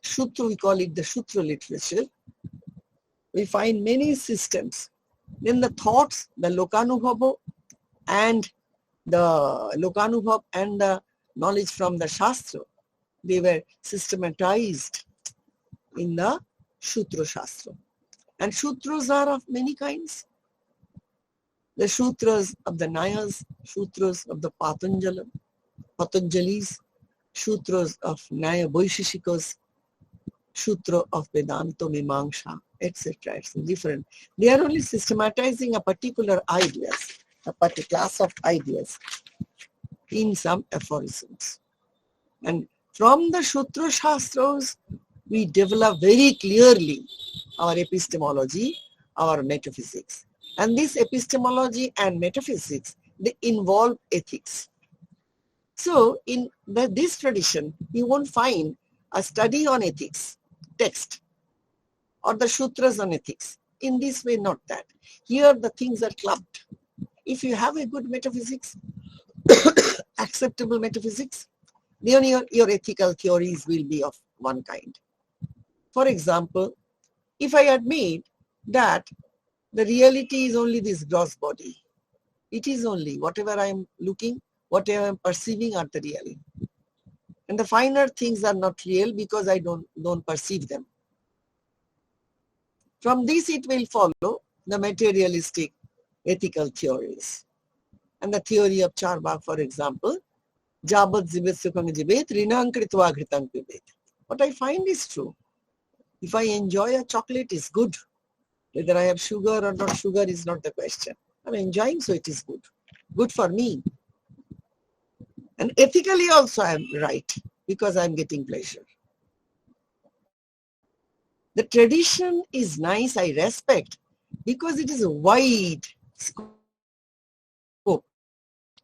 Sutra, we call it the Sutra literature. We find many systems. Then the thoughts, the lokanubhava and the knowledge from the Shastra, they were systematized in the Sutra Shastra. And Sutras are of many kinds. The Sutras of the Nayas, Sutras of the Patanjalis, Sutras of Nyaya Vaisheshikas, Sutra of Vedanta Mimamsa, etc. It's different. They are only systematizing a particular ideas, a particular class of ideas in some aphorisms. And from the Sutra Shastras, we develop very clearly our epistemology, our metaphysics. And this epistemology and metaphysics, they involve ethics. So in this tradition, you won't find a study on ethics, text, or the sutras on ethics. In this way, not that. Here the things are clubbed. If you have a good metaphysics, acceptable metaphysics, then your ethical theories will be of one kind. For example, if I admit that the reality is only this gross body, it is only whatever I am looking, whatever I am perceiving are the real. And the finer things are not real because I don't perceive them. From this it will follow the materialistic ethical theories. And the theory of Charbagh, for example, Jabat Zibet Sukhang Jibet, Rinang Kritva Gritang Pibet. What I find is true. If I enjoy a chocolate, it's good. Whether I have sugar or not sugar is not the question. I'm enjoying, so it is good. Good for me. And ethically also I'm right because I'm getting pleasure. The tradition is nice, I respect, because it is a wide scope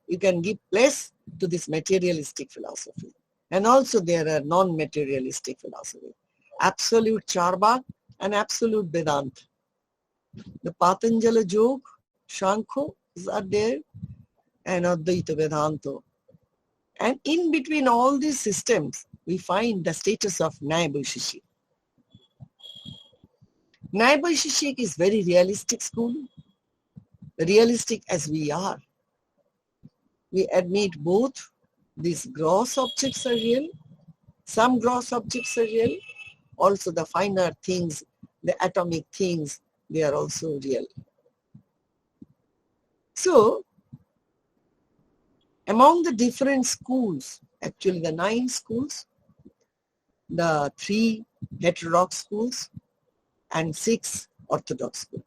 you can give place to this materialistic philosophy. And also there are non-materialistic philosophy. Absolute Charvak and absolute Vedanta. The Patanjala Jog, Shankho are there, and Advaita Vedanta. And in between all these systems, we find the status of Nyaya-Vaisheshik. Nyaya-Vaisheshik is very realistic school, realistic as we are. We admit both these gross objects are real, some gross objects are real, also the finer things, the atomic things, they are also real. So, among the different schools, actually the 9 schools, the 3 heterodox schools and 6 orthodox schools.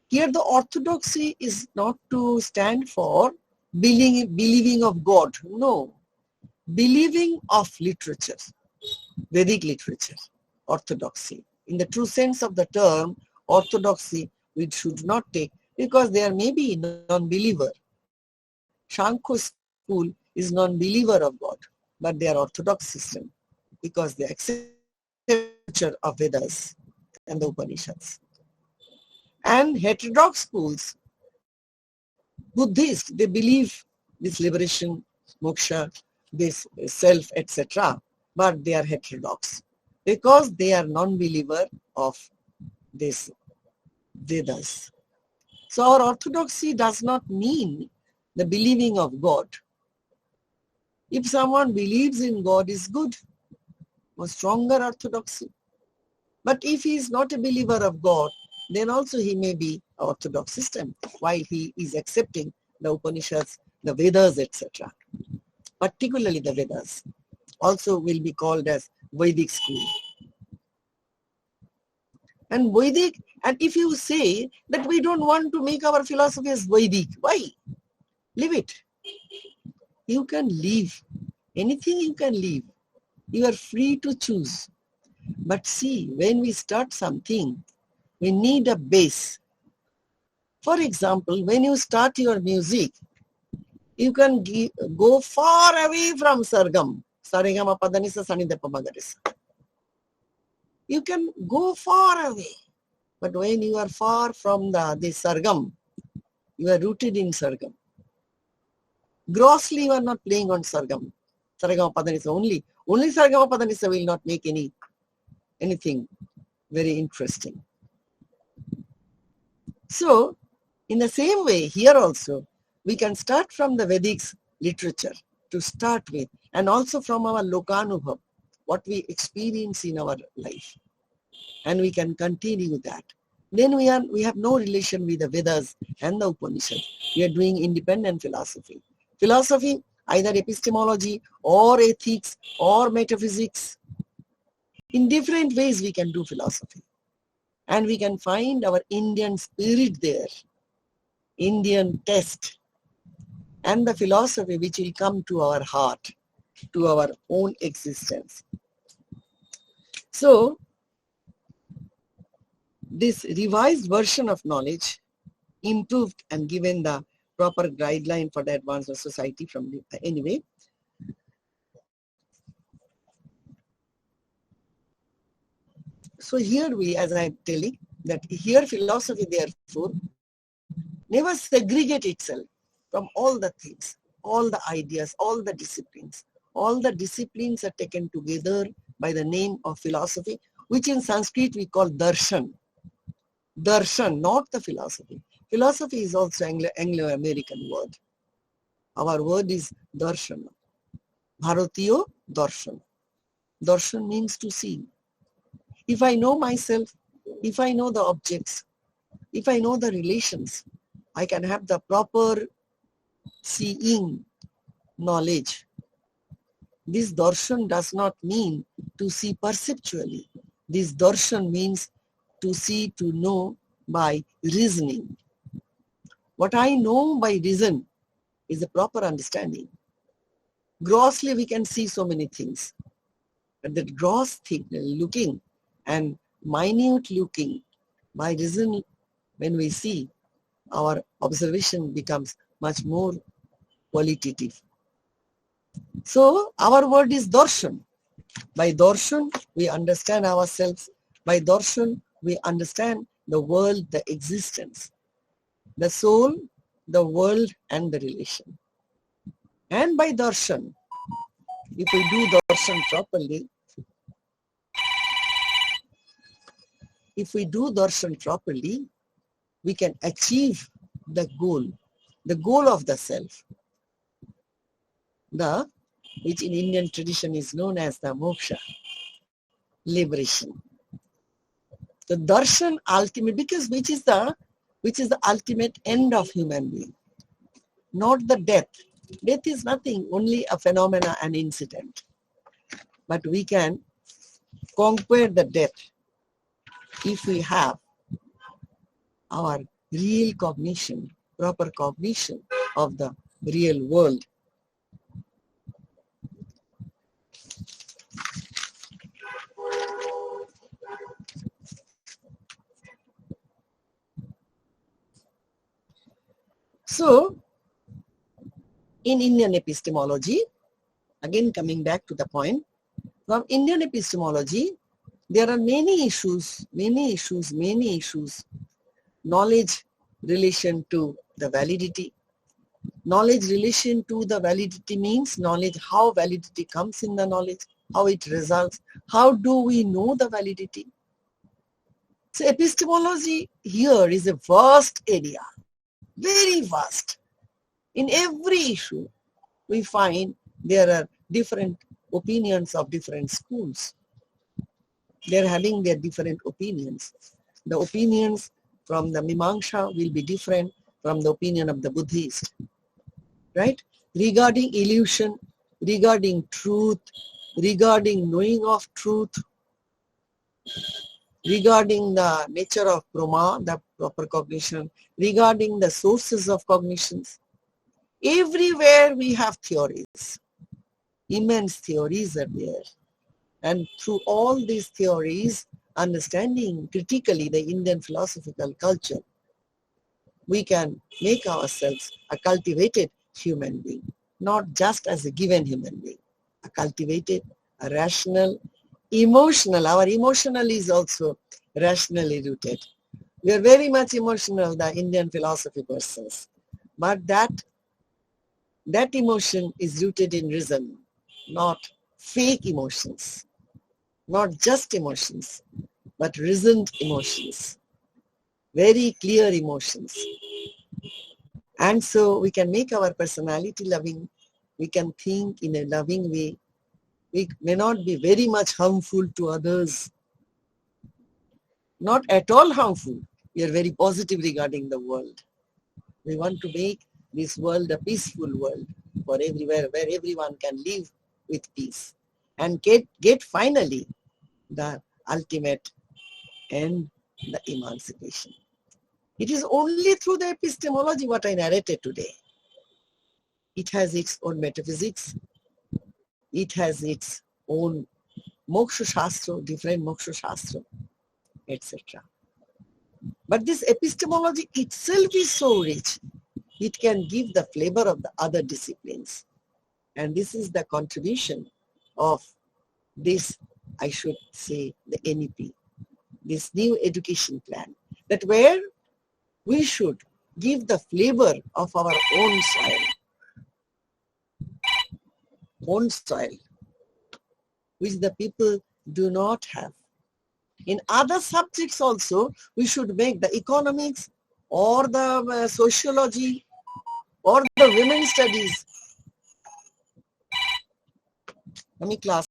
Here the orthodoxy is not to stand for believing of God, no. Believing of literature, Vedic literature, orthodoxy. In the true sense of the term, orthodoxy we should not take because there may be non-believer. Shankho school is non-believer of God, but they are orthodox system because they accept the literature of Vedas and the Upanishads. And heterodox schools, Buddhists, they believe this liberation, moksha, this self, etc. But they are heterodox because they are non-believer of this Vedas. So our orthodoxy does not mean the believing of God. If someone believes in God is good, a stronger orthodoxy. But if he is not a believer of God, then also he may be an orthodox system while he is accepting the Upanishads, the Vedas, etc. Particularly the Vedas also will be called as Vedic school. And Vedic, and if you say that we don't want to make our philosophy as Vedic, why? Leave it. You can leave. Anything you can leave. You are free to choose. But see, when we start something, we need a base. For example, when you start your music, you can go far away from Sargam. Sarigama Padanisa Sanidapa Magarisa. You can go far away. But when you are far from the Sargam, you are rooted in Sargam. Grossly, you are not playing on Sargam. Sarigama Padanisa only. Only Sarigama Padanisa will not make anything very interesting. So, in the same way, here also, we can start from the Vedic literature to start with, and also from our Lokanubhav, what we experience in our life. And we can continue that. Then we have no relation with the Vedas and the Upanishads. We are doing independent philosophy. Philosophy, either epistemology or ethics or metaphysics. In different ways we can do philosophy. And we can find our Indian spirit there, Indian taste, and the philosophy which will come to our heart, to our own existence. So, this revised version of knowledge, improved and given the proper guideline for the advancement of society from anyway. So here we, as I'm telling, that here philosophy therefore never segregate itself from all the things, all the ideas, all the disciplines. All the disciplines are taken together by the name of philosophy, which in Sanskrit we call darshan. Darshan, not the philosophy. Philosophy is also Anglo-American word. Our word is darshan. Bharatiyo darshan. Darshan means to see. If I know myself, if I know the objects, if I know the relations, I can have the proper seeing knowledge. This darshan does not mean to see perceptually. This darshan means to see, to know by reasoning. What I know by reason is a proper understanding. Grossly we can see so many things. But that gross thing, looking and minute looking, by reason when we see, our observation becomes much more qualitative. So our word is darshan. By darshan, we understand ourselves. By darshan, we understand the world, the existence, the soul, the world, and the relation. And by darshan, if we do darshan properly, we can achieve the goal of the self, which in Indian tradition is known as the moksha, liberation. The darshan ultimate, because which is the ultimate end of human being, not the death. Death is nothing, only a phenomena, an incident. But we can conquer the death if we have our real cognition, proper cognition of the real world. So, in Indian epistemology, again coming back to the point, from Indian epistemology, there are many issues, knowledge relation to the validity. Knowledge relation to the validity means knowledge, how validity comes in the knowledge, how it results, how do we know the validity. So epistemology here is a vast area, very vast. In every issue, we find there are different opinions of different schools. They're having their different opinions. The opinions from the Mimamsa will be different from the opinion of the Buddhist, right? Regarding illusion, regarding truth, regarding knowing of truth, regarding the nature of prama, the proper cognition, regarding the sources of cognitions. Everywhere we have theories. Immense theories are there. And through all these theories, understanding critically the Indian philosophical culture, we can make ourselves a cultivated human being, not just as a given human being, a cultivated, a rational, emotional. Our emotional is also rationally rooted. We are very much emotional, the Indian philosophy persons, but that emotion is rooted in reason, not fake emotions, not just emotions, but reasoned emotions, very clear emotions. And so we can make our personality loving, we can think in a loving way, we may not be very much harmful to others, not at all harmful. We are very positive regarding the world. We want to make this world a peaceful world for everywhere, where everyone can live with peace and get finally the ultimate end, the emancipation. It is only through the epistemology what I narrated today. It has its own metaphysics. It has its own moksha shastra, different moksha shastra, etc. But this epistemology itself is so rich, it can give the flavor of the other disciplines. And this is the contribution of this, I should say, the NEP, this new education plan, that where we should give the flavor of our own soil, which the people do not have. In other subjects also, we should make the economics or the sociology or the women's studies. Let me class.